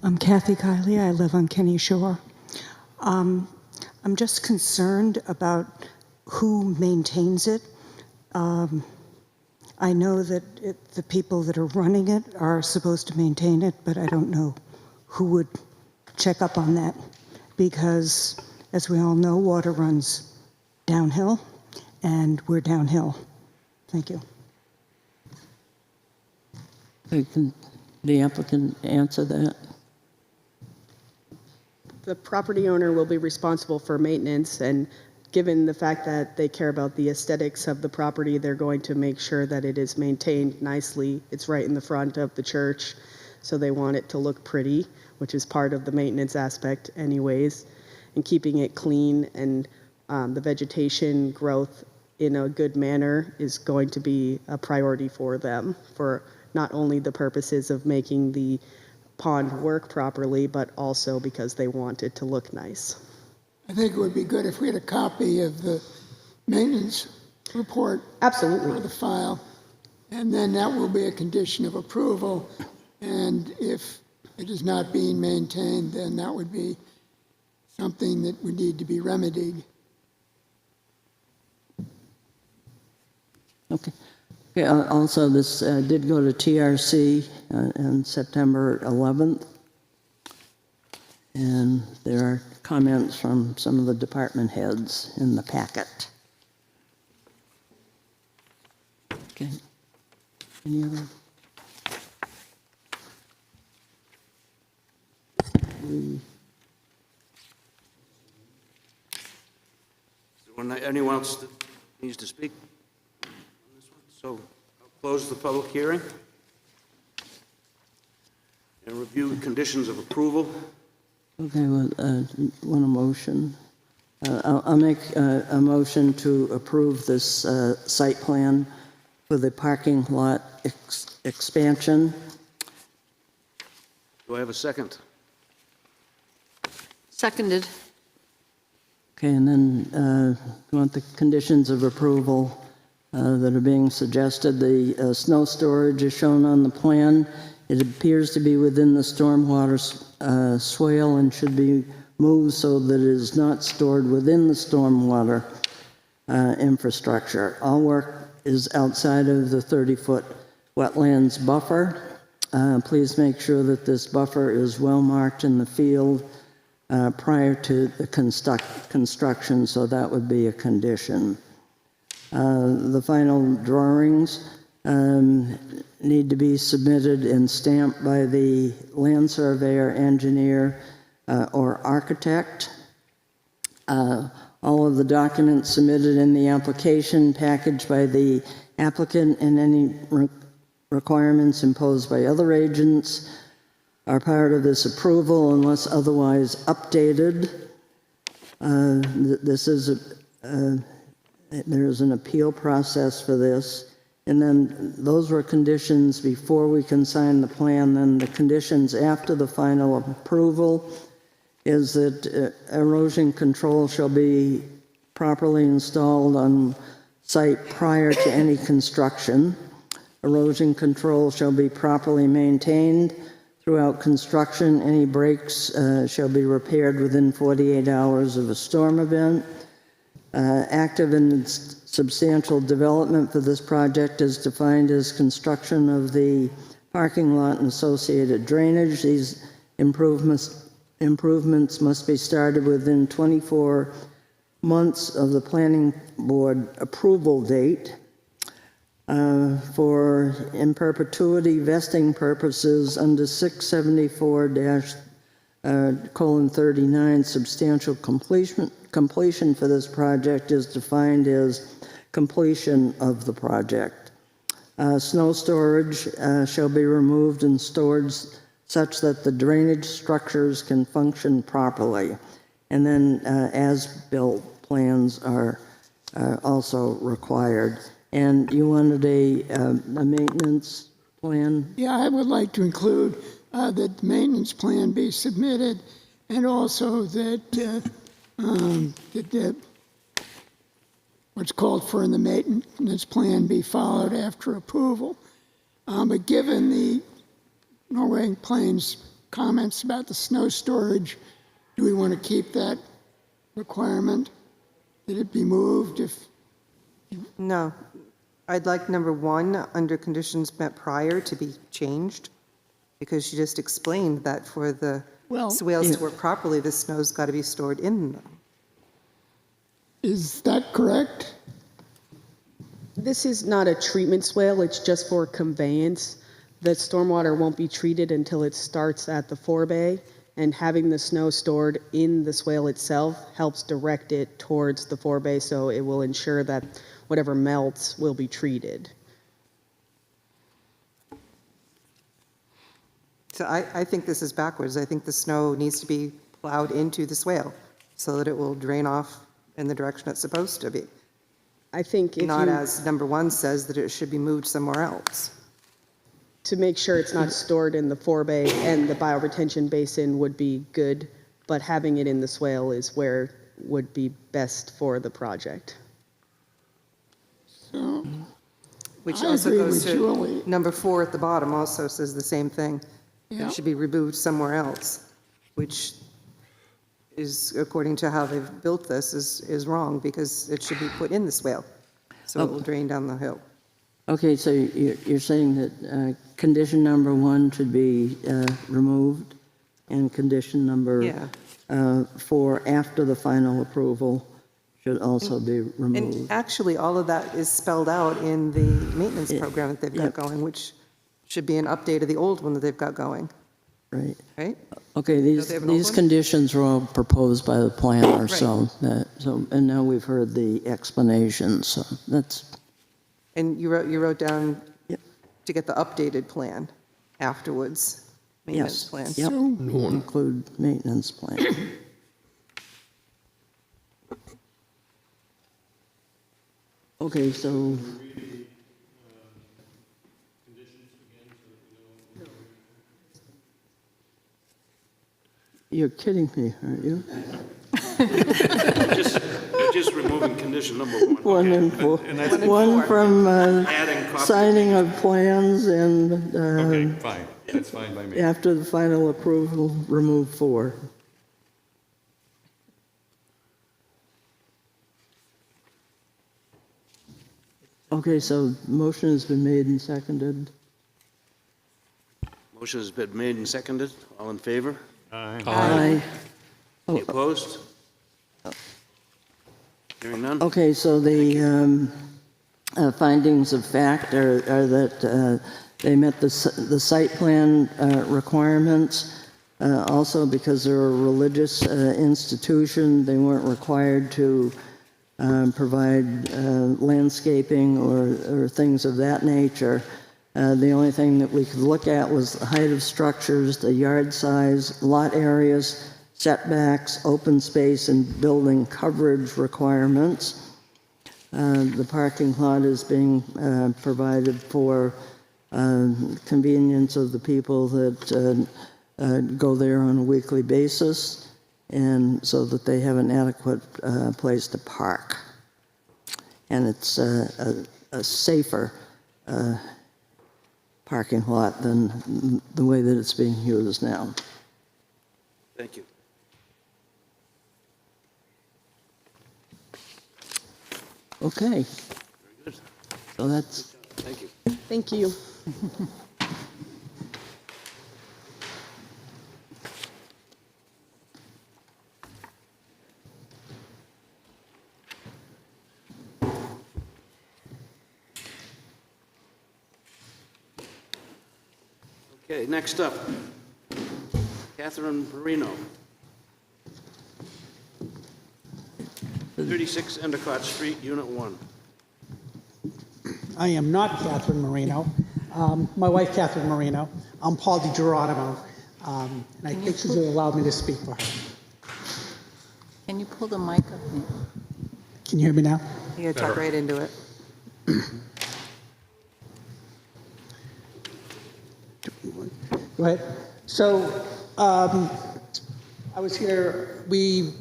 I'm Kathy Kiley. I live on Kenny Shore. I'm just concerned about who maintains it. I know that the people that are running it are supposed to maintain it, but I don't know who would check up on that because, as we all know, water runs downhill, and we're downhill. Thank you. Can the applicant answer that? The property owner will be responsible for maintenance, and given the fact that they care about the aesthetics of the property, they're going to make sure that it is maintained nicely. It's right in the front of the church, so they want it to look pretty, which is part of the maintenance aspect anyways, and keeping it clean and the vegetation growth in a good manner is going to be a priority for them, for not only the purposes of making the pond work properly, but also because they want it to look nice. I think it would be good if we had a copy of the maintenance report. Absolutely. For the file, and then that will be a condition of approval, and if it is not being maintained, then that would be something that would need to be remedied. Okay. Okay, also, this did go to TRC on September 11th, and there are comments from some of the department heads in the packet. Okay. Any other? Anyone else that needs to speak? So I'll close the public hearing and review the conditions of approval. Okay, well, want a motion? I'll make a motion to approve this site plan for the parking lot expansion. Do I have a second? Seconded. Okay, and then you want the conditions of approval that are being suggested. The snow storage is shown on the plan. It appears to be within the stormwater swale and should be moved so that it is not stored within the stormwater infrastructure. All work is outside of the 30-foot wetlands buffer. Please make sure that this buffer is well marked in the field prior to the construction, so that would be a condition. The final drawings need to be submitted and stamped by the land surveyor, engineer, or architect. All of the documents submitted in the application packaged by the applicant and any requirements imposed by other agents are part of this approval unless otherwise updated. There is an appeal process for this. And then those were conditions before we can sign the plan. Then the conditions after the final approval is that erosion control shall be properly installed on site prior to any construction. Erosion control shall be properly maintained throughout construction. Any breaks shall be repaired within 48 hours of a storm event. Active and substantial development for this project is defined as construction of the parking lot and associated drainage. These improvements must be started within 24 months of the planning board approval date. For in perpetuity vesting purposes under 674-39, substantial completion for this project is defined as completion of the project. Snow storage shall be removed and stored such that the drainage structures can function properly. And then as built plans are also required. And you wanted a maintenance plan? Yeah, I would like to include that the maintenance plan be submitted, and also that what's called for in the maintenance plan be followed after approval. But given the Norway Plains comments about the snow storage, do we want to keep that requirement? That it be moved if? No. I'd like number 1, under conditions met prior, to be changed, because you just explained that for the swales to work properly, the snow's got to be stored in them. Is that correct? This is not a treatment swale, it's just for conveyance. The stormwater won't be treated until it starts at the forebay, and having the snow stored in the swale itself helps direct it towards the forebay, so it will ensure that whatever melts will be treated. So I think this is backwards. I think the snow needs to be plowed into the swale so that it will drain off in the direction it's supposed to be. I think if Not you, as number 1 says, that it should be moved somewhere else. to make sure it's not stored in the forebay and the bioretention basin would be good, but having it in the swale is where would be best for the project. So, Which I also agree goes with to Julie. number 4 at the bottom, also says the same thing. Yeah. It should be removed somewhere else, which is, according to how they've built this, is wrong, because it should be put in the swale, so it will drain down the hill. Okay, so you're saying that condition number 1 should be removed, and condition number 4, after the final approval, should also be removed. And actually, all of that is spelled out in the maintenance program that they've got going, which should be an update of the old one that they've got going. Right. Right? Okay, they have an old these one? conditions were all proposed by the planner, Right. so and now we've heard the explanation, so that's. And you wrote down to get the updated plan afterwards, maintenance plan. Yep, include maintenance plan. Okay, so. You're kidding me, aren't you? Just removing condition number 1. 1 and 4. One from Adding copies. signing of plans and. Okay, fine, that's fine by me. After the final approval, remove 4. Okay, so motion has been made and seconded. Motion has been made and seconded. All in favor? Aye. Any opposed? Hearing none? Okay, so the findings of fact are that they met the site plan requirements. Also, because they're a religious institution, they weren't required to provide landscaping or things of that nature. The only thing that we could look at was the height of structures, the yard size, lot areas, setbacks, open space, and building coverage requirements. The parking lot is being provided for convenience of the people that go there on a weekly basis, and so that they have an adequate place to park. And it's a safer parking lot than the way that it's being used now. Thank you. Okay. Very good. So that's. Thank you. Thank you. Okay, next up, Catherine Marino. 36 Endicott Street, Unit 1. I am not Catherine Marino. My wife, Catherine Marino. I'm Paul DiGeronimo, and I think she's allowed me to speak for her. Can you pull the mic up? Can you hear me now? You gotta talk right into it. Go ahead. So, I was here, the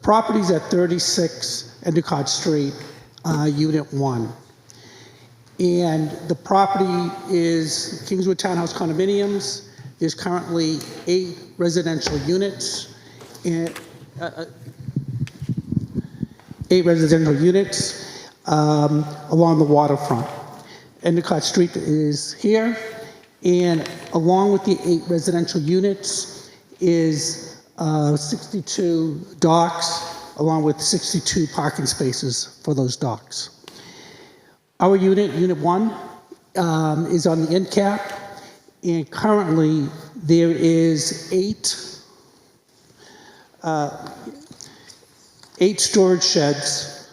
property's at 36 Endicott Street, Unit 1. And the property is Kingswood Townhouse condominiums. There's currently 8 residential units, and 8 residential units along the waterfront. Endicott Street is here, and along with the 8 residential units is 62 docks, along with 62 parking spaces for those docks. Our unit, Unit 1, is on the end cap, and currently there is 8 storage sheds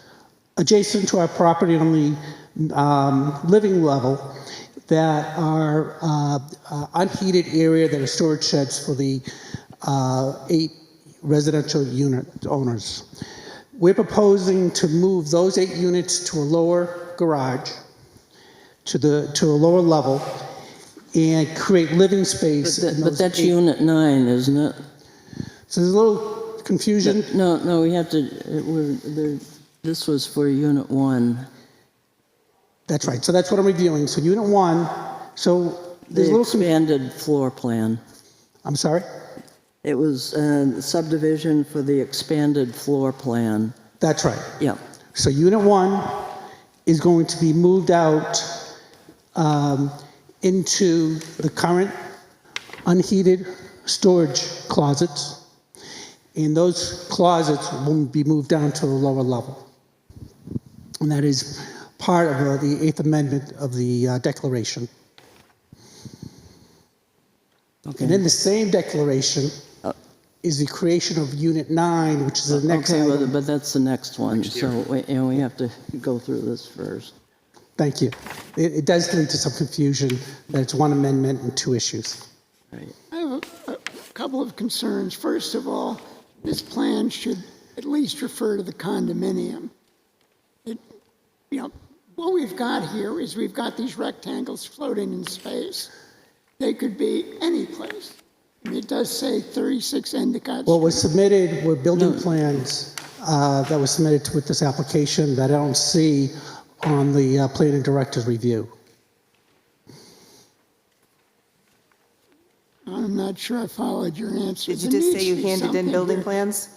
adjacent to our property on the living level that are unheated area that are storage sheds for the 8 residential unit owners. We're proposing to move those 8 units to a lower garage, to a lower level, and create living space. But that's Unit 9, isn't it? So there's a little confusion. No, we have to, this was for Unit 1. That's right, so that's what I'm reviewing. So Unit 1, so there's a The little... expanded floor plan. I'm sorry? It was subdivision for the expanded floor plan. That's right. Yeah. So Unit 1 is going to be moved out into the current unheated storage closets, and those closets will be moved down to a lower level. And that is part of the 8th Amendment of the Declaration. Okay. And in the same declaration is the creation of Unit 9, which is the next Okay, item. but that's the next one, so we have to go through this first. Thank you. It does lead to some confusion that it's one amendment and 2 issues. Right. I have a couple of concerns. First of all, this plan should at least refer to the condominium. What we've got here is we've got these rectangles floating in space. They could be any place. I mean, it does say 36 Endicott What was Street. submitted were building plans that was submitted with this application that I don't see on the planning director's review. I'm not sure I followed your answer. Did you There just say needs you to be handed in something building here. plans?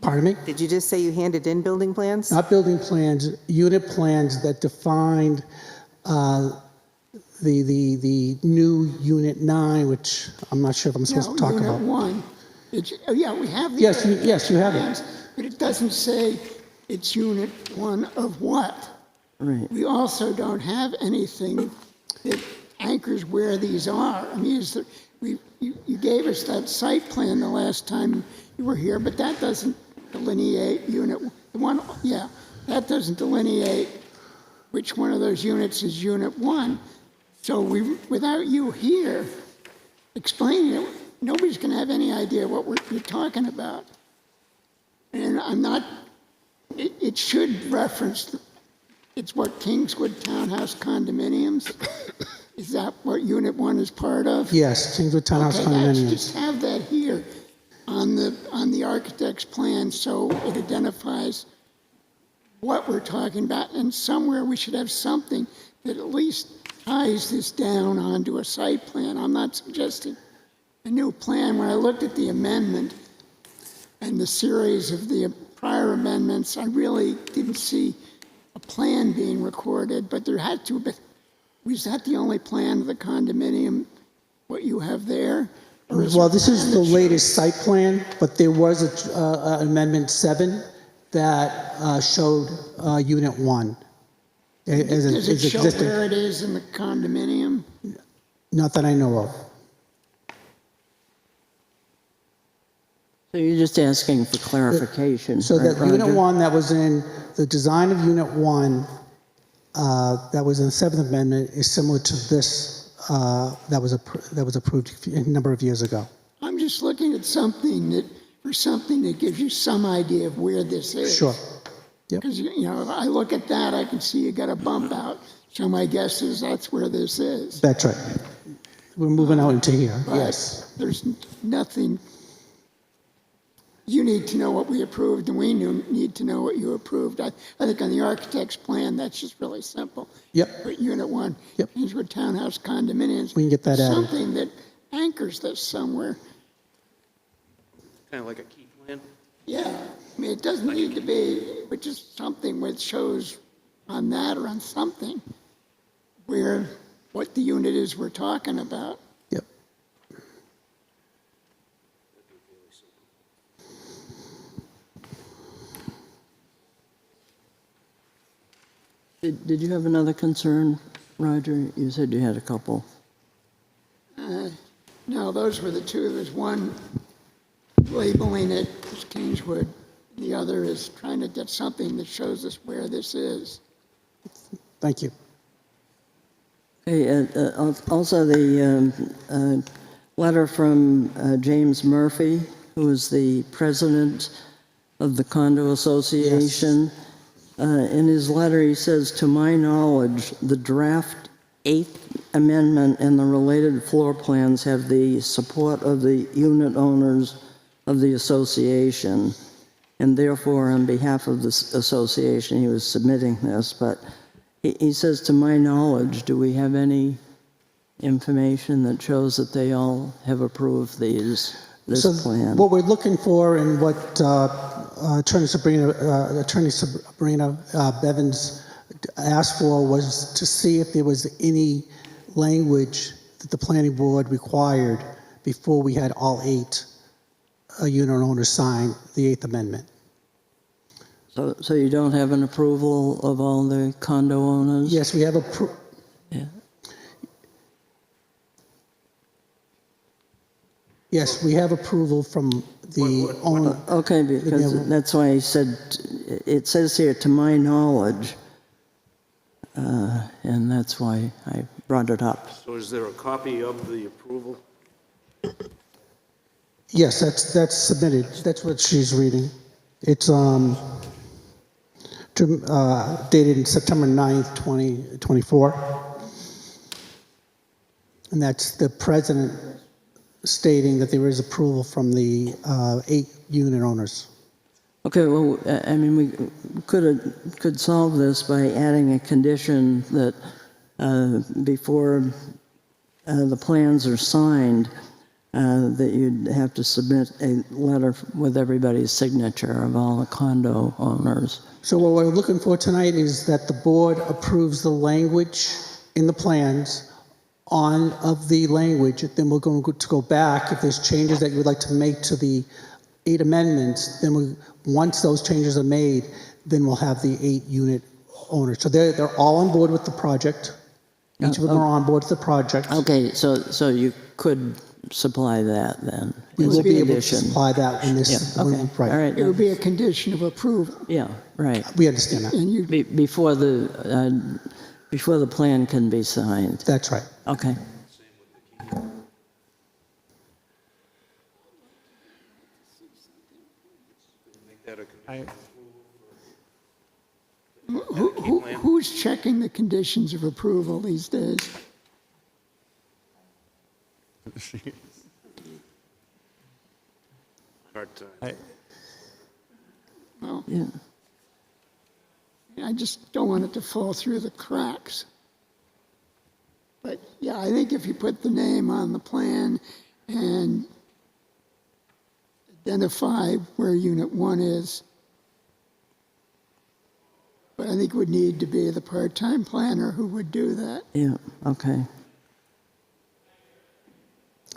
Pardon me? Did you just say you handed in building plans? Not building plans, unit plans that defined the new Unit 9, which I'm not sure if I'm supposed to talk Unit about. 1. Yeah, we have the Yes, you have it. plans, but it doesn't say it's Unit 1 of what. Right. We also don't have anything that anchors where these are. I mean, you gave us that site plan the last time you were here, but that doesn't delineate Unit 1. Yeah, that doesn't delineate which one of those units is Unit 1. So without you here explaining it, nobody's going to have any idea what you're talking about. And I'm not, it should reference, it's what Kingswood Townhouse condominiums? Is that what Unit 1 is part of? Yes, Kingswood Townhouse Okay, condominiums. just have that here on the architect's plan so it identifies what we're talking about. And somewhere we should have something that at least ties this down onto a site plan. I'm not suggesting a new plan. When I looked at the amendment and the series of the prior amendments, I really didn't see a plan being recorded, but there had to have been. Was that the only plan of the condominium, what you have there? Well, this is the latest site plan, but there was an Amendment 7 that showed Unit 1. Does it show where it is in the condominium? Not that I know of. So you're just asking for clarification. So right, that Unit Roger? 1 that was in the design of Unit 1 that was in the 7th Amendment is similar to this that was approved a number of years ago. I'm just looking at something that for something that gives you some idea of where this is. Sure. Yep. Because, you know, if I look at that, I can see you got a bump out. So my guess is that's where this is. That's right. We're moving out into here, But yes. there's nothing, you need to know what we approved, and we need to know what you approved. I think on the architect's plan, that's just really simple. Yep. Put unit 1, change with townhouse condominiums. We can get that added. Something that anchors this somewhere. Kind of like a key plan? Yeah, I mean, it doesn't need to be, but just something which shows on that or on something where, what the unit is we're talking about. Yep. Did you have another concern, Roger? You said you had a couple. No, those were the two. There's one labeling it as Kingswood. The other is trying to get something that shows us where this is. Thank you. Okay, also the letter from James Murphy, who is the president of the condo association. In his letter, he says, to my knowledge, the draft 8th amendment and the related floor plans have the support of the unit owners of the association. And therefore, on behalf of the association, he was submitting this. But he says, to my knowledge, do we have any information that shows that they all have approved this plan? What we're looking for and what Attorney Sabrina Bevins asked for was to see if there was any language that the planning board required before we had all 8 unit owners sign the 8th amendment. So you don't have an approval of all the condo owners? Yes, we have Yeah. Yes, we have approval from the owner. Okay, because that's why I said, it says here, to my knowledge, and that's why I brought it up. So is there a copy of the approval? Yes, that's submitted. That's what she's reading. It's dated September 9th, 2024. And that's the president stating that there is approval from the 8 unit owners. Okay, well, I mean, we could solve this by adding a condition that before the plans are signed, that you'd have to submit a letter with everybody's signature of all the condo owners. So what we're looking for tonight is that the board approves the language in the plans of the language. Then we're going to go back. If there's changes that you would like to make to the 8 amendments, then once those changes are made, then we'll have the 8 unit owners. So they're all on board with the project. Each of them are on board with the project. Okay, so you could supply that then? We will be able to condition. supply that when this. Yeah, okay. Right. All right. It would be a condition of approval. Yeah, right. We understand that. And you, Before the plan can be signed. That's right. Okay. who's checking the conditions of approval these days? Hard time. Well, Yeah. I just don't want it to fall through the cracks. But yeah, I think if you put the name on the plan and identify where unit 1 is, but I think it would need to be the part-time planner who would do that. Yeah, okay.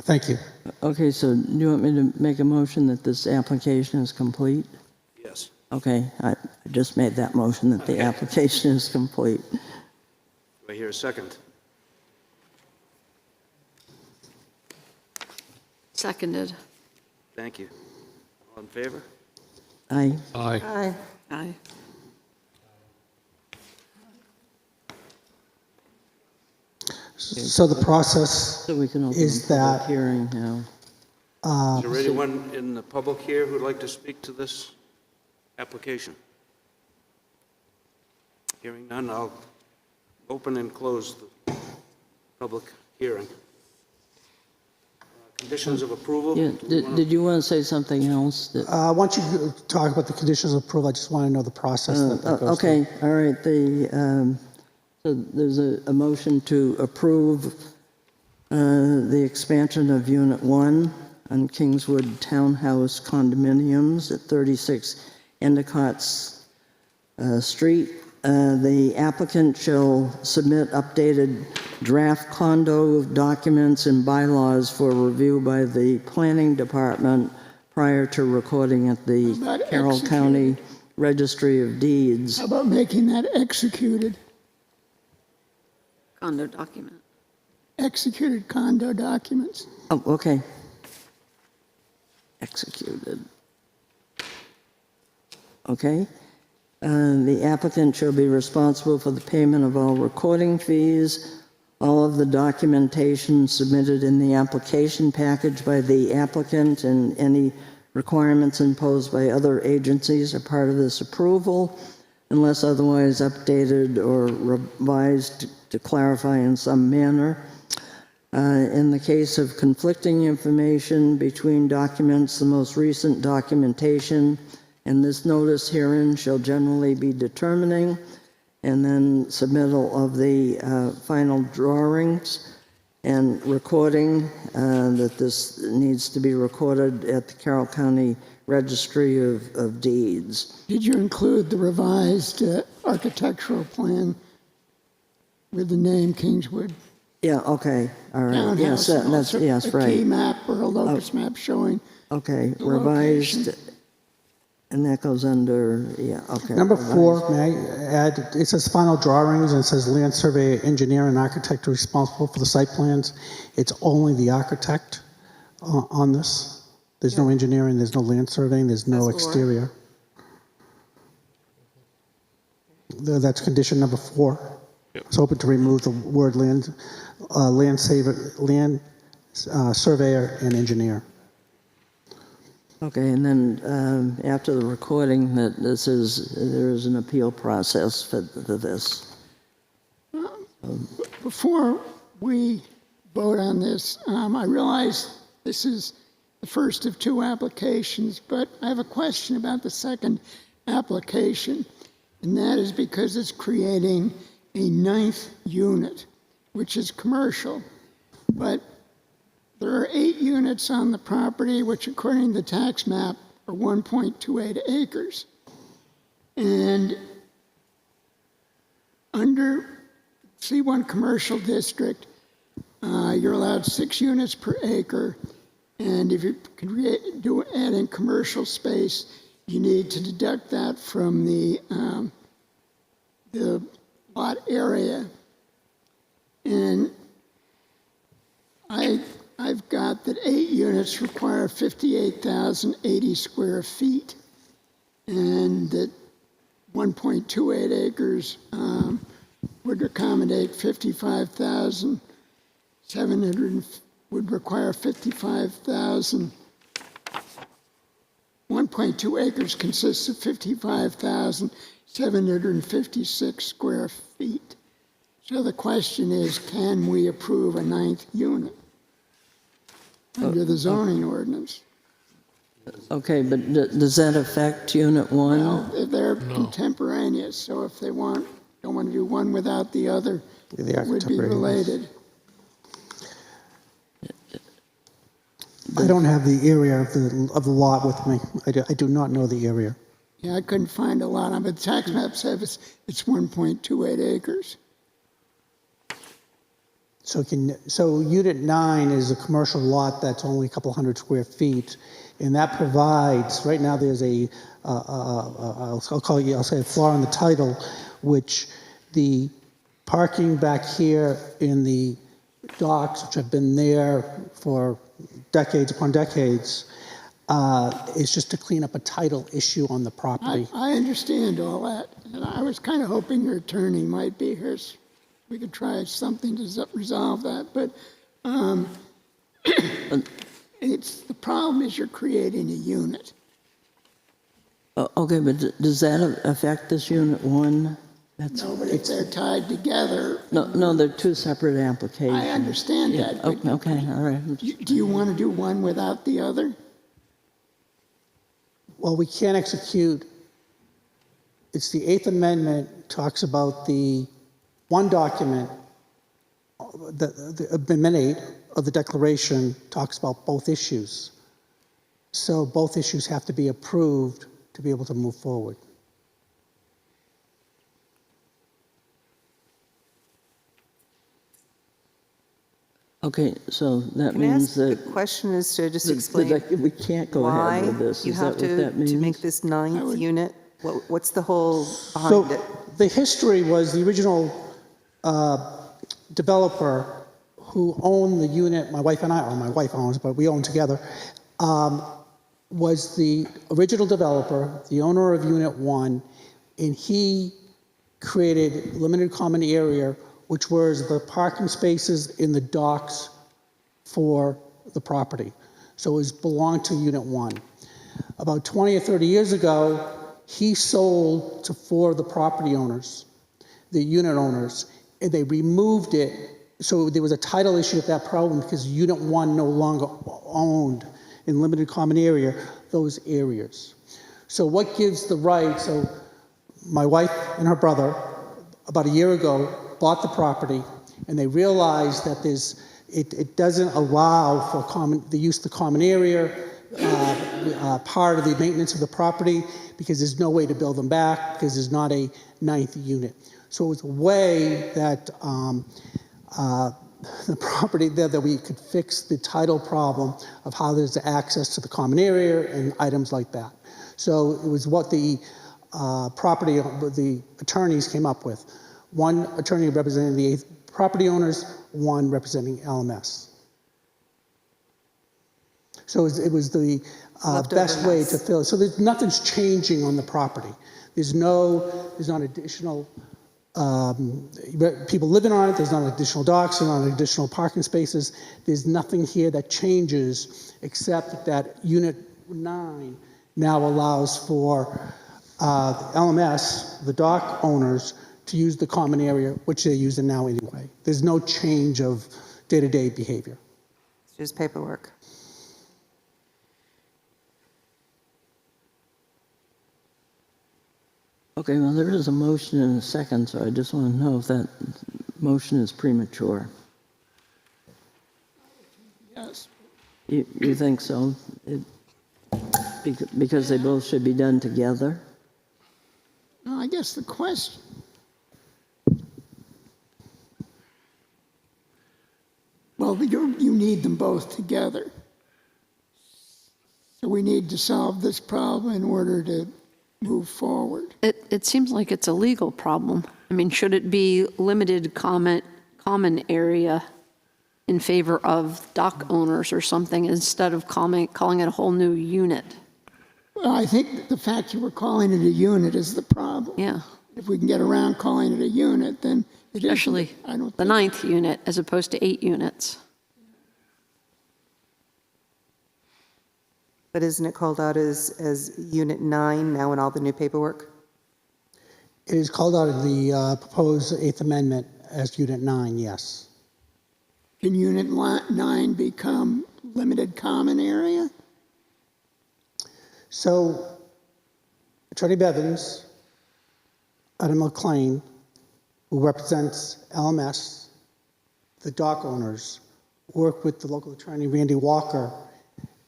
Thank you. Okay, so do you want me to make a motion that this application is complete? Yes. Okay, I just made that motion that the application is complete. Do I hear a second? Seconded. Thank you. All in favor? Aye. Aye. Aye. Aye. So the process So we can open is the public that hearing now. Is there anyone in the public here who'd like to speak to this application? Hearing none, I'll open and close the public hearing. Conditions of approval? Yeah, did you want to say something else? Once you talk about the conditions of approval, I just want to know the process that goes through. Okay, all right. So there's a motion to approve the expansion of Unit 1 on Kingswood Townhouse condominiums at 36 Endicott Street. The applicant shall submit updated draft condo documents and bylaws for review by the planning department prior to recording at the Carroll County Registry of Deeds. How about making that executed? Condo document. Executed condo documents. Oh, okay. Executed. Okay. The applicant shall be responsible for the payment of all recording fees. All of the documentation submitted in the application package by the applicant and any requirements imposed by other agencies are part of this approval, unless otherwise updated or revised to clarify in some manner. In the case of conflicting information between documents, the most recent documentation and this notice herein shall generally be determining, and then submittal of the final drawings and recording that this needs to be recorded at the Carroll County Registry of Deeds. Did you include the revised architectural plan with the name Kingswood? Yeah, okay, all right. Townhouse, Yes, and that's, also yes, a right. key map or a locus map showing Okay, the revised, location. and that goes under, yeah, okay. Number revised. 4, may I add, it says final drawings, and it says land surveyor, engineer, and architect are responsible for the site plans. It's only the architect on this. There's no engineering, there's no land surveying, there's no exterior. That's condition number 4. It's hoping to remove the word land surveyor and engineer. Okay, and then after the recording, that there is an appeal process for this. Before we vote on this, I realize this is the first of 2 applications, but I have a question about the second application, and that is because it's creating a 9th unit, which is commercial, but there are 8 units on the property, which according to the tax map are 1.28 acres. And under C1 commercial district, you're allowed 6 units per acre. And if you add in commercial space, you need to deduct that from the lot area. And I've got that 8 units require 58,080 square feet, and that 1.28 acres would accommodate 55,700, would require 55,000. 1.2 acres consists of 55,756 square feet. So the question is, can we approve a 9th unit under the zoning ordinance? Okay, but does that affect Unit 1? Well, they're contemporaneous, so if they don't want to do one without the other, it would be related. I don't have the area of the lot with me. I do not know the area. Yeah, I couldn't find a lot on it, but the tax map says it's 1.28 acres. So Unit 9 is a commercial lot that's only a couple hundred square feet, and that provides, right now there's I'll say a flaw in the title, which the parking back here in the docks, which have been there for decades upon decades, is just to clean up a title issue on the property. I understand all that, and I was kind of hoping your attorney might be here so we could try something to resolve that, but The problem is you're creating a unit. Okay, but does that affect this unit 1? No, but if they're tied together. No, they're 2 separate applications. I understand that. But Okay, all right. do you want to do one without the other? Well, we can't execute, it's the Eighth Amendment talks about the one document, the Amendment 8 of the Declaration talks about both issues. So both issues have to be approved to be able to move forward. Okay, so that Can I means ask that... the question is to just that explain we can't go ahead with this. you Is have that what that means? to make this 9th unit? What's the whole behind it? The history was the original developer who owned the unit, my wife and I, or my wife owns, but we own together, was the original developer, the owner of Unit 1, and he created limited common area, which was the parking spaces in the docks for the property. So it belonged to Unit 1. About 20 or 30 years ago, he sold to 4 of the property owners, the unit owners, and they removed it. So there was a title issue at that problem because Unit 1 no longer owned in limited common area those areas. So what gives the right, so my wife and her brother, about a year ago, bought the property, and they realized that it doesn't allow for the use of the common area, part of the maintenance of the property, because there's no way to build them back, because there's not a 9th unit. So it was a way that the property there, that we could fix the title problem of how there's access to the common area and items like that. So it was what the attorneys came up with. One attorney representing the property owners, one representing LMS. So it was the best way to fill it. So nothing's changing on the property. There's not additional people living on it. There's not additional docks. There's not additional parking spaces. There's nothing here that changes except that Unit 9 now allows for LMS, the dock owners, to use the common area, which they're using now anyway. There's no change of day-to-day behavior. It's just paperwork. Okay, well, there is a motion and a second, so I just want to know if that motion is premature. Yes. You think so? Because they both should be done together? No, I guess the question. Well, you need them both together. So we need to solve this problem in order to move forward. It seems like it's a legal problem. I mean, should it be limited common area in favor of dock owners or something instead of calling it a whole new unit? Well, I think the fact you were calling it a unit is the problem. Yeah. If we can get around calling it a unit, then it is. Especially the 9th unit as opposed to 8 units. But isn't it called out as Unit 9 now in all the new paperwork? It is called out in the proposed 8th Amendment as Unit 9, yes. Can Unit 9 become limited common area? So, Attorney Bevins, Adam McLean, who represents LMS, the dock owners, worked with the local attorney, Randy Walker,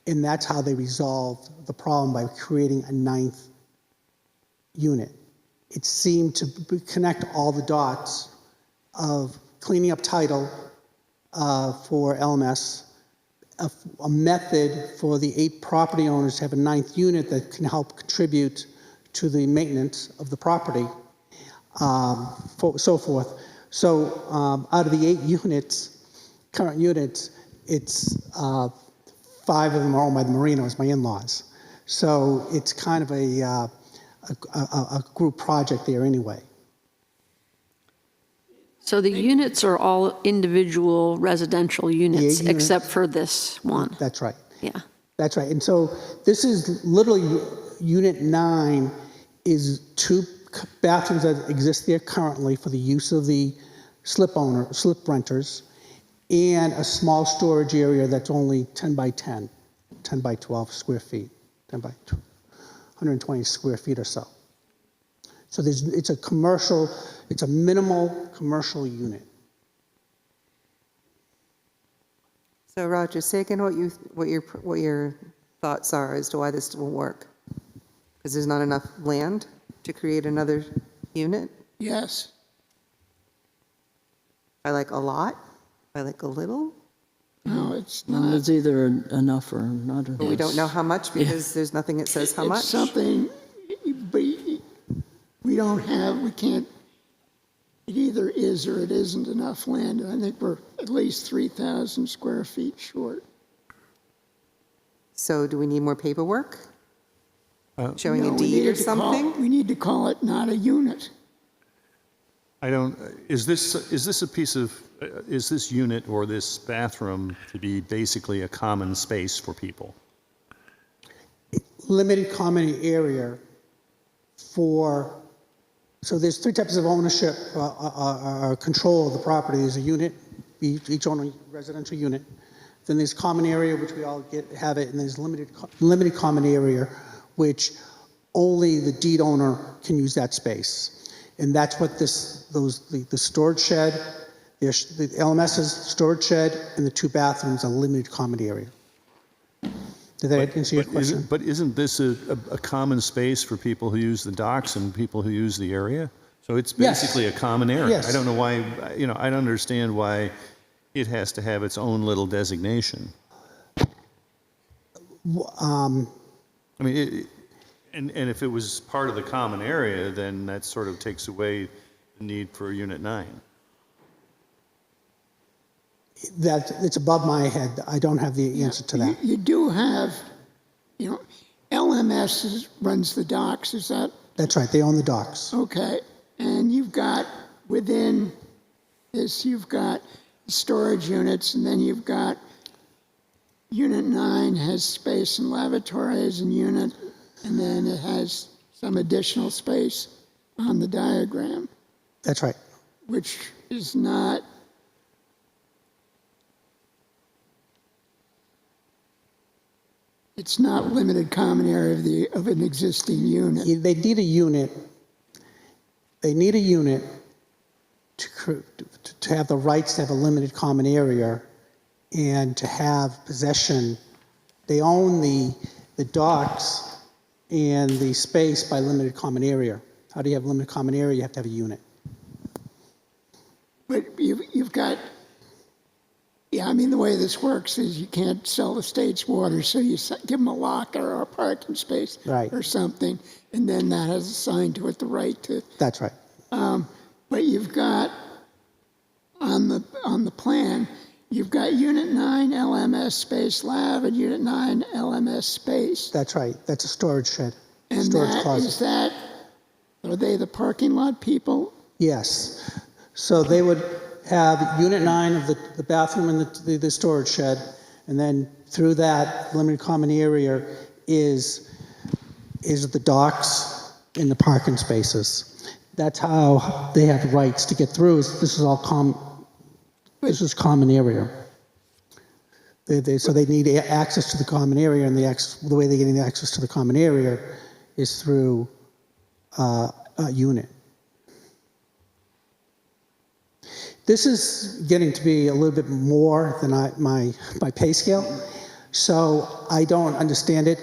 and that's how they resolved the problem by creating a 9th unit. It seemed to connect all the dots of cleaning up title for LMS, a method for the 8 property owners to have a 9th unit that can help contribute to the maintenance of the property, so forth. So out of the 8 units, current units, it's 5 of them are owned by the Marinos, my in-laws. So it's kind of a group project there anyway. So the units are all individual residential units except for this one. That's right. Yeah. That's right. And so this is literally Unit 9 is 2 bathrooms that exist there currently for the use of the slip renters, and a small storage area that's only 10 by 10, 10 by 12 square feet, 10 by 120 square feet or so. So it's a minimal commercial unit. So Roger, say again what your thoughts are as to why this won't work. Because there's not enough land to create another unit? Yes. By like a lot? By like a little? No, it's Well, not. it's either enough or not enough. But we don't know how much because there's nothing that says how much? It's something, but we can't, it either is or it isn't enough land. And I think we're at least 3,000 square feet short. So do we need more paperwork? Showing No, a we deed needed or to something? we need to call it not a unit. I don't, is this a piece of, is this unit or this bathroom to be basically a common space for people? Limited common area so there's 3 types of ownership, control of the property. There's a unit, each owner a residential unit. Then there's common area, which we all have it, and there's limited common area, which only the deed owner can use that space. And that's what the storage shed, the LMS's storage shed, and the 2 bathrooms are limited common area. Did that answer your question? But isn't this a common space for people who use the docks and people who use the area? So it's basically a common area. Yes. I don't know why, I don't understand why it has to have its own little designation. I mean, and if it was part of the common area, then that sort of takes away the need for Unit 9. It's above my head. I don't have the answer to that. You do have, LMS runs the docks, is that? That's right. They own the docks. Okay. And you've got, within this, you've got storage units, and then you've got Unit 9 has space and lavatories and unit, and then it has some additional space on the diagram. That's right. Which is not, it's not limited common area of an existing unit. They need a unit. They need a unit to have the rights to have a limited common area and to have possession. They own the docks and the space by limited common area. How do you have limited common area? You have to have a unit. But you've got, the way this works is you can't sell the state's water, so you give them a locker or a parking space or something, and then that has assigned to it the right to. That's right. But you've got, on the plan, you've got Unit 9 LMS space lab and Unit 9 LMS space. That's right. That's a storage shed. And storage closet. Are they the parking lot people? Yes. So they would have Unit 9 of the bathroom and the storage shed, and then through that limited common area is the docks and the parking spaces. That's how they have rights to get through. This is all common area. So they need access to the common area, and the way they're getting the access to the common area is through a unit. This is getting to be a little bit more than my pay scale, so I don't understand it.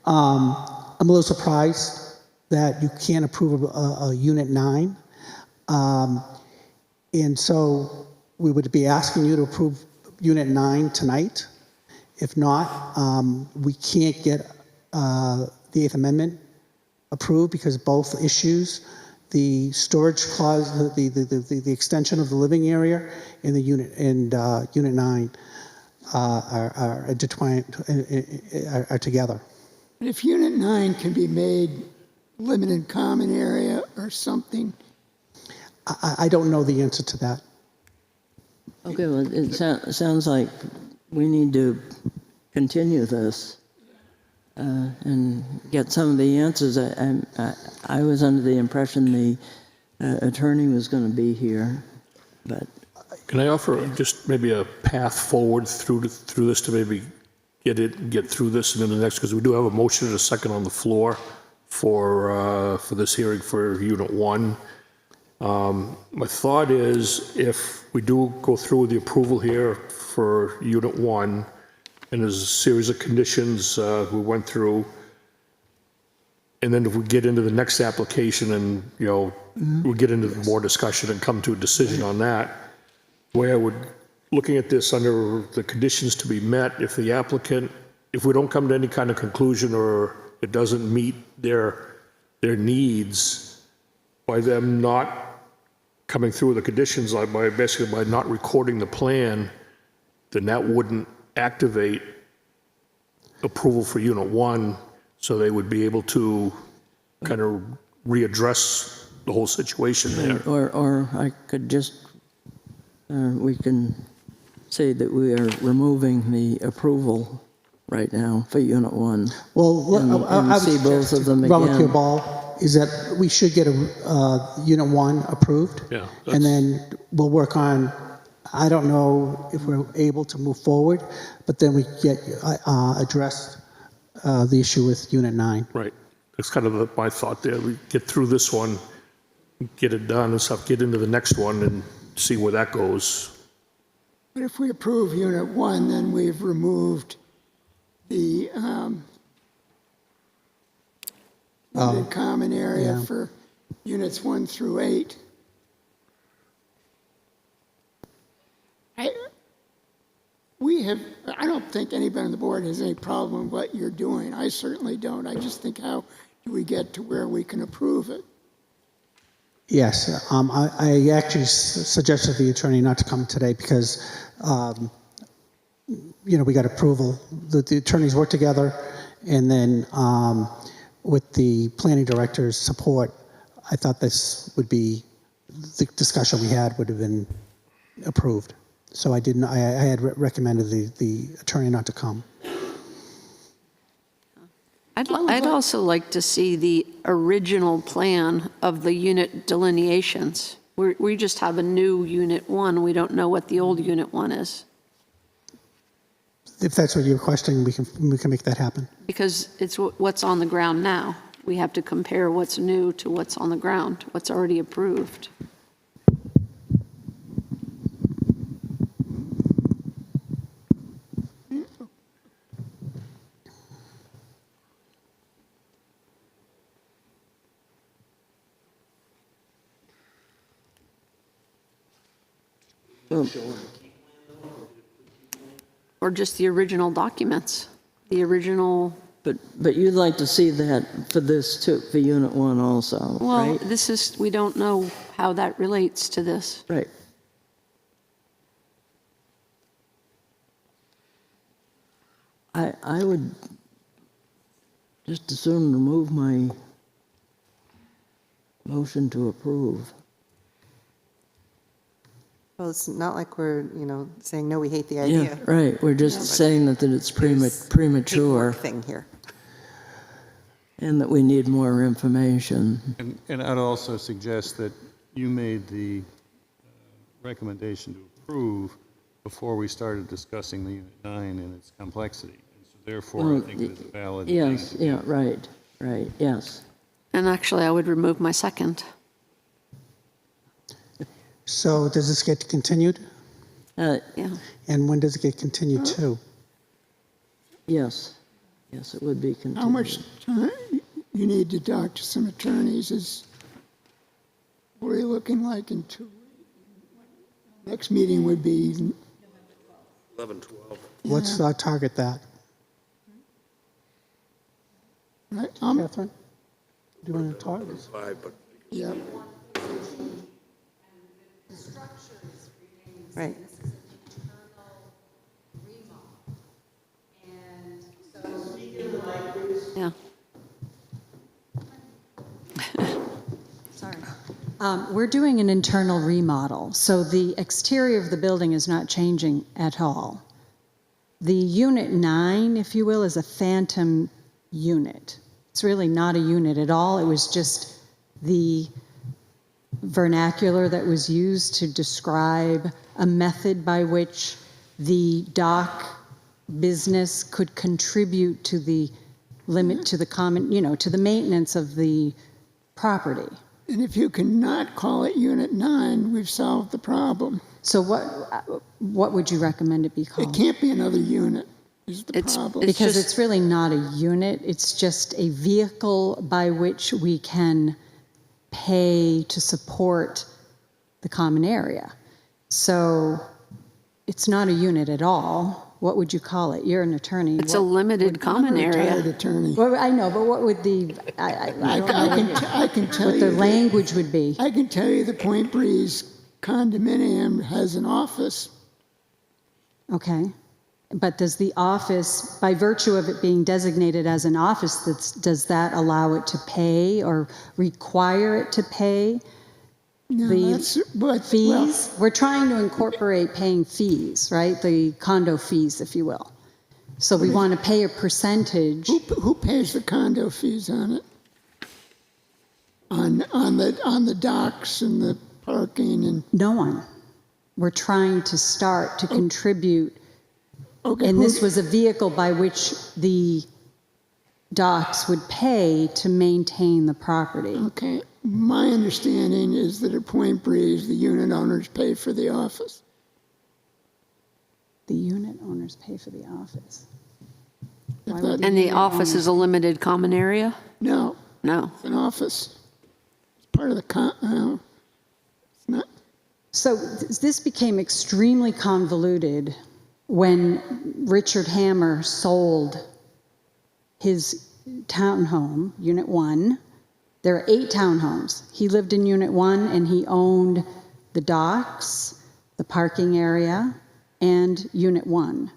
I'm a little surprised that you can't approve a Unit 9. And so we would be asking you to approve Unit 9 tonight. If not, we can't get the 8th Amendment approved because both issues, the storage clause, the extension of the living area and the unit and Unit 9 are intertwined, are together. If Unit 9 can be made limited common area or something. I don't know the answer to that. Okay, well, it sounds like we need to continue this and get some of the answers. I was under the impression the attorney was going to be here, but... Can I offer just maybe a path forward through this to maybe get through this and then the next, because we do have a motion and a second on the floor for this hearing for Unit 1. My thought is if we do go through with the approval here for Unit 1, and there's a series of conditions we went through, and then if we get into the next application and, we get into more discussion and come to a decision on that, the way I would, looking at this under the conditions to be met, if the applicant, if we don't come to any kind of conclusion or it doesn't meet their needs, by them not coming through with the conditions, like basically by not recording the plan, then that wouldn't activate approval for Unit 1, so they would be able to kind of readdress the whole situation there. Or I could just, we can say that we are removing the approval right now for Unit 1. Well, and I would see both of them run with your again. ball, is that we should get a Unit 1 approved. Yeah. And then we'll work on, I don't know if we're able to move forward, but then we get addressed the issue with Unit 9. Right. That's kind of my thought there. We get through this one, get it done and stuff, get into the next one and see where that goes. But if we approve Unit 1, then we've removed the common area for Units 1 through 8. I don't think anybody on the board has any problem with what you're doing. I certainly don't. I just think, how do we get to where we can approve it? Yes, I actually suggested the attorney not to come today because, we got approval. The attorneys work together, and then with the planning director's support, I thought this would be, the discussion we had would have been approved. So I didn't. I had recommended the attorney not to come. I'd also like to see the original plan of the unit delineations. We just have a new Unit 1. We don't know what the old Unit 1 is. If that's what you're questioning, we can make that happen. Because it's what's on the ground now. We have to compare what's new to what's on the ground, what's already approved. Or just the original documents, the original. But you'd like to see that for this too, for Unit 1 also, Well, right? we don't know how that relates to this. Right. I would just as soon remove my motion to approve. Well, it's not like we're, saying, no, we hate the idea. Yeah, right. We're just saying that it's premature. Thing here. And that we need more information. And I'd also suggest that you made the recommendation to approve before we started discussing the Unit 9 and its complexity. And so therefore, I think it's a valid thing. Yes, yeah, right, yes. And actually, I would remove my second. So does this get continued? Yeah. And when does it get continued to? Yes, it would be continued. How much time you need to talk to some attorneys? What are you looking like in 2 weeks? Next meeting would be 11, 12. Let's target that. right. Catherine, do you want to talk? 5, but Yeah. Right. Yeah. Sorry. We're doing an internal remodel, so the exterior of the building is not changing at all. The Unit 9, if you will, is a phantom unit. It's really not a unit at all. It was just the vernacular that was used to describe a method by which the dock business could contribute to the limit, to the common, to the maintenance of the property. And if you cannot call it Unit 9, we've solved the problem. So what would you recommend it be called? It can't be another unit, is the problem. Because it's really not a unit, it's just a vehicle by which we can pay to support the common area. So it's not a unit at all. What would you call it? You're an attorney. It's a limited common area. Attorney. Well, I know, but what would the, I can tell what you the language would be? I can tell you the Point Breeze condominium has an office. Okay. But does the office, by virtue of it being designated as an office, does that allow it to pay or require it to pay the fees? We're trying to incorporate paying fees, right? The condo fees, if you will. So we want to pay a percentage. Who pays the condo fees on it? On the docks and the parking and no one. We're trying to start to contribute. Okay, and this was a vehicle by which the docks would pay to maintain the property. Okay. My understanding is that at Point Breeze, the unit owners pay for the office. The unit owners pay for the office. And the office is a limited common area? No. No. It's an office. It's part of the it's not. So this became extremely convoluted when Richard Hammer sold his townhome, Unit 1. There are 8 townhomes. He lived in Unit 1 and he owned the docks, the parking area, and Unit 1.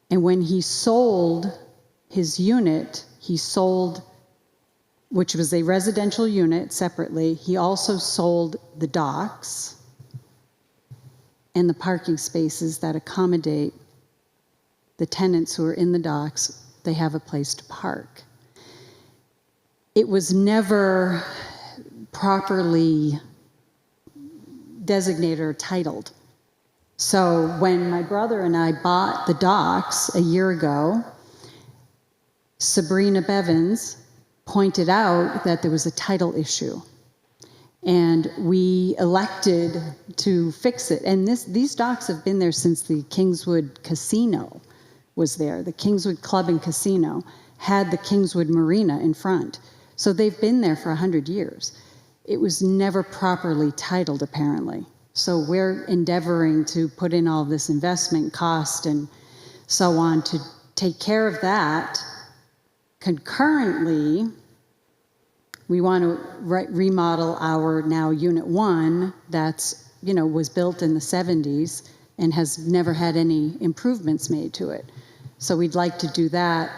And when he sold his unit, he sold, which was a residential unit separately, he also sold the docks and the parking spaces that accommodate the tenants who are in the docks. They have a place to park. It was never properly designated or titled. So when my brother and I bought the docks a year ago, Sabrina Bevins pointed out that there was a title issue. And we elected to fix it. And these docks have been there since the Kingswood Casino was there. The Kingswood Club and Casino had the Kingswood Marina in front. So they've been there for 100 years. It was never properly titled, apparently. So we're endeavoring to put in all this investment cost and so on to take care of that. Concurrently, we want to remodel our now Unit 1 that's, was built in the 70s and has never had any improvements made to it. So we'd like to do that,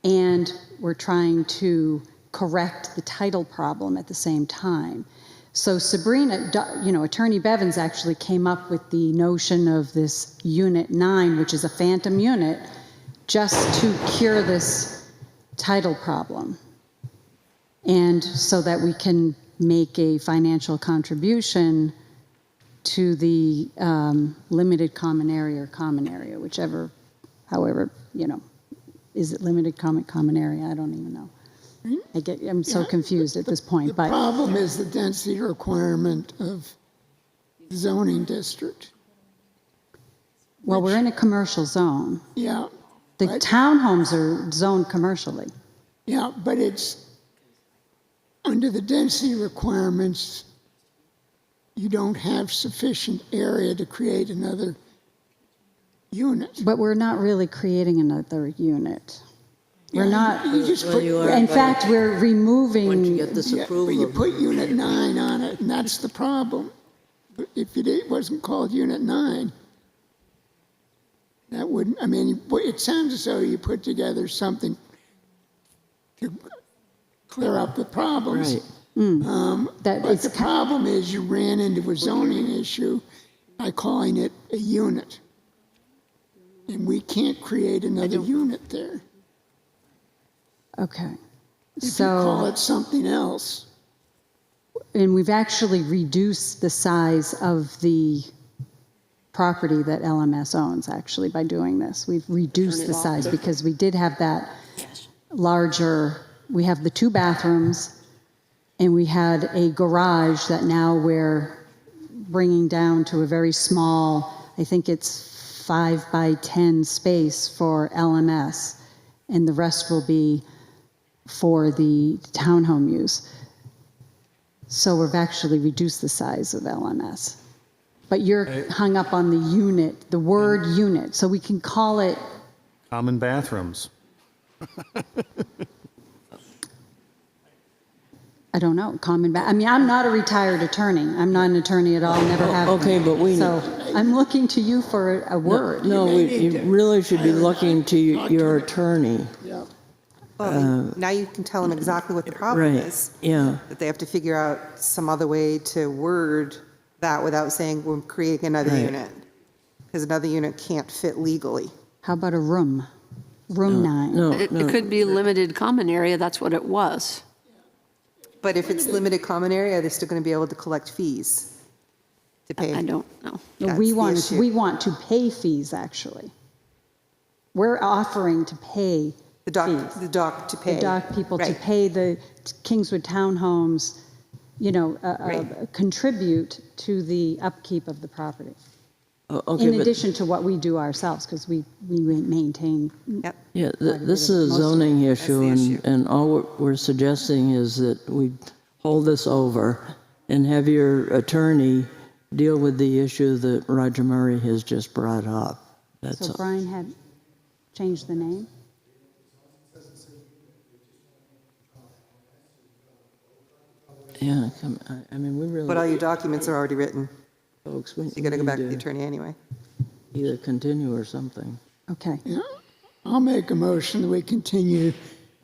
and we're trying to correct the title problem at the same time. So Sabrina, Attorney Bevins actually came up with the notion of this Unit 9, which is a phantom unit, just to cure this title problem. And so that we can make a financial contribution to the limited common area or common area, whichever, however, is it limited common area? I don't even know. I'm so confused at this point. The problem is the density requirement of zoning district. Well, we're in a commercial zone. Yeah. The townhomes are zoned commercially. Yeah, but it's under the density requirements, you don't have sufficient area to create another unit. But we're not really creating another unit. We're not. You just put, in fact, we're removing. Once you get this approval. But you put Unit 9 on it, and that's the problem. If it wasn't called Unit 9, that wouldn't, it sounds as though you put together something to clear up the problems. Right. But the problem is you ran into a zoning issue by calling it a unit. and we can't create another unit there. Okay. If you call it something else. And we've actually reduced the size of the property that LMS owns, actually, by doing this. We've reduced the size because we did have that larger, we have the 2 bathrooms, and we had a garage that now we're bringing down to a very small, I think it's 5 by 10 space for LMS, and the rest will be for the townhome use. So we've actually reduced the size of LMS. But you're hung up on the unit, the word unit, so we can call it. Common bathrooms. I don't know, I mean, I'm not a retired attorney. I'm not an attorney at all, never have been. Okay, but So I'm looking to you for a word. No, you really should be looking to your attorney. Well, now you can tell them exactly what the problem Right, is. yeah. That they have to figure out some other way to word that without saying we're creating another Right. unit. Because another unit can't fit legally. How about a room? Room 9. It could be limited common area, that's what it was. But if it's limited common area, they're still going to be able to collect fees to pay. I don't know. No, That's we the want issue. to pay fees, actually. We're offering to pay The dock to pay. the dock people to Right. pay the Kingswood Townhomes, contribute to the upkeep of the property. Okay, In but- addition to what we do ourselves, because we maintain. Yeah, this is a zoning issue, and all we're suggesting is that we hold this over and have your attorney deal with the issue that Roger Murray has just brought up. That's So all. Brian had changed the name? Yeah, I mean, we really. But all your documents are already written. Folks, So you got to go back to the attorney anyway. Either continue or something. Okay. Yeah, I'll make a motion that we continue.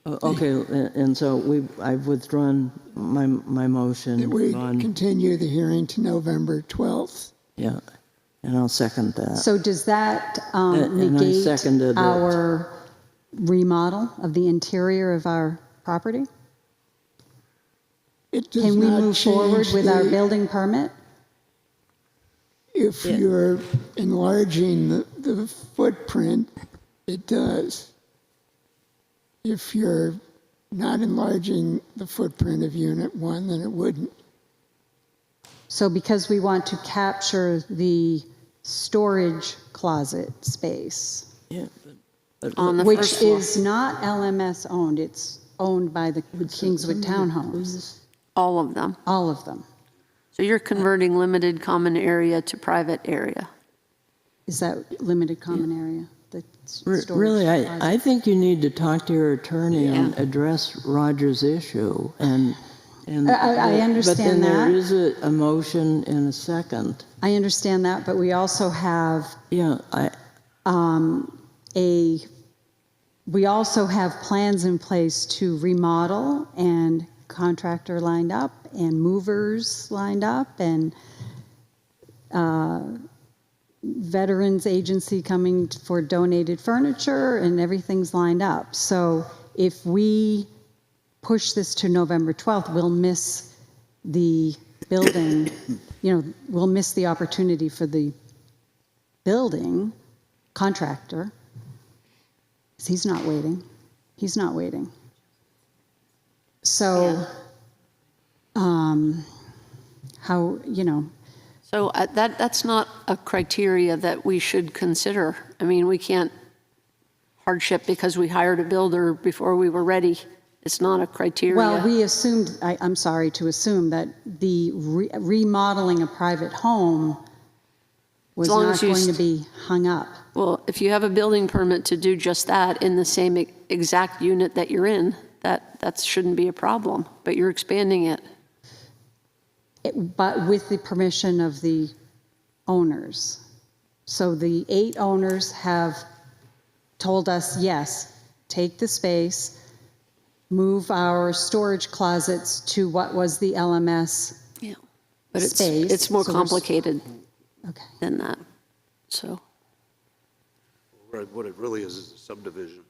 Okay, and so I've withdrawn my motion. That we continue the hearing to November 12th. Yeah, and I'll second that. So does that And I negate seconded it. our remodel of the interior of our property? It does Can we not move forward change with our the- building permit? If you're enlarging the footprint, it does. If you're not enlarging the footprint of Unit 1, then it wouldn't. So because we want to capture the storage closet space, Yeah, On the which first floor. is not LMS owned, it's owned by the Kingswood Townhomes, All of them. all of them. So you're converting limited common area to private area. Is that limited common area? The storage Really, closet? I think you need to talk to your attorney and address Roger's issue, and I understand But then that. there is a motion and a second. I understand that, but we also have Yeah, we also have plans in place to remodel, and contractor lined up and movers lined up and veterans agency coming for donated furniture, and everything's lined up. So if we push this to November 12th, we'll miss the building, we'll miss the opportunity for the building contractor. 'Cause he's not waiting. He's not waiting. So, how, So that's not a criteria that we should consider. I mean, we can't hardship because we hired a builder before we were ready. It's not a criteria. well, we assumed, I'm sorry to assume that the remodeling a private home was long not as you going to be hung up. Well, if you have a building permit to do just that in the same exact unit that you're in, that shouldn't be a problem, but you're expanding it. But with the permission of the owners. So the 8 owners have told us, yes, take the space, move our storage closets to what was the LMS But space. it's more So we're- complicated than that, so. What it really is a subdivision.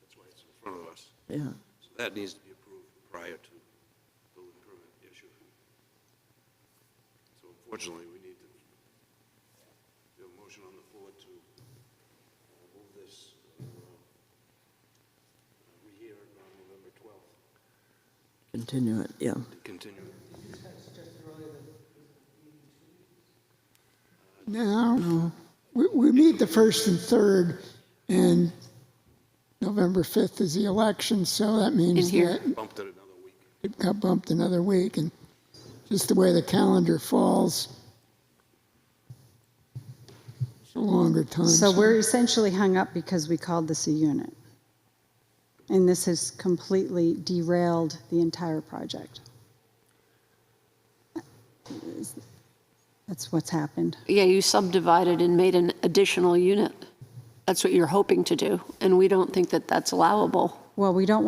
That's why it's in front of us. Yeah. So that needs to be approved prior to building permit issue. So unfortunately, we need to do a motion on the floor to move this rehearing on November 12th. Continue it, yeah. Continue. Now, we meet the 1st and 3rd, and November 5th is the election, so that means that Bumped it another week. it got bumped another week, and just the way the calendar falls, it's a longer time. So we're essentially hung up because we called this a unit. And this has completely derailed the entire project. That's what's happened. Yeah, you subdivided and made an additional unit. That's what you're hoping to do, and we don't think that that's allowable. Well, we don't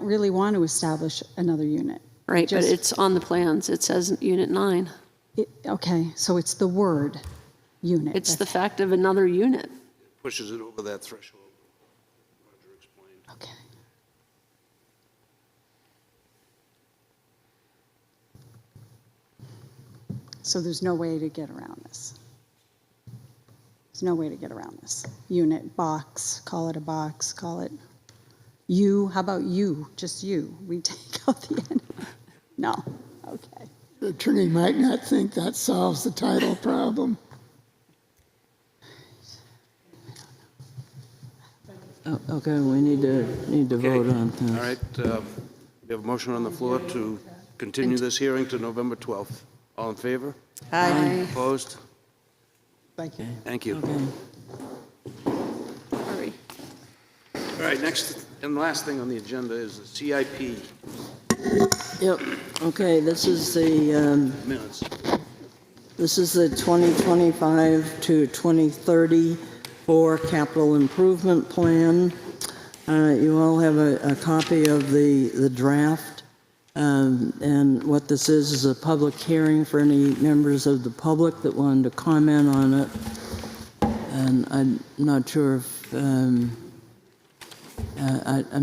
really want to establish another unit. Right, but it's on the plans. It says Unit 9. Okay, so it's the word unit. It's the fact of another unit. Pushes it over that threshold. Roger explained. Okay. So there's no way to get around this. There's no way to get around this. Unit, box, call it a box, call it you. How about you? Just you. We take out the end. No. Okay. The attorney might not think that solves the title problem. Oh, okay, we need to vote on this. All right, we have a motion on the floor to continue this hearing to November 12th. All in favor? Aye. Opposed? Thank you. Thank you. Okay. Sorry. All right, next and last thing on the agenda is the CIP Yep, okay, this is the, minutes. this is the 2025 to 2034 capital improvement plan. You all have a copy of the draft. And what this is a public hearing for any members of the public that wanted to comment on it. And I'm not sure if I'm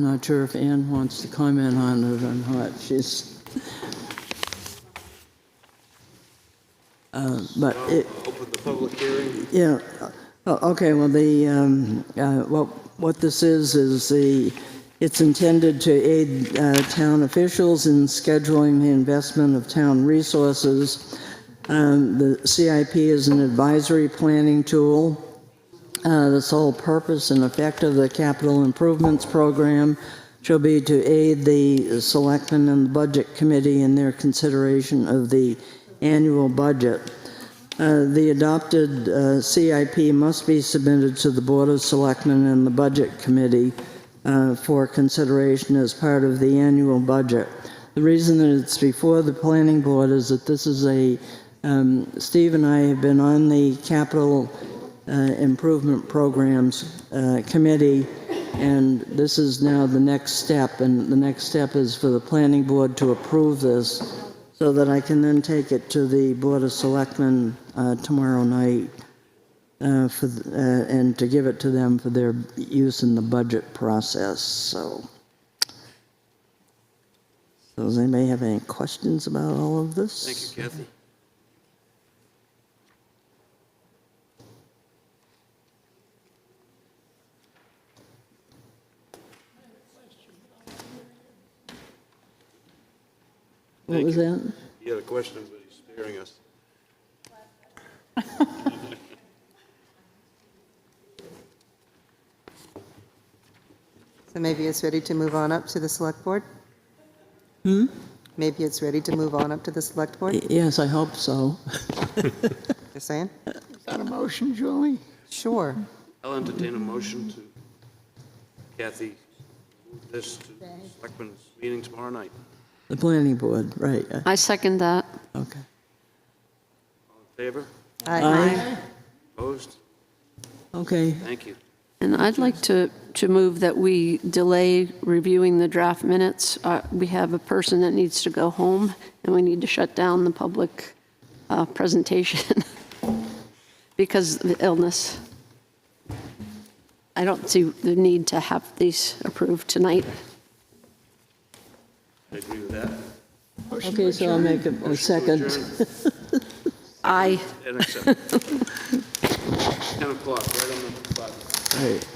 not sure if Ann wants to comment on it or not. She's but it, Open the public hearing. yeah. Okay. Well, the what this is it's intended to aid town officials in scheduling the investment of town resources. The CIP is an advisory planning tool. The sole purpose and effect of the capital improvements program shall be to aid the selectmen and the budget committee in their consideration of the annual budget. The adopted CIP must be submitted to the Board of Selectmen and the Budget Committee for consideration as part of the annual budget. The reason that it's before the Planning Board is that this is Steve and I have been on the capital improvement programs committee, and this is now the next step, and the next step is for the Planning Board to approve this so that I can then take it to the Board of Selectmen tomorrow night and to give it to them for their use in the budget process. So does anybody have any questions about all of this? Thank you, Kathy. What was that? He had a question, but he's sparing us. So maybe it's ready to move on up to the select board? Maybe it's ready to move on up to the select board? Yes, I hope so. Just saying? Is that a motion, Julie? Sure. I'll entertain a motion to Kathy move this to Selectmen's meeting tomorrow night. The Planning Board, right. I second that. Okay. All in favor? Aye. Opposed? Okay. Thank you. And I'd like to move that we delay reviewing the draft minutes. We have a person that needs to go home, and we need to shut down the public presentation because of the illness. I don't see the need to have these approved tonight. I agree with that. Okay, so I'll make a second. Aye. And accept. 10 o'clock, right on the clock. All right.